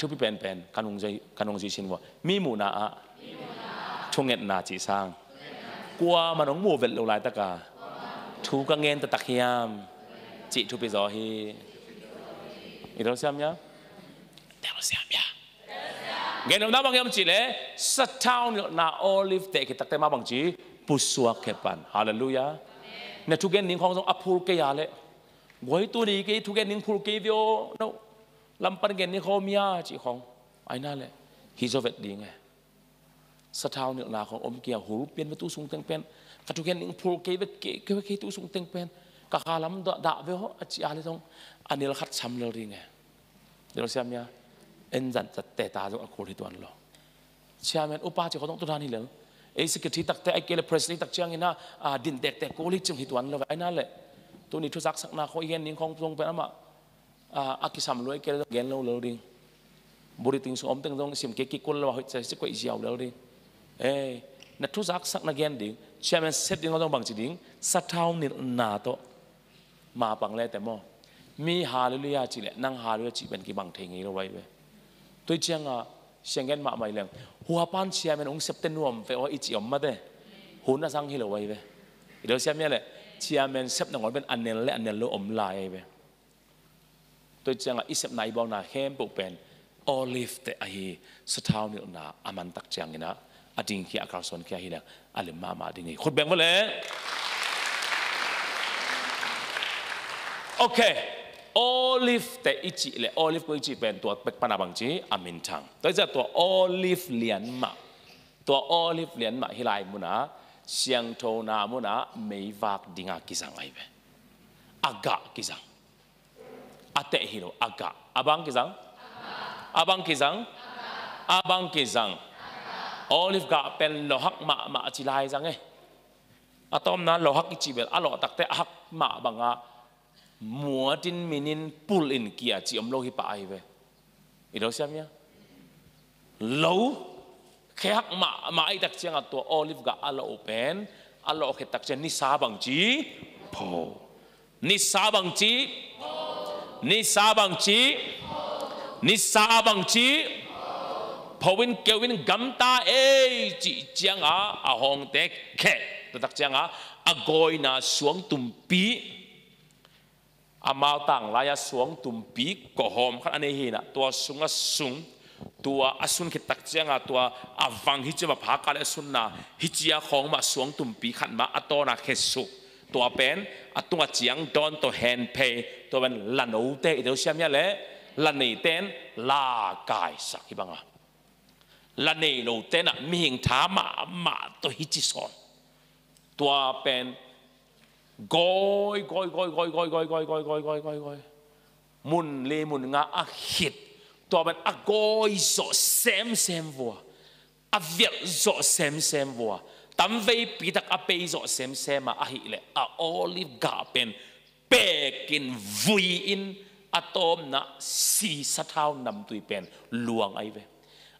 S2: ทุกพี่เป็นการงจีชินว่ามีหมู่นาช่วงเงินนาจีสร้างกลัวมันน้องหมู่เวลลายตะกาทูกังเงินตะตะเคียมจีทุกพี่จอฮีอีเราเสียมยังแต่เราเสียมยังเงินน้ำบางยามจีเลยสัตว์เท่านาโอลิฟเตะกิตักเตมาบางจีปุสวกเก็บปันฮาเลลูยาเนี่ยทุกเงินนิ่งของทรงอภูร์เกียร์เลยบ่อยตัวนี้กี่ทุกเงินนิ่งภูร์เกียร์โนลำปันเกณฑ์นี่เขามีอาจีของไอ้นั่นแหละฮิโซเวตดีไงสถานเนื้อหนาของอมเกียร์หูเปลี่ยนไปตู้สูงเต็งเป็นกระทุกเกณฑ์นี่พูดเกี่ยวกับตู้สูงเต็งเป็นกะคาล้ำด่าเวลอาจีอะไรตรงอันนี้เราคัดช้ำเลยดีไงเดี๋ยวเราเชื่อมั้ยเอ็นจันจะเตะตาจงอักโคที่ตัวนั้นหรอเชื่อมั้ยอุปาจีเขาต้องตัวนั้นนี่เลยไอ้สกิทที่ตักแต่ไอ้เกลเพรสนี่ตักเชียงนี่นะดินเด็กแต่โกลิจงที่ตัวนั้นเลยไอ้นั่นแหละตัวนี้ทุกสักสักนาเขาเย็นนิ่งของทรงเป็นอะไรอากิสามร้อยเกลเกนเราเลยดิบริติงสมตั้งตรงเสียมเกกิกุลเราจะสิกว่าอีเจียวเลยดินัททุสักสักนักเกนดิเชื่อมันเซตดิ้งเราต้องบังจิดิ้งสัตว์เท่านี้นาโตมาปังเลยแต่โมมีฮาเลลูยาจิเลนั่งฮาเลลูยาจิเป็นกี่บังเทงนี้เราไว้เว้ยตัวเชียงเชียงเงินมาไม่เลี้ยงหัวปั้นเชียมันองค์เซปเตนวมเฟออีจิอมมาเด้หุ่นน่าสังฮิเราไว้เว้ยเดี๋ยวเชียมันแหละเชียมันเซปนั่งวันเป็นอันเนลและอันเนลโลอมลายเว้ยตัวจังอิสบนายบอกนะเข้มปุกเป็นโอลิฟแต่ไอ้สถานนี่นะอามันตักจังนะอดิ่งที่อากาศส่วนแค่ที่แล้วอะไรมาดิ่งนี่คนแบ่งมาเลยโอเคโอลิฟแต่อิจิเลยโอลิฟก็อิจิเป็นตัวเป็กปนาบังจีอามินทังตัวจะตัวโอลิฟเหรียญมาตัวโอลิฟเหรียญมาฮิไลมุนะเสียงโทนามุนะไม่วักดิ่งอากิสังไอ้เว้อากากิสังอาเตฮิโรอากาabang kisang olive กะเป็นโลหักมาจิลายจังไงอะตอมนั้นโลหักอิจิเบลอะโลตักเตหักมาบังอะมัวดินมินินปูลินเกียจิอมโลหิปะไอเวอีโรเซียมเนี่ยโลแค่หักมาไอตักเชียงตัวโอลิฟกะอะโลเป็นอะโลแค่ตักเชียงนิสาบังจีโพนิสาบังจีพอวินเกวินกัมตาจีเจียงอาหงเตะแค่ตักเจียงอากอยนาสวงตุ่มปีอามาตังลายสวงตุ่มปีก็หอมขันอันนี้นะตัวสุงสุงตัวอสุนคิดตักเจียงตัวอาวังฮิจิมาพากาเลสุนนาฮิจิอาของมาสวงตุ่มปีขันมาอัตโนาเคสุตัวเป็นตัวเจียงดอนตัวแฮนเพย์ตัวเป็นลันโอเตอีเดียวเชื่อมยังเลยลันเนเตนลากายสักที่บังลันเนโลเตนมีหิงถามาตัวฮิจิซอนตัวเป็นกอยมุนเลมุนงาอักหิดตัวเป็นอักกอยโซเซมวัวอักเวียโซเซมวัวตั้มเวปีตักอเปย์โซเซมมาอะฮิเลอะโอลิฟกาเป็นเปกินวุยอินอะตอมนะสีสัทาวนำตุยเป็นลวงไอเว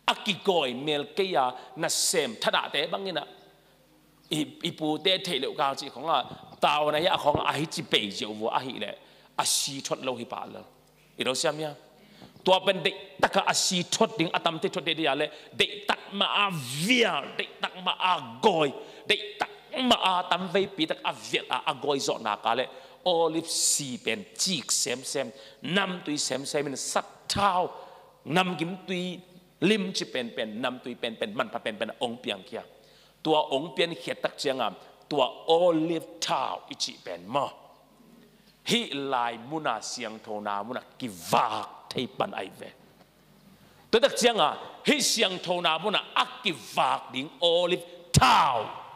S2: อากิโกยเมลเกียนัสเซมทัดเตบังนี่นะอีปูเตเทเลกาจิของตาวนายะของอาฮิจิเปย์เจ้าวัวอะฮิเลอาชีทดโลหิปาลอีเราเชื่อมั้ยตัวเป็นเด็กตักอาชีทดดิ้งอาตัมเตทดเดียเลยเด็กตักมาอาเวียเด็กตักมาอากอยเด็กตักมาอาตัมเวปีตักอาเวียอากอยจอดนักเลยโอลิฟซีเป็นจีกเซมนำตุยเซมเป็นสัตว์เท้านำกิมตุยลิมจิเป็นนำตุยเป็นมันพะเป็นองเปียงเกียตัวองเปียงเขียดตักเจียงตัวโอลิฟเท้าอิจิเป็นมอฮิลายมุนาเสียงโทนามุนากิวากเทปันไอเวตัวตักเจียงฮิเสียงโทนามุนาอักกิวากดิ้งโอลิฟเท้า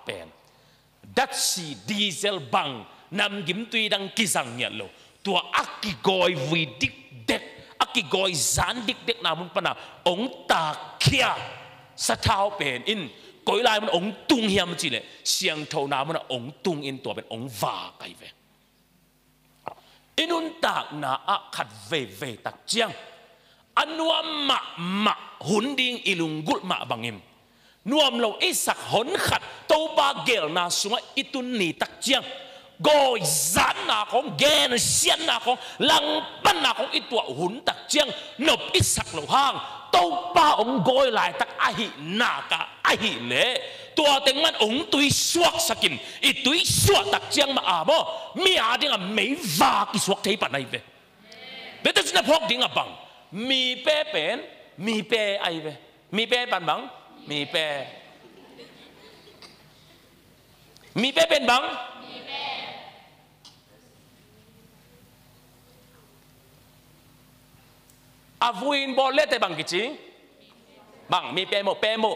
S2: เป็นดัชชีดีเซลบังนำกิมตุยดังกิสังเนี่ยโลตัวอักกิกอยวิดิกเด็กอักกิกอยจานดิกเด็กนามุนปนาองตาเคีย sát thao bền in cõi lại mình ông tung hiểm chỉ lệ xiang thâu nào mình ông tung in tua bên ông va cái về inun tak na khát về tak chiang anuam ma hun ding ilunggul ma bangim nuam lo isak hon khat to ba gel na sunga itun ni tak chiang goi zan na kong gen sian na kong lang pan na kong itwa hun tak chiang nop isak lo hang to ba ông goi lại tak ahi na ka ahi le tua tiếng man ông tui suak sakim i tui suak tak chiang ma amo mi a ding a mei va ki suak thei pa nai ve betul sina phok ding a bang mi pe pen mi pe ai ve mi pe pan bang mi pe pen bang avuin bolet te bang kici bang mi pe mo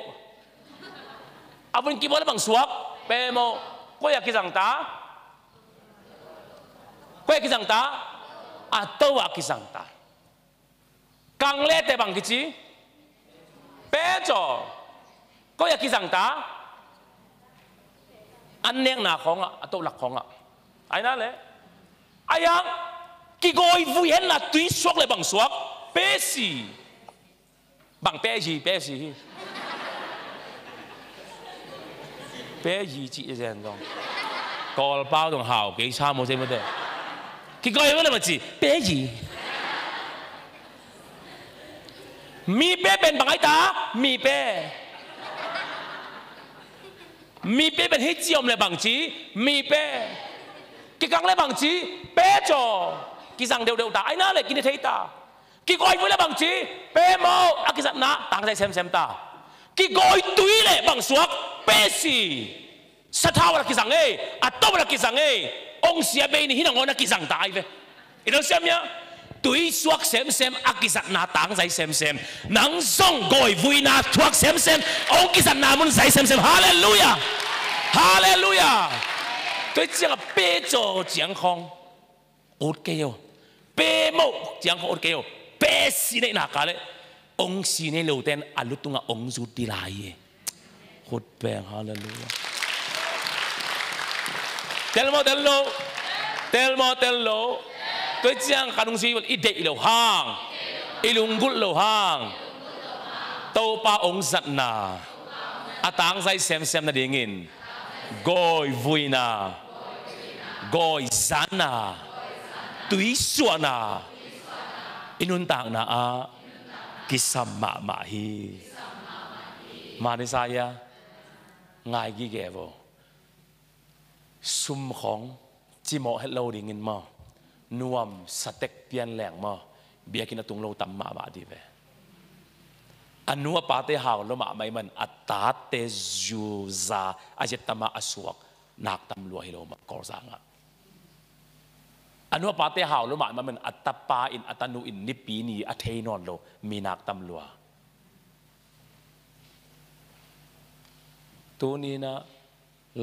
S2: avuin ki bolet bang suak pe mo ko ya ki sang ta atau wa ki sang ta kang le te bang kici pe cho ko ya ki sang ta an neng na khong atau lak khong ai na le ayang ki goi vui hen la tui suak le bang suak bé gì bằng bé gì chị rèn rồi cò bao đồng hào cái sao một xem một đây cái coi vấn đề là gì bé gì mi bé bên bằng ai ta mi bé bên hết chiom là bằng chí mi bé cái căng lại bằng chí bé cho cái rằng đều ta ai nói lại cái thấy ta cái gọi với là bằng chí bé mô à cái dạng ná tăng dây xem ta cái gọi túi lệ bằng suốt bé gì sát thao là cái dạng ấy à tao là cái dạng ấy ông xia bé này hình là cái dạng đại vậy ý đâu xem nhá túi suốt xem à cái dạng ná tăng dây xem nắng sông gọi vui na thuốc xem ông cái dạng ná muốn dây xem hallelujah tôi chỉ là bé cho giảng không ốt kêu bé mô giảng không ốt kêu bé xí này nạc lệ ông xí này lâu tên à lúc tung à ông rút đi lại hốt bèn hallelujah tell mo tôi chẳng khả nông suy vật ít đệ lâu hàng ilung gút lâu hàng tàu pa ông giật na à tang dây xem na đi nghìn gọi vui na gọi zán na túi xua na inun tang na a kisam ma hi ma ni saya ngai gi ge vo sum khong chi mo hello ding in ma nuam satek pian leng ma bia kin atung lo tam ma di ve anua pa te haw lo ma mai man atat te zu za ajet tama asuak nak tam lo hi lo ma kor za nga anua pa te haw lo ma man atapa in atanu in nipi ni athei non lo minak tam lo tu ni na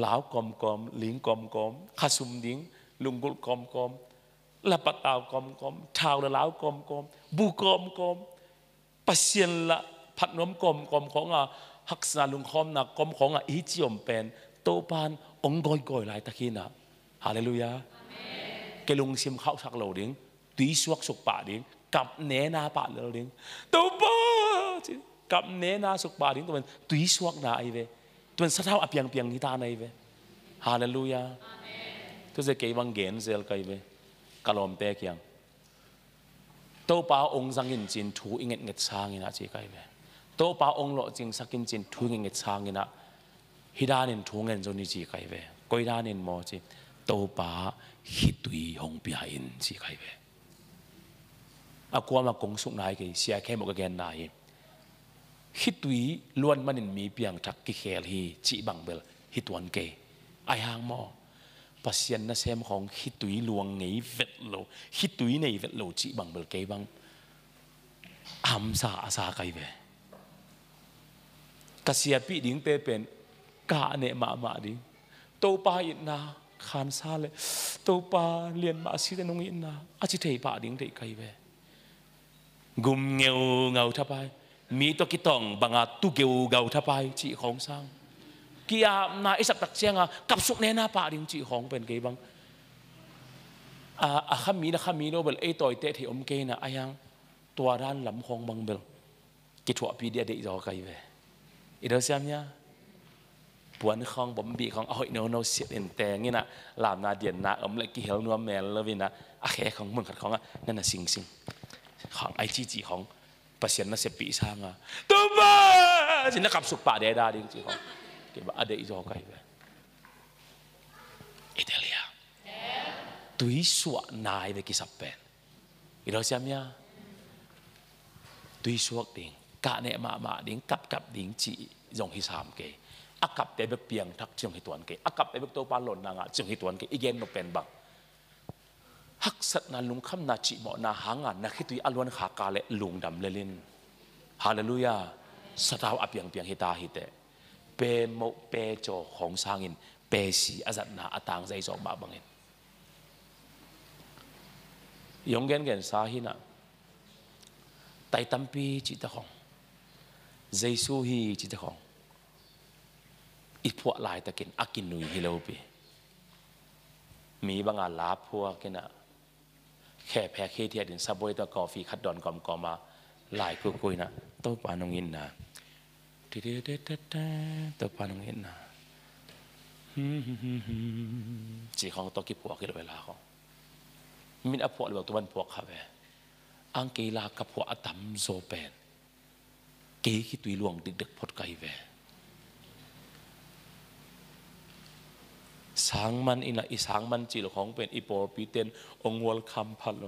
S2: lão com ling com khasum ding lungul com la patao com thao la lão com bu com pasien laผัดน้ำกลมของฮักษาลุงคอมนะกลมของอีจิอมเป็นโตปานองกอยหลายตะกี้นะฮาเลลูยาเกลุงซิมเข้าสักเหล่าดิ้งตีสวกสุกป่าดิ้งกับเนนาป่าเหล่าดิ้งโตปากับเนนาสุกป่าดิ้งตัวมันตีสวกนาไอเวตัวมันสะเท่าอเปียงนิทานไอเวฮาเลลูยาตัวจะเกี่ยวังเกนเซลไกเวกะลอมเตะเกียงโตปาองสังกินจินถูอิงเง็ดช้างอินะจีไกเวโตปาองโลจิงสักกินจินทุงเงินช้างอินะฮิดานินทุงเงินจนิจีไกเวกอยดานินโมจิโตปาฮิตุยหงปีหอินจีไกเวอากวมากงสุกนายกีเสียแค่หมกแกนนายฮิตุยล้วนมันมีเพียงทักกิเคลฮีจีบังเบลฮิตวันเกไอหางโมปัสยันนะเซมของฮิตุยลวงไงเวทโลฮิตุยในเวทโลจีบังเบลเกบังอัมซาอาซาไกเวกษียปีดิ้งเตเป็นกาเนมาดิ้งโตปาอินนาขานซาเลยโตปาเรียนมาสิเตนงอินนาอาจิเทปาดิ้งเตไกเวกุมเงาทับไป มีตัวกิตองบางตุเกวเกาทับไปจีของสร้างกี่นาอิสับตักเชียงกับสุกเนน่าป่าดิ่งจีของเป็นกี่บังข้ามีนะข้ามีโนเบลต่อยเตะที่อมเกนะอายังตัวร้านลำของบังเบลกิจวัตรปีเดียเด็กจอไกเวอีเดอร์เซียมเนี่ยปวนของบ่มบีของอ้อยโนเสียนแต่งี้นะลามนาเดียนนาอมเล็กกี่เฮลนัวแมลเลวินะอาแขของมึงขัดของนั่นน่ะสิงของไอจีของประเสริฐน่ะเสียปีช่างตัวบ้าสินักขับสุกป่าเดียดาดิ่งจีของเก็บอเด็กจอไกเวอิตาลีตุยสวานายเวกิสับเป็นอีเดอร์เซียมเนี่ยตุยสวกดิ่งกะเนมาดิ่งกับดิ่งจีจงฮิสามเกอากับแต่เบิกเปียงทักจงฮิตวนเกอากับแต่เบิกตัวปลาหล่นนางจงฮิตวนเกอีเกนโนเป็นบังฮักสัตนาลุงคำนาจิหมอนาหางานนักฮิตุยอลวนขากาเลลุงดำเลลินฮาเลลูยาสตาวอเปียงเปียงฮิตาฮิเตเปโมเปโจของสางินเปสีอาจัดนาอตางใจจอกบาบังเงินยงเงินสาหินะไต่ตัมปีจิตของเจสูฮีจิตของอีพวกลายตะกินอากินนุยฮิโลปีมีบางอันลาพวกกันนะแค่แพ้เคที่ดินซาบวยตะกอฟีคัดดอนกอมกอมาลายคุยนะตัวปานงอินนะตัวปานงอินนะจีของตัวกี่พวกกี่เวลาของมินอพวกหรือตัวมันพวกเขาเวอังกีฬากับพวกอัตมโซเป็นเกย์คิดตุยหลวงดึกพดไกเวสังมันอินะอีสังมันจีลของเป็นอีโปปีเตนองวลคำพันโล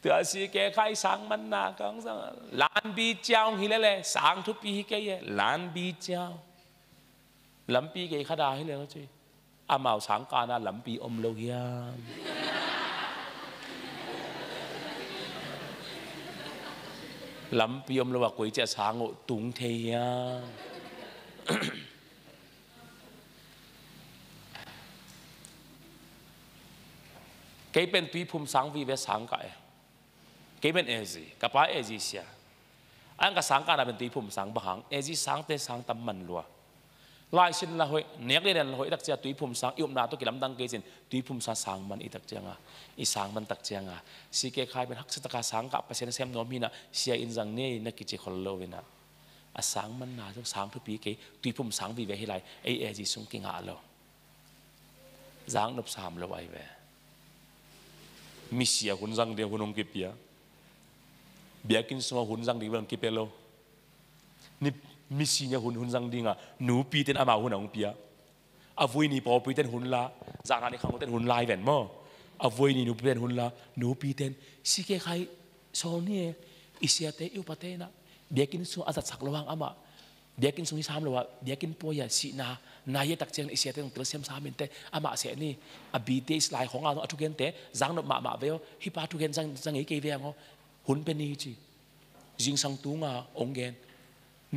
S2: ตัวสิแกใครสังมันนากังสังล้านบีเจ้าฮิเลเลสังทุกปีแกyeล้านบีเจ้าลำปีแกขดาฮิเลเลจีอามาสังกานาลำปีอมโลยามลำปีอมโลว่ากุยจะสังตุงเทียเกย์เป็นปีพุ่มสังวีเวสังกัยเกย์เป็นเอจีกับป้าเอจีเสียอันกับสังกัดเป็นปีพุ่มสังบางเอจีสังเตสังตำมันลัวลายสินละหอยเนียกเรียนละหอยตักเจียตุยพุ่มสังอิมนาตุกิลำดังเกย์สินตุยพุ่มสังมันอีตักเจียงอีสังมันตักเจียงสิเกย์ใครเป็นฮักสตกาสังกับเปอร์เซ็นต์เซมโนมีนะเสียอินจังเน่นักกิจคนโลวินะสังมันนาทุกสังทุกปีเกย์ตุยพุ่มสังวีเวให้ไรเอจีสุงกิงอาโลสังนบสามละไว้เวมิเสียหุ่นจังเดียวหุ่นองกิเปียเบียกินสมาหุ่นจังดีวันกิเปโลนี่มิเสียหุ่นจังดีง่ะหนูปีเต็นอามาหุ่นองเปียอาวุยนี่พอปีเต็นหุ่นละจากนั้นนี่ขังเต็นหุ่นลายแหวนมั้งอาวุยนี่หนูปีเต็นหุ่นละหนูปีเต็นสิเกใครโซนี่อิเสียเตอุปเตนะเบียกินสมาอาจัดสักระวังอามาเบียกินสมิสามเลยว่าเบียกินป่วยสีนานายตักเจียงอิเสียเตงตระเสียมสามินเตอามาเสียนี่อบีเตสไลของเราทุกเกนเตจังนบมาเวลฮิปาทุกเกนจังอีเกเวียงหุ่นเป็นนี่จีจิงสังตุงองเกน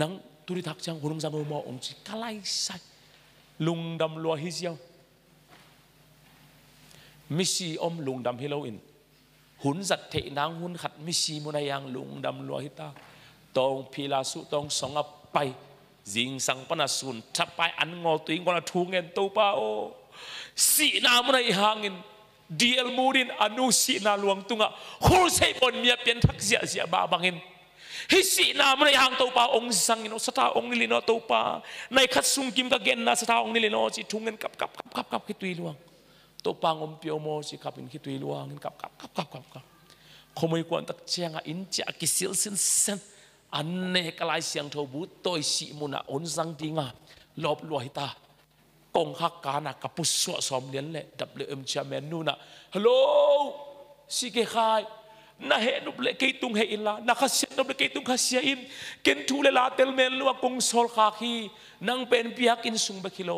S2: นังตุริทักจังหุ่นจังโอมองจีกะไลใส่ลุงดำลัวฮิเซียวมิซีอมลุงดำฮิโลอินหุ่นจัดเทนางหุ่นขัดมิซีมุนายังลุงดำลัวฮิตาตองพิลาสุตองสองไปจิงสังปนัสุนทับไปอันงอตัวเองวันทุ่งเงินตัวเปล่าสีน้ำในหางเงินดีเอลมูดินอนุสีน้ำหลวงตุงอ่ะโฮเซบอนเมียเป็นทักเสียเสียบาบังเงินให้สีน้ำในหางตัวเปล่าองค์สังเงินสตาองค์นิลินอตัวเปล่าในคัดซุงกิมกะเกนนะสตาองค์นิลินอจิทุ่งเงินกับคิดตุยหลวงตัวเปล่างอมเปียวโมจิกับเป็นคิดตุยหลวงเงินกับขโมยกวนตักเชียงอินจะกิสิลสินเซนอันเนกลายเสียงทบุตตัวสีมุนะอนสังดิงลบลอยตากงฮักกานะกับปุสวสมเลียนเละดับเลยเชมเมนูนะฮัลโหลสิเกขายน่าเห็นนุบเล็กกิตุงเฮอินละน่าขัดเสียนุบเล็กกิตุงขัดเสียอินเกินทุเลลาเตลเมนลัวกงโซลคาคีนังเป็นพิฮักอินสุงเบกิโล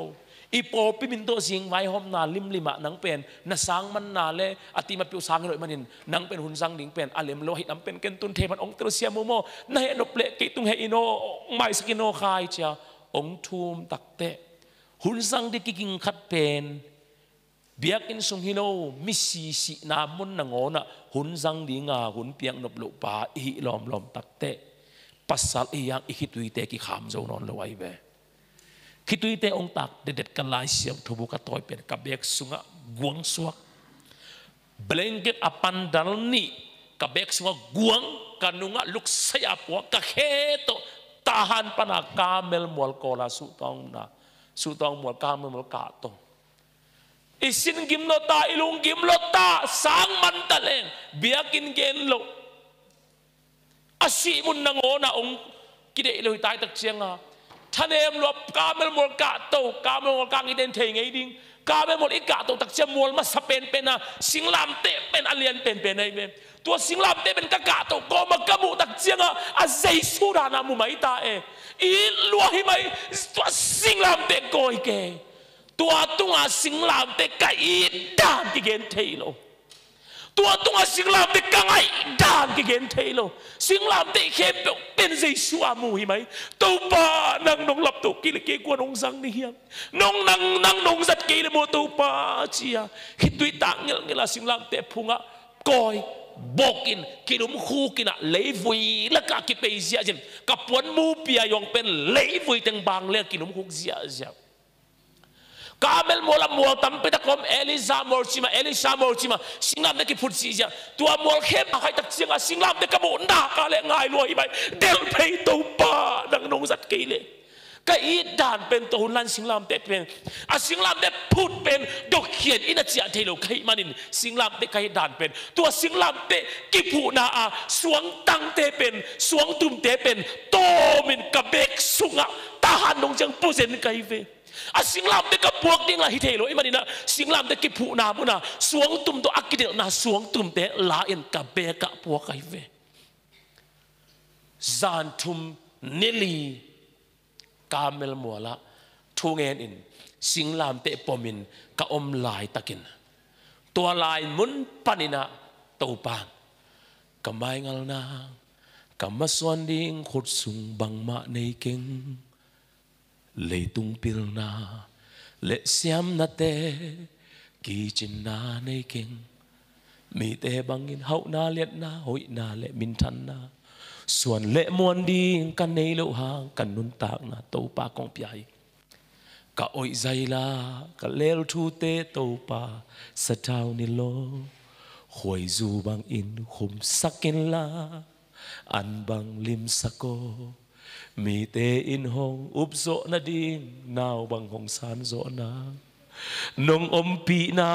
S2: อีโปปิมินโตสิงไว้หอมนาลิมลิมะนังเป็นนาสังมันนาเลอติมาปิวสังเลยมันินนังเป็นหุ่นสังดิงเป็นอาเลมโลหิตนังเป็นเกนตุนเทมันองเตรเซียโมโมนาเฮนบเลกิตุงเฮอิโนไม่สกิโนคายเจ้าองทูมตักเตหุ่นสังดิกิงขัดเป็นเบียกินสุงฮิโนมิสีสีนามุนนงอนะหุ่นสังดิงาหุ่นเปียงนบลุปาอิลอมตักเต pasal iyang ikituite ki kham zo non lo ai ve kituite ong tak dedet kan lai siam thubu ka toy pen ka bek sunga guang suak blanket apan dalni ka bek sunga guang kanunga luk saya po ka heto tahan pana kamel mol kola su tong mol kamel mol ka to isin gimlo ta ilung gimlo ta sang mantaleng biakin genlo asi mun nangona ong kide ilo hitai tak chianga thanem lo kamel mol ka to kamel mol kang iden thei ngai ding kamel mol ika to tak chiam mol ma sapen pena singlam te pen alian pen ai me tua singlam te pen ka to ko ma kamu tak chianga a sei sura na mu mai ta e i lo hi mai tua singlam te koi ke tua tunga singlam te ka i dan ki gen thei lo tua tunga singlam te ka ngai dan ki gen thei lo singlam te khem pen sei sua mu hi mai to pa nang nong lap to ki le ke ko nong sang ni hiam nong nang nong zat ke le mo to pa chia hitui ta ngel singlam te phunga koi bokin kilum khu kina lấy vui là cả cái bây giờ jem cả puan mu pia yong pen lấy vui teng bang le kilum khu zia zia kamel mola mol tampe ta kom Elisa morchima singlam de ki phut si ja tua mol khem hai tak singa singlam de ka mo na ka le ngai loi bai del pei to pa dang nong zat ke le ka i dan pen to lan singlam te pen a singlam de phut pen dok khian ina chia thelo khai manin singlam te kai dan pen tua singlam te ki phu na a suang tang te pen suang tum te pen to min ka bek sunga tahan nong jang pusen kai ve a singlam te ka puak ding la hi thelo imanina singlam te ki phu na buna suang tum to akidel na suang tum te la en ka be ka puak kai ve zan tum nili kamel mola thungen in singlam te pomin ka om lai takin tua lai mun panina topan kamai ngal na kamaswan ding khut sung bang ma nei keng le tung pil na le siam na te ki chin na nei keng mi te bangin hau na liet na hoi na le min than naส่วนเละมวนดีกันในโลหะกันนุนตากนะโตปากองปียกะอ้อยใจลากะเลลทูเตโตปาสะเท้านิโลหวยจูบางอินหุมสักกินลาอันบางลิมสะโกมีเตอินหงอุบโซนาดิงนาวบางหงสานโซนานงอมปีนา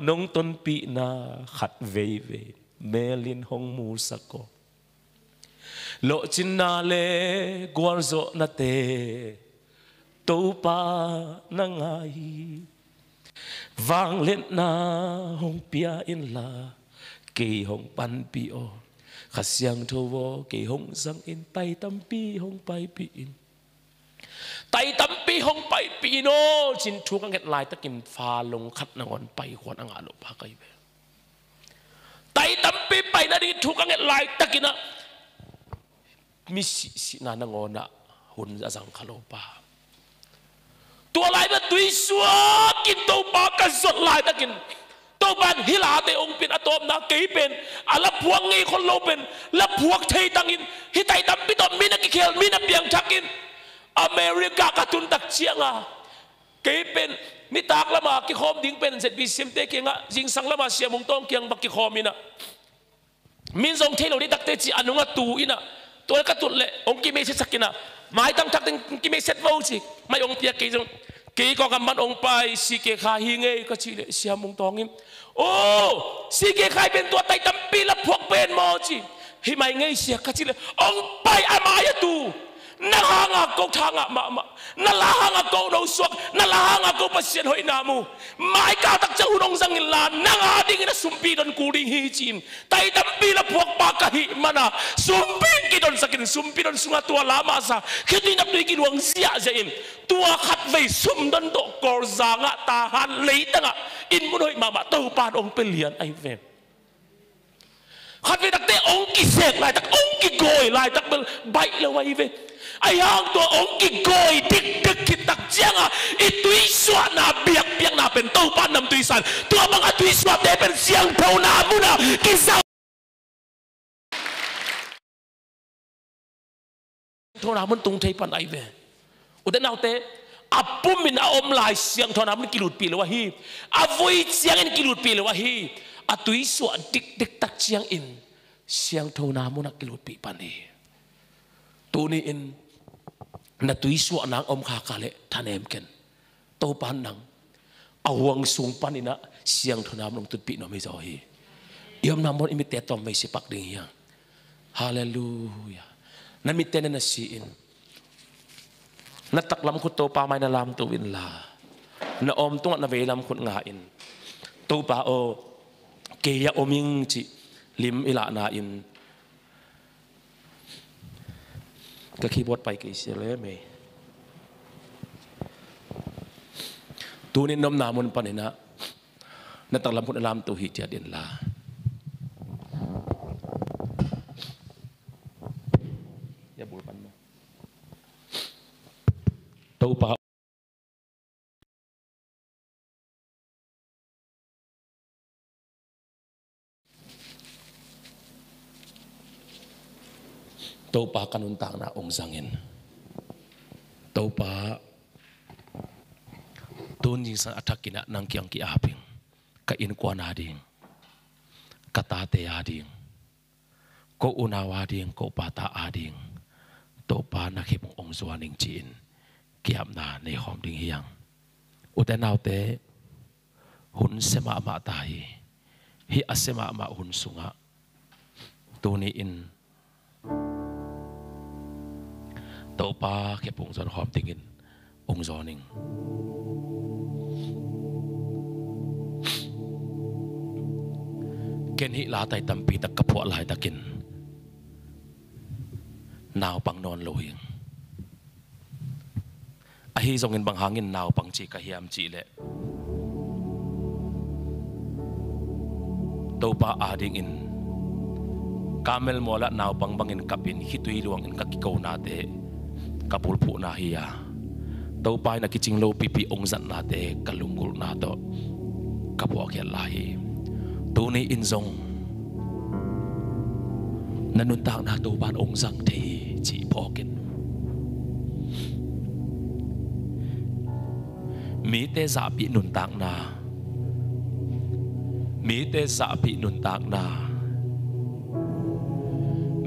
S2: นงต้นปีนาขัดเวเวเมลินหงมูสะโกโลจินนาเลกวาร์โซนาเตโตปานังไงวางเล่นนาหงเปียอินลาเกยหงปันปีโอขัดเสียงโทวเกยหงสังอินไตตัมปีหงไปปีอินไตตัมปีหงไปปีโนจินทูกังเกตลายตะกินฟ้าลงขัดนงอนไปขวานอ่างโลภาไกเบไตตัมปีไปนาดีทูกังเกตลายตะกินนะมิสินานงอนะหุ่นจะสังขโลปาตัวลายมันตุยสัวกินตัวปากันสดลายตะกินตัวบ้านฮิลาเตองเป็นอตอมนาเกยเป็นอาลับพวงเงยคนโลเป็นลับพวกเทยตังอินฮิไตตัมปิตอมมินักเขียนมินักเปียงชักินอเมริกากระตุนตักเชียงอ่ะเกยเป็นมิตากละมากิคอมดิ้งเป็นเสร็จบิสิมเตเกียงอ่ะจิงสังละมาเสียมงต้อมเกียงบักกิคอมินะมินทรงเทโลดิตักเตจิอนุงตูอินะตัวกระตุนเลยองค์กิเมเสสักกินะหมายตั้งทักตั้งกิเมเสตโวสิไม่องค์เปียกีจงกีก็กำมันองค์ไปสิเกขาฮิเงยก็ชีเลเสียมงตองอิมโอ้สิเกขายเป็นตัวไตตัมปีละพวกเป็นโมจิฮิไม่เงยเสียก็ชีเลองค์ไปอามายตูนั่งหางกทางมานั่งหางกโนสวกนั่งหางกปัสเซียนหอยนามูไม่กล้าตักเจ้าหุ่นองสังอินลานั่งหาดิ่งนะสุมปีดอนกูดิ่งฮีจิมไตตัมปีละพวกปากหิมานะสุมปีกิดอนสักินสุมปีดอนสุงตัวลามาซาคิดนี่นับด้วยกินวังเสียเจมตัวขัดไว้สุมดอนโตกอร์ซางะตาหันเลยตั้งอินมุนหอยมาตัวปานองเป็นเหรียญไอเวมขัดไว้ตักเตองกิเสกลายตักองกิโกยลายตักเป็นใบละไว้เวayang tua ongki goi dik kita jangan itu iswa na biak na pentau panam tuisan tua mga tuiswa tepen siang tau na muna kisah thô nào muốn tung thấy pan ai về u đến nào thế apum min aom lai siang thô nào muốn kilut pi lo hi avoi siang in kilut pi lo hi atui su dik dik tak siang in siang thô nào muốn kilut pi pan hi tu ni in na tui su nang om kha kale thanem ken to pan nang awang sung pan ina siang thô nào muốn tut pi no mi zo hi yom nam mon imite tom mai sipak ding hiang hallelujah namite na siin nataklam ko to pa may nalam to win la na om tunga na velam ko ngain to pa o keya oming chi lim ila na in ka keyboard pai ke sele me tunin nom namon panina nataklam ko nalam to hi tia din la tâu pa kanuntang na ong zangin tâu pa tunin sa atakina nang kyang ki aping ka in kwa na ding katate ading ko unawa ding ko pata ading tâu pa nakipong ong zuaning chin kiam naในหอมดิ่งเฮียงอุตนาวเตหุนเสมามาตายฮิอเสมามาหุนสุงะตัวนี้อินตัวป้าแค่ปุ่งจนหอมดิ่งอินองจอนิงเกณฑ์ฮิลาไตตัมปีตะกระพวลายตะกินนาวปังนอนโลหิงahi zong in bang hangin naw pang chi ka hiam chi le to pa ading in kamel mola naw pang bangin kapin hitui luang in ka kiko na te kapul phu na hiya to pa na kiching lo pipi ong zan na te kalungul na to kapo khel lai tu ni in zong nanun tak na to ban ong zang the chi pokinมีเตสาปีนุนตากนามีเตสาปีนุนตากนา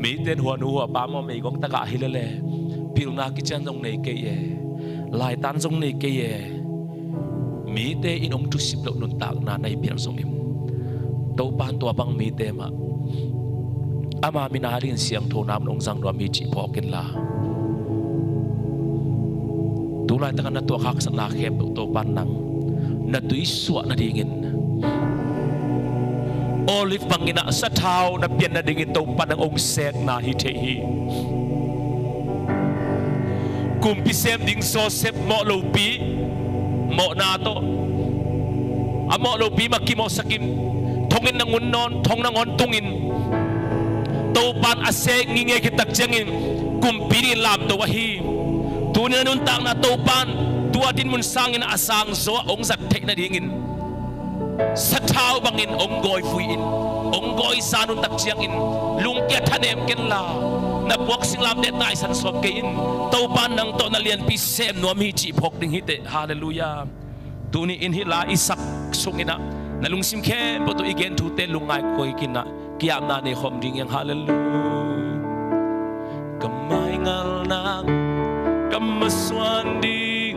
S2: มีเตหัวหนูหัวปามอมีกองตะกะฮิเลเลพิลนากิจันจงในเกยลายตันจงในเกยมีเตอินองทุสิบโลนุนตากนาในเปียงสมิมโตปานตัวบังมีเตมาอามามินารินเสียงโทนามองสังรวมีจีพอกินลาตุลาตั้งนัดตัวขักสนาเข้มตัวปันนังนัดตุยสวนัดดิ่งโอลิฟบังกินะสัทธาวนับเปลี่ยนนัดดิ่งตัวปันนังองเสกนาฮิเทฮีกุมพิเศษดิ่งโซเซปโมโลปีโมนาโตอะโมโลปีมากิโมสกิมทงอินนังอุนนอนทงนังอนตุงินตัวปันอาเซกงิเงกิตักเจงินกุมปีนิลามตัวฮีtu ni nun tang na topan tua din mun sangin asang zo ong zat thek na dingin sa thau bangin ong goi fuin ong goi sanun tak chiang in lung kia thanem ken la na buak sing lam de tai san sok ke in topan nang to na lian pi sem no mi chi phok ding hi te hallelujah tu ni in hi la isak sungina na lung sim khe po to igen thu te lungai koi kina kiam na ne khom ding yang hallelujah kamai ngal na kamaswan di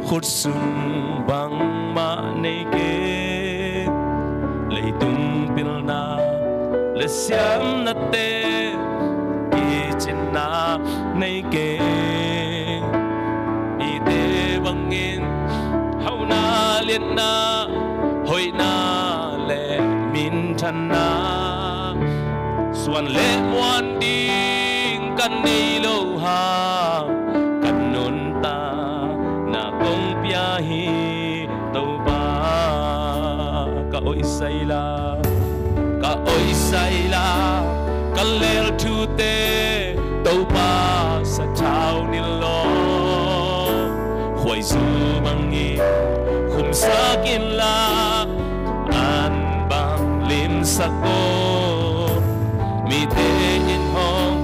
S2: khut sun bang ma nei ke lei tum pil na le siam na te ki chin na nei ke i te bangin hau na lien na hoi na le min than na suan le muan ding kan nei lo ha hi tàu ba ka oi sai la ka lel tu te tàu ba sa thao ni lo khoi zu mangi khum sa kin la an bang lim sa ko mi te in hong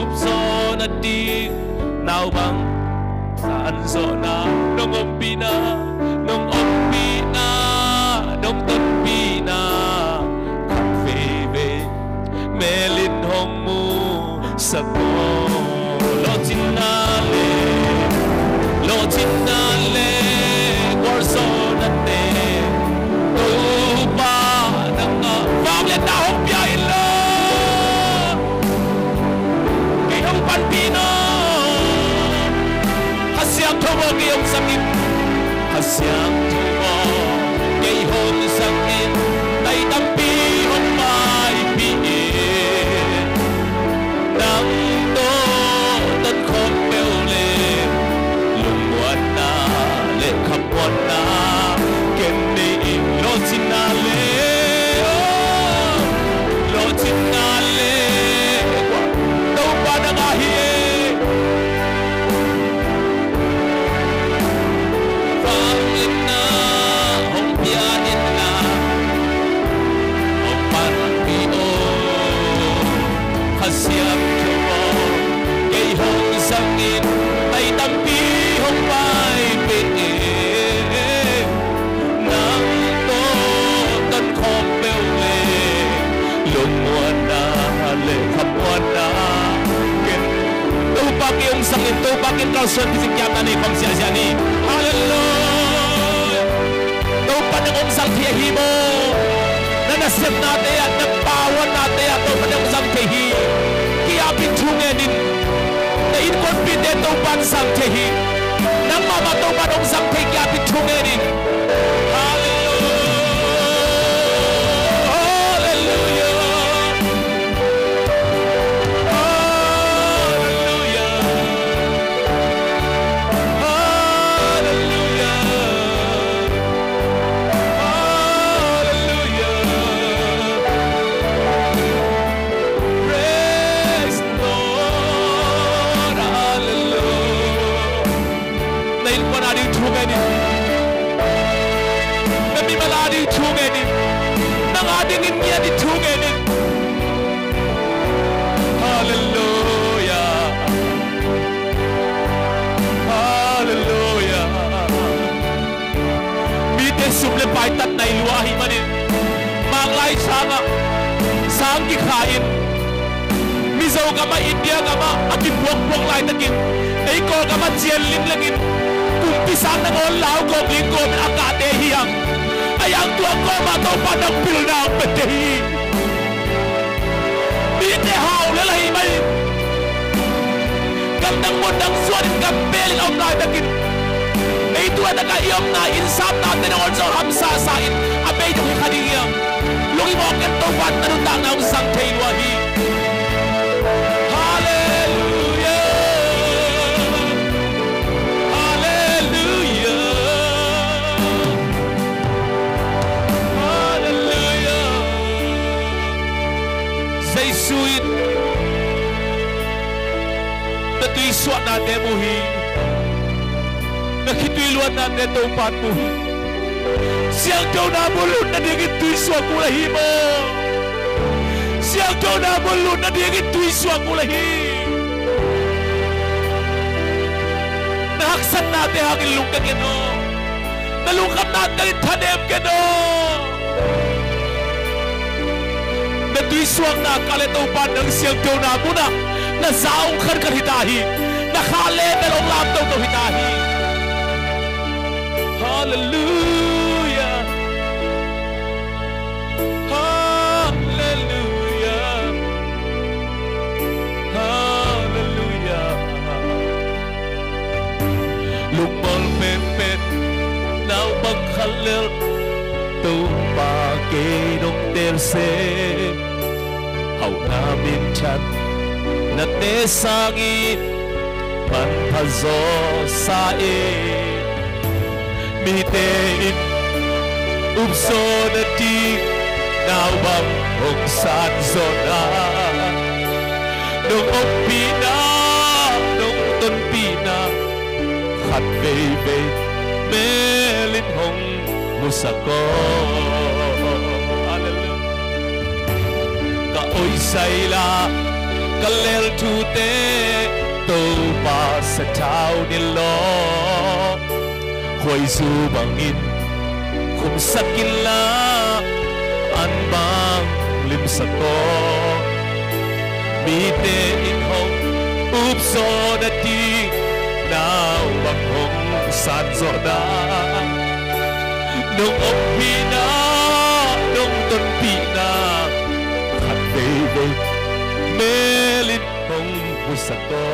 S2: up zo na di nào bằng sàn gió na nông ông pina nông ông pina nông tân pina khăn về mẹ linh hồng mu sắc mô lo chín na le war so na te tu ba nang vang lên đau hồng bia in lo cái hồng pan pina hasiang thomo cái hồng sang in hasiang thomo cái hồng sang in tay tâm pi hồng mai pi nang to tân khom bèo lên lùng muôn na lệ khắp muôn na ken đi lo chín na lệ lo chín na lệ đâu ba đang ahi vang lên na hong pia in na hong pan pi o hasiam thomo cái hong sang in tay tâm pi hong mai pe nang to tân khom bèo lệ lùng muôn na lệ khắp muôn na ken tu pa cái hong sang in tu pa cái cao sơn thì kiam na ni khom sia sia ni hallelujah tu pa ng hong sang thia hi mo na nasem na te at nagpawan na te at tu pa ng hong sang thia hi kaya pintungan din na inkon pite tu pa sang thia hi nang mama tu pa ng sang thia kaya pintungan din suple pai tat nai lua hi manin mang lai sanga sang ki khain mizo kama India kama akin blok lai takin ei ko kama chian lim lagin kumpi sang na on lao ko ling ko aka te hiang ayang tua ko ma to padang pil na pete hi mi te hau le lai mai kam dang mo dang suan kam bel om lai takin itu ada kayam na insaf na tinawon sa hamsa sa in abay yung kaniyang lungi mo ket to wat na nutang na usang tailwahi hallelujah hallelujah hallelujah say suit na tuy suat na demuhi nakituiluan natin itong patuhi. Siyang daw nabulod na digit tuiswa kulahi mo. Siyang daw nabulod na digit tuiswa kulahi. Nahaksan natin ang ilungkang ino. Nalungkap natin ang tanem kino. Natuiswang na kalitupan ng siyang daw nabuna. Nasaong kan kahitahi. Nakale na lang lamdaw kahitahi. Hallelujah, hallelujah, hallelujah. Lumol pepet nao maghalil tu paginong terse hau namin chat na tesangin panpazo sain mitein upso na di nawang hong san zona nung opina nung ton pina khat vei melin hong musako hallelujah ka oi saila kalel tu te
S4: tàu ba sa thao ni lo khoi su bang in khum sakin la an bang lim sa ko mi te in hong up so na ti now bang hong san zo da nong op pi na nong ton pi na khat ve ve melin hong pusato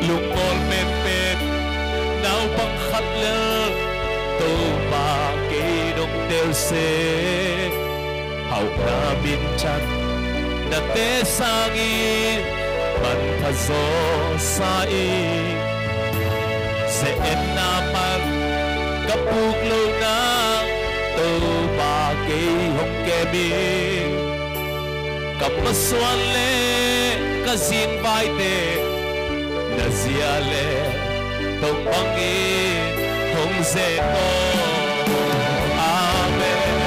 S4: lung ol men pet now bang khat le to ba ke dong tel se hau na bin chan na te sangi man tha zo sai se en na par kapuk lo na to ba ke hong ke bi kam swan le ka zin vai te na zia le tong bang e hong se to amen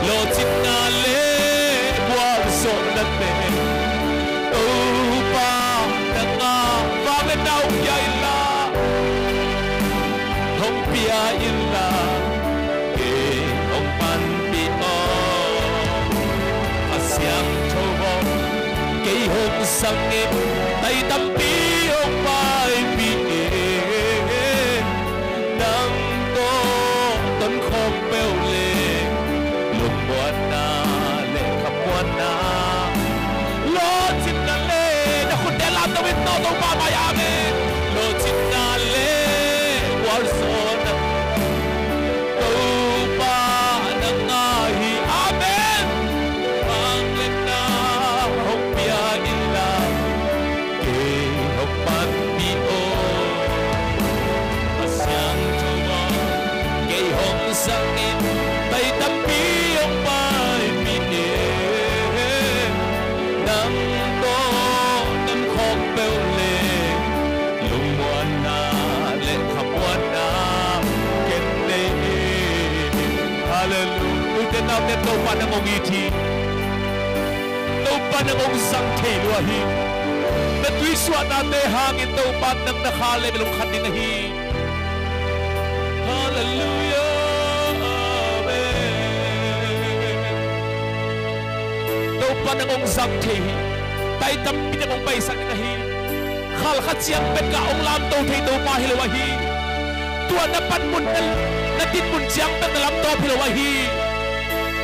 S4: lo chit na le bua so na te to pa na nga va le nau ya ila hong pia ila ke hong pan pi o asyam thobo ke hong sang e tay tam pi hong pai pi e nang to ton khom beo le lum buat na le khap buat na lo chin na le na khun de lam to win to to pa ma ya me lo chin na le war so na to pa na nga hi amen ang le na hong pia ila ke hong pan pi o asyang chumo ke hong sang in tay tam pi hong pai pi ne nang to tan khom beo le lung muan na le khap muan na ken le hallelujah u te na te to pa na ngong i thi to pa na ngong sang thei lo hi na tui swa na te hangin to pa nang na khale belong khat din hi hallelujah to pa na ngong sang thei tay tam pi na ngong pai sang na hi khal khat siang pet ka ong lam to thei to pa hi lo hi tua na pan mun na tin mun siang pet na lam to hi lo hi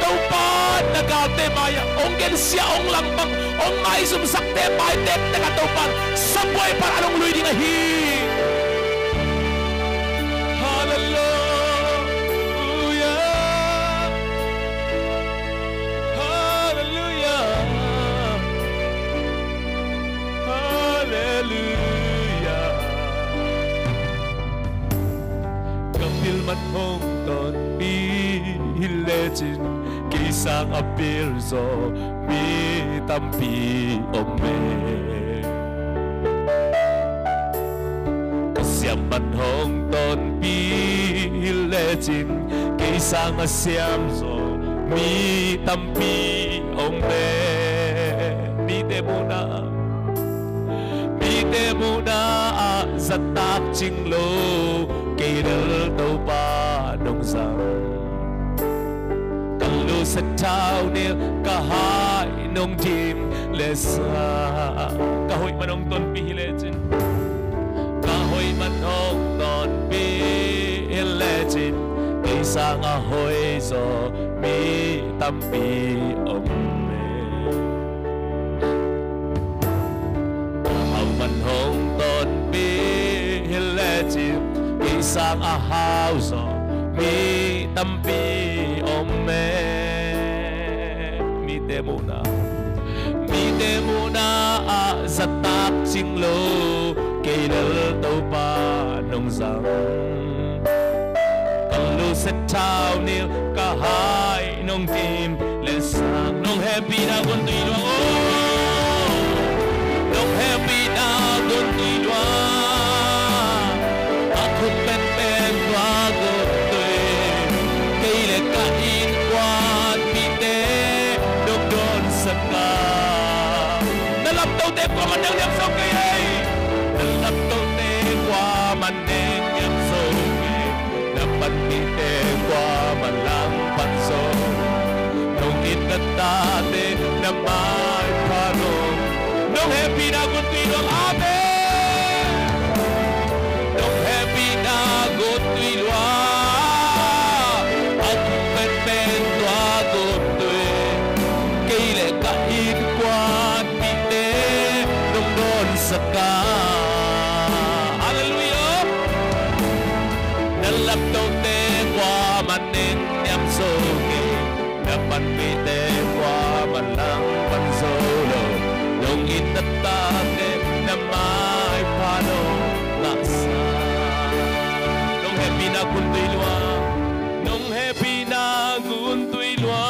S4: to pa na ga te maya ong gen sia ong lang bang ong mai sum sak te mai te na ka to pa sabway par anong lui ding hi hallelujah hallelujah hallelujah kapil man hong ton pi legend kisang appear so mi tampi ome kasyam man hong ton pi legend kisang asyam so mi tampi ome mi te muna zatak chinglo kairal tau pa nong sang kalu sa tao nil kahay nong tim lesa kahoy manong ton pihilegin kahoy manong ton pihilegin isang ahoy so mi tampi ome ang manong ton pihilegin isang ahaw so mi tampi ome mi te muna zatak chinglo kailal tau pa nong sang kalu sa tao nil kahay nong tim lesang nong happy na kun tui luang nong happy na kun tui luang ako pen wago tui kaile kain kwan pite dong don sa ka te qua man nang yam so ke nan lap to te qua man nang yam so ke na pan mi te qua man lang pan so nong in na ta te na mai pa no nong happy na kun ti lo amen nong happy na kun ti lo at pen pen tua kun tu ke le ka in quan pi te nong don saka hallelujah na lap to te qua man nen yam so ke na pan pi te qua man lang pan so lo nong in na ta te na mai pa no na sa nong happy na kun tui lua nong happy na kun tui lua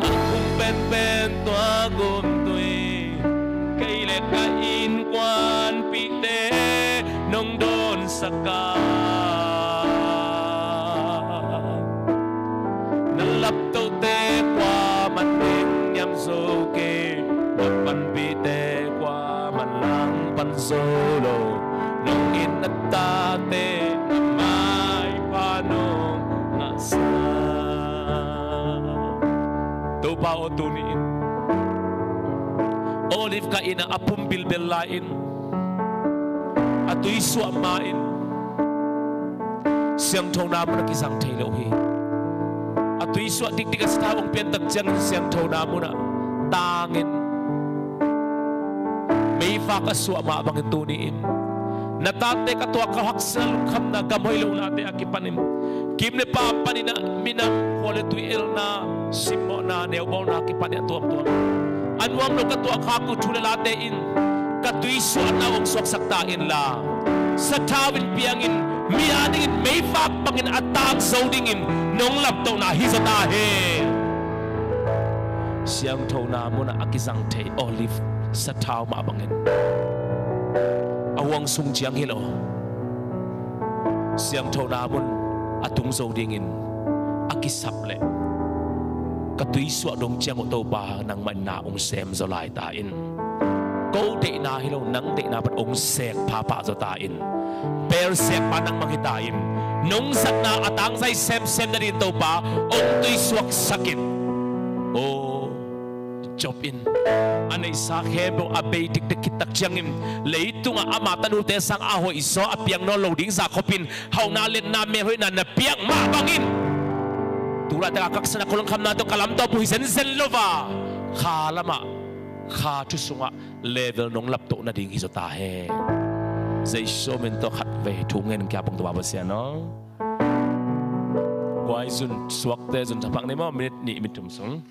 S4: akung pen pen tua kun tui kay le ka in quan pi te nong don saka nalap to te qua man ning yam so ke na pan pi te qua man lang pan solo nong in na ta te na mai pa no na sa to pa o tunin olive ka ina apum bilbel lain atui suam main siang thâu nam na kisang thailo hi atui suat dik dik sa ong pian tak chang siang thâu nam na tangin may fa ka suam ma bang tuniin natate ka to ka haksal kham na gamoy lo nate akipanin kim ne pa panina mina hole tu el na simmo na neu bo na kipanin tuam tuam anwam no ka to ka ku thule late in katui suat na ong sok sakta in la sa tawin piangin miadingin may fak pangin atang saudingin nong lap to na hisata he siang tho na mo na akisang te olive sa taw ma bangin awang sung chiang hilo siang tho na mo atung saudingin akisable katui suat dong chiang to ba nang man na ong sem zolai ta in câu đệ na hilo nang đệ na bat ong sek papa zo ta in per sek pa nang manghita in nong sat na atang sai sem sem na rin to pa ong tui suak sakit o job in anay sa hebo abay dik dik kitak changim leitung ama tanu te sang aho iso apiang no loading sa kopin hau na len na me hoy na napiang ma bangin tura ta kaksan ko lang kam na to kalam to pu hisen sen lova khalama kha chu sunga level nong lap to na ding hi zo ta he zai so men to khat ve thu ngen kya bang to ba sia no kwai zun suak te zun thapak ne mo minute ni mitum sung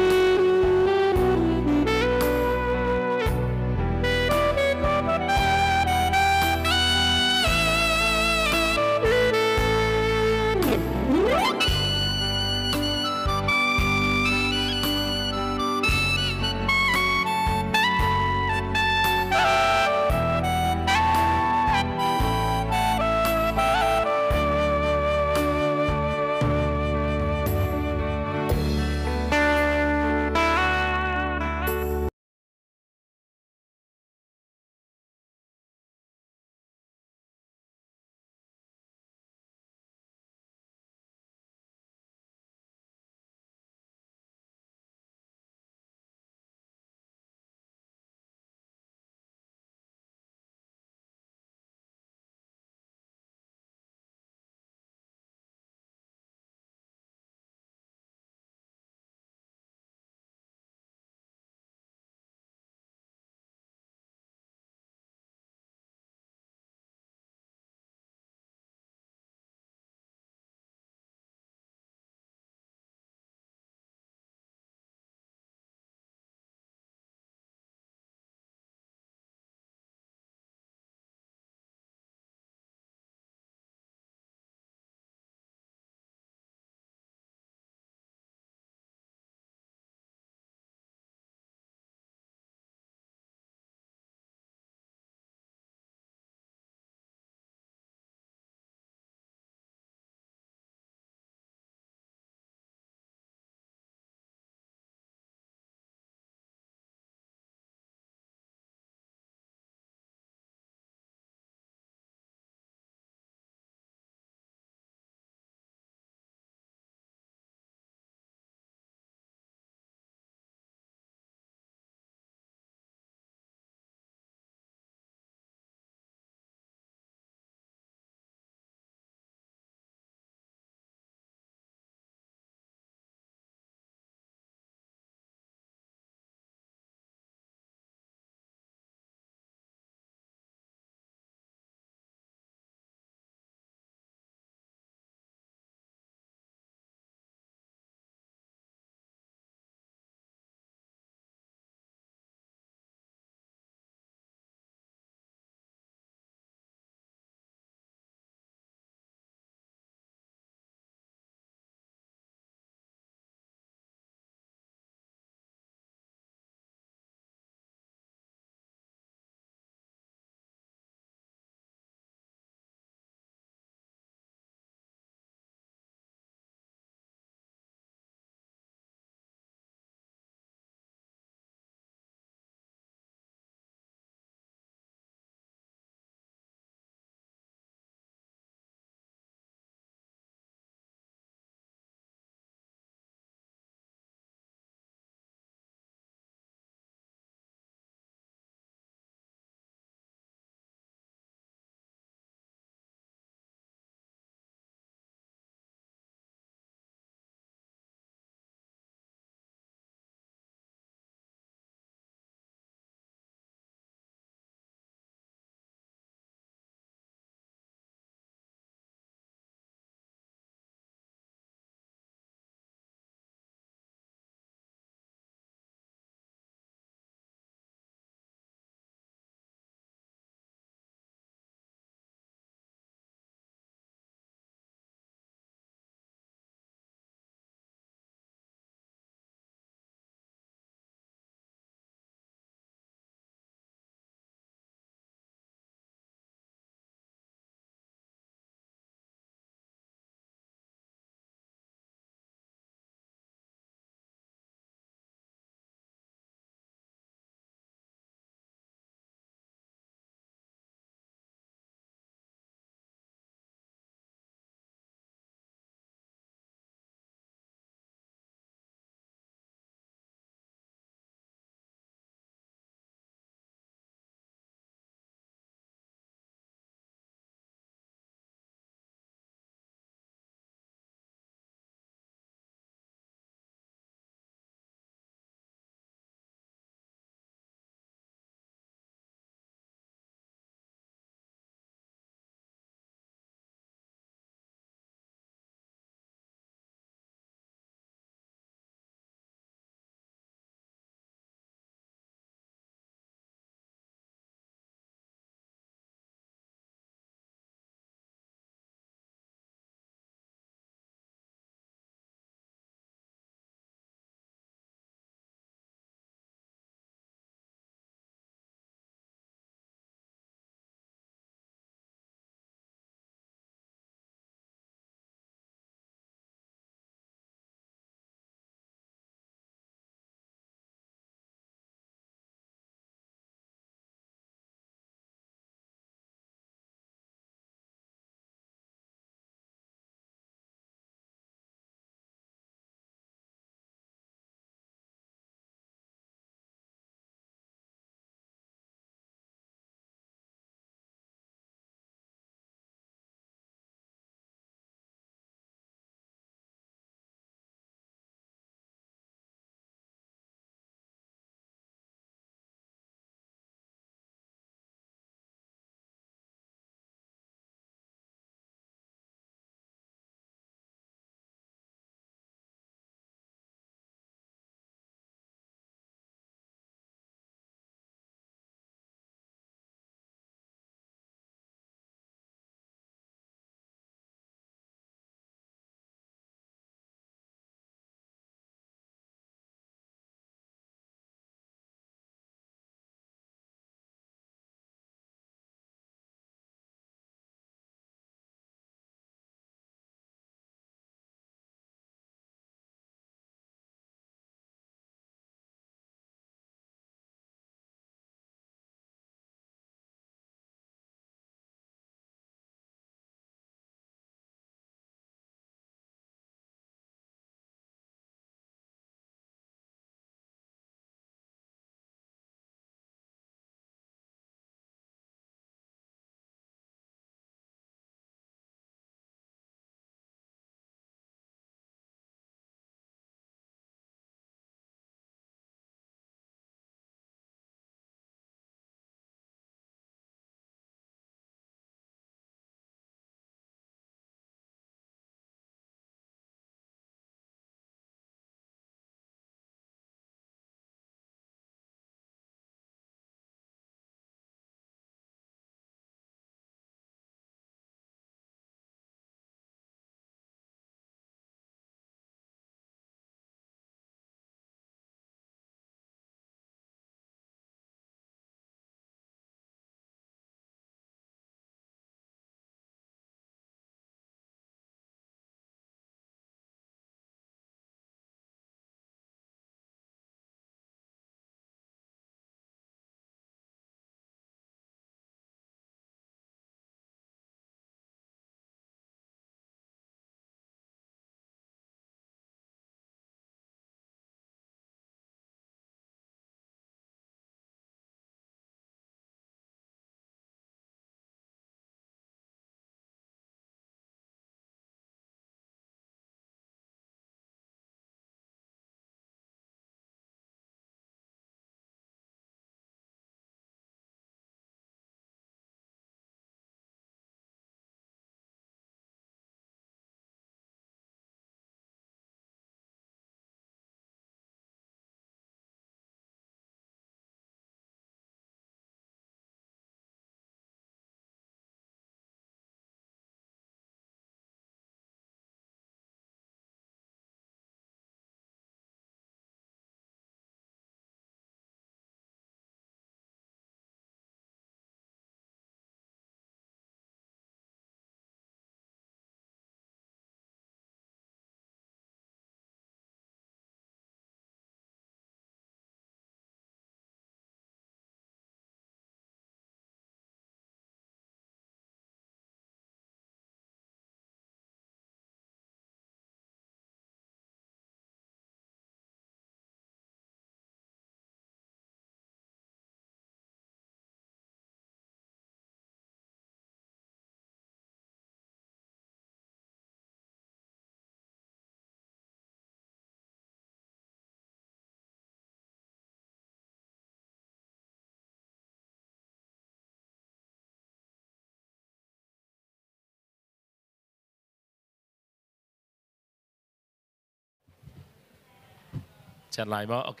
S2: chặt lại mà ok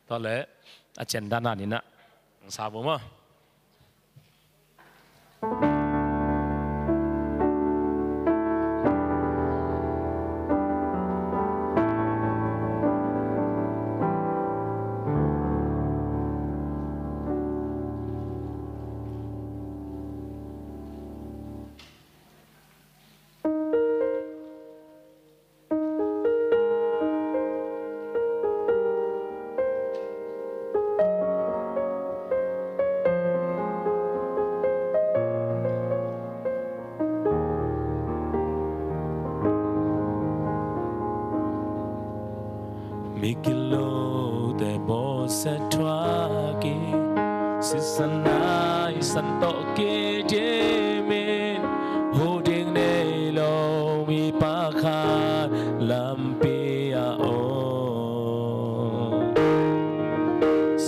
S2: đó là agenda nào đi nè sao bố mà Mikilo de bosa twaki sisanai santo ke jemin hoding ne lo mi pakha lampia o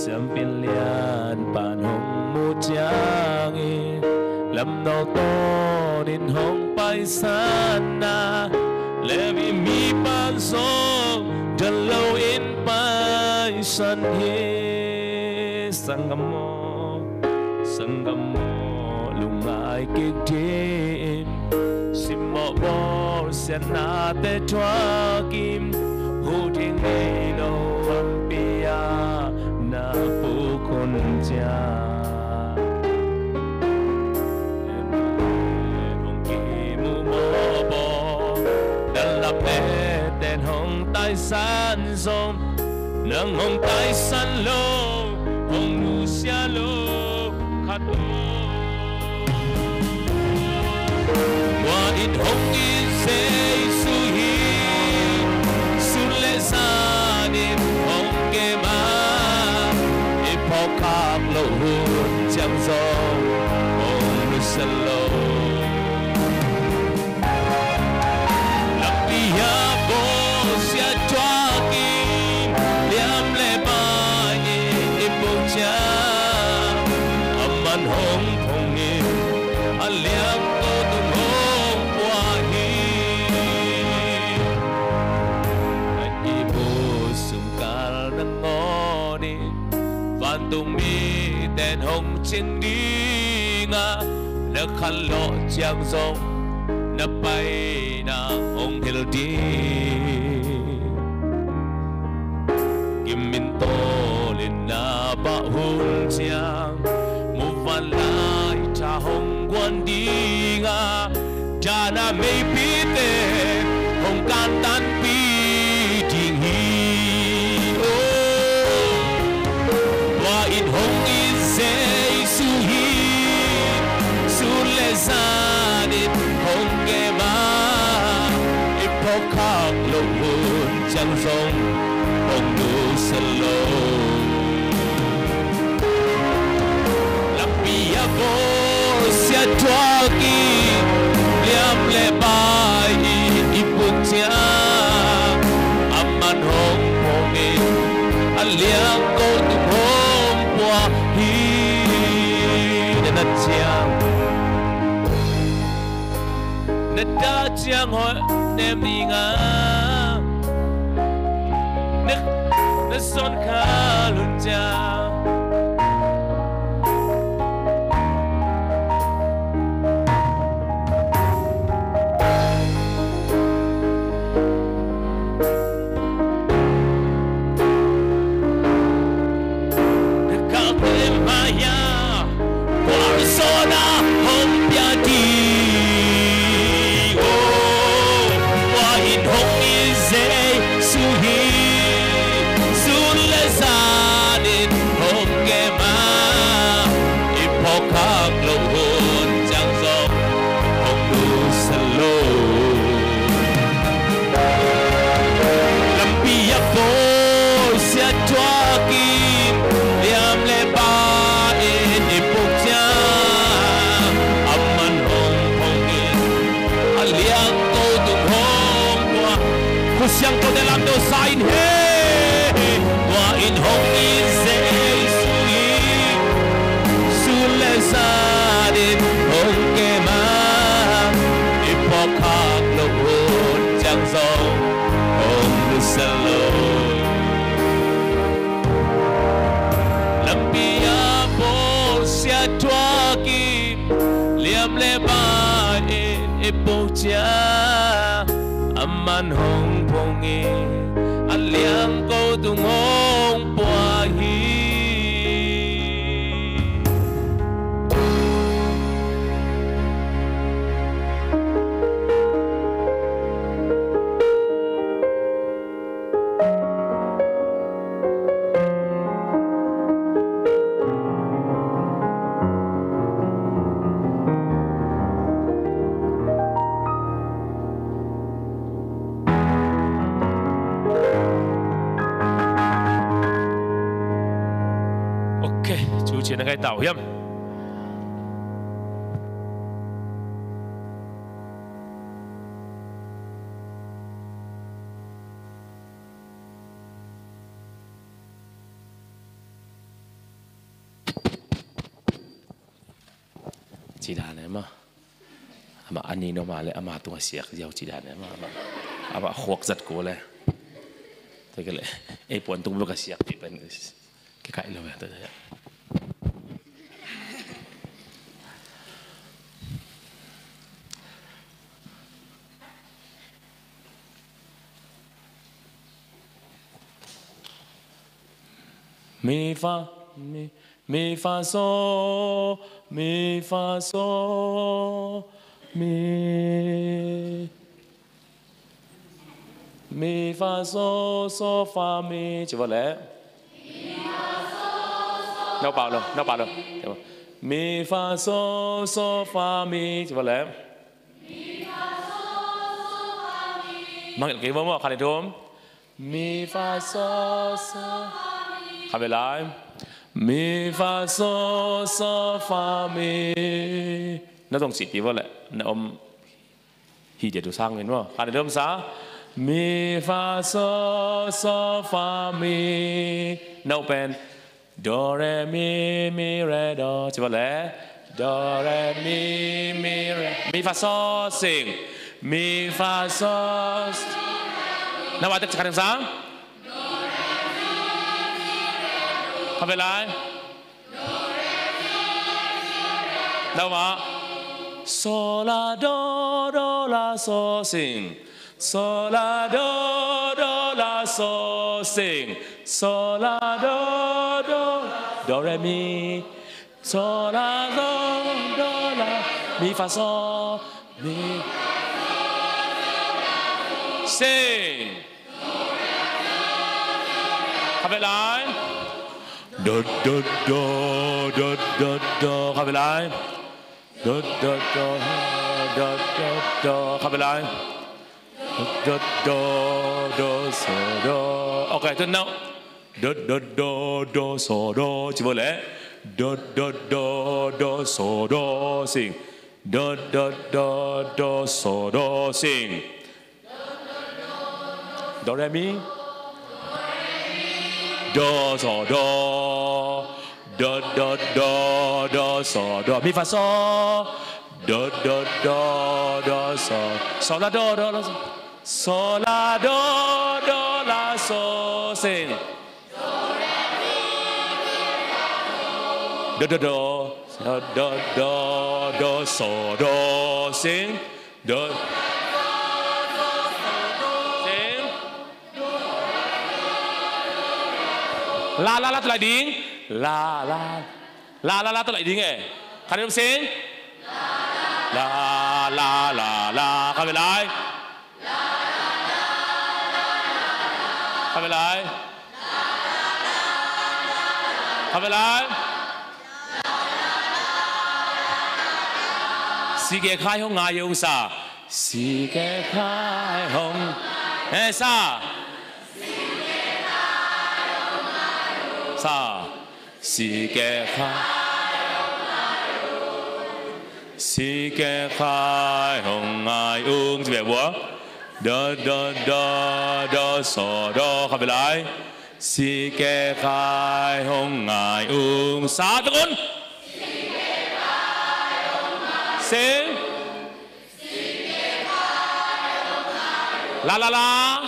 S2: sampilian pan hong mu changi lam no to din hong pai sana levi mi pan so the low in by sun he sangamo lungai kik simo bo sena te twa kim holding no ampia na pukun ja hong ki mu mo bo dalap ten hong tai san sông nâng hồng tai san lô hồng nu xia lô khát ô qua ít hồng in se su hi su lệ sa đêm hồng kê ma ít phò khát lô hồn chẳng gió hồng nu xia lô tung mi đèn hồng trên đi ngã nước khăn lộ chiang rong nấp bay nàng hồng hill đi kim min to lên na ba hun chiang mu van lai cha hồng quan đi ngã cha na mei pi te hồng can tan pi ting hi in hong in say su hi su le sa dit hong ke ma ipo khak lo hun chang song hong nu salo la pia vo sia twa ki liam le bai ipo cha aman hong hong in aliang ko tu đã chiang hỏi em đi ngã nước son khá luôn cha nước cả đêm maya Arizona hôm bia đi siang ko dalam dosa in he wa in hong in se sui sule sadin hong ke ma ipokak lo chang zo hong lu salo
S4: bia bo sia tua ki liam le ba e bo cha aman hong pong e aliang ko tung hong pua hi主持人嘅導音。是但嘅嘛，係嘛？安尼諾嘛咧，阿媽同我寫有是但嘅嘛，阿媽學實過咧，對嘅咧，誒半東不個寫別本嘅，佢解咗咩？對對。咪發咪發嗦咪發嗦咪發嗦嗦發咪，做乜咧？no 爆咯 no 爆咯，咪發嗦嗦發咪，做乜咧？มั่งกี่วันวะคันทุ่มมีฟาโซโซขับไปเลยมีฟาโซโซฟามีน่าต้องสิบปีวะแหละน่าอมฮีเดียดูสร้างเห็นวะคันทุ่มซะมีฟาโซโซฟามีน่าเป็นโดเรมีเรโดใช่ปะแหละโดเรมีเรมีฟาโซสิงมีฟาโซน่าว่าจะการศึกษาทำไปเลยน่าว่าโซลาโดโดลาโซสิงโซลาโดโดลาโซสิงโซลาโดโดโดเรมีโซลาโดโดลามีฟาโซมี sing เข้าไปเลยโดโดโดโดโดโดเข้าไปเลยโดโดโดโดโดโดเข้าไปเลยโดโดโดโซโดโอเคทุกน้องโดโดโดโดโซโดจิบเลยโดโดโดโดโซโด sing โดโดโดโดโซโด sing do re mi do so do do do do do so do mi fa so do do do do so so la do do so la do do la so sing do do do do do do so do sing do la la la tôi lại điên la la la la la tôi lại điên nghe khán giả xin la la la la khán giả lại khán giả lại khán giả lại世界開胸愛用啥世界開胸誒啥世界開世界開紅愛用這邊我哆哆哆哆嗦哆合起來世界開紅愛用啥的人行啦啦啦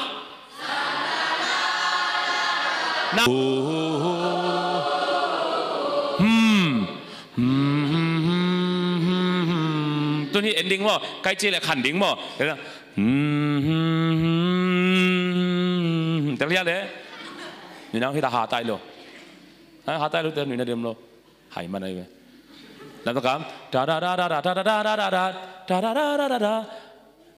S2: ตัวนี้ ending มั้งใกล้จีเลยขันดิ้งมั้งเห็นไหมแต่เรียกเลยนี่น้องที่ตาหาตายโลหาตายโลเต็มนี่นะเดิมโลหายมันอะไรไปแล้วต้องการดาดาดาดาดาดาดาดาดาดาดาดาดาดา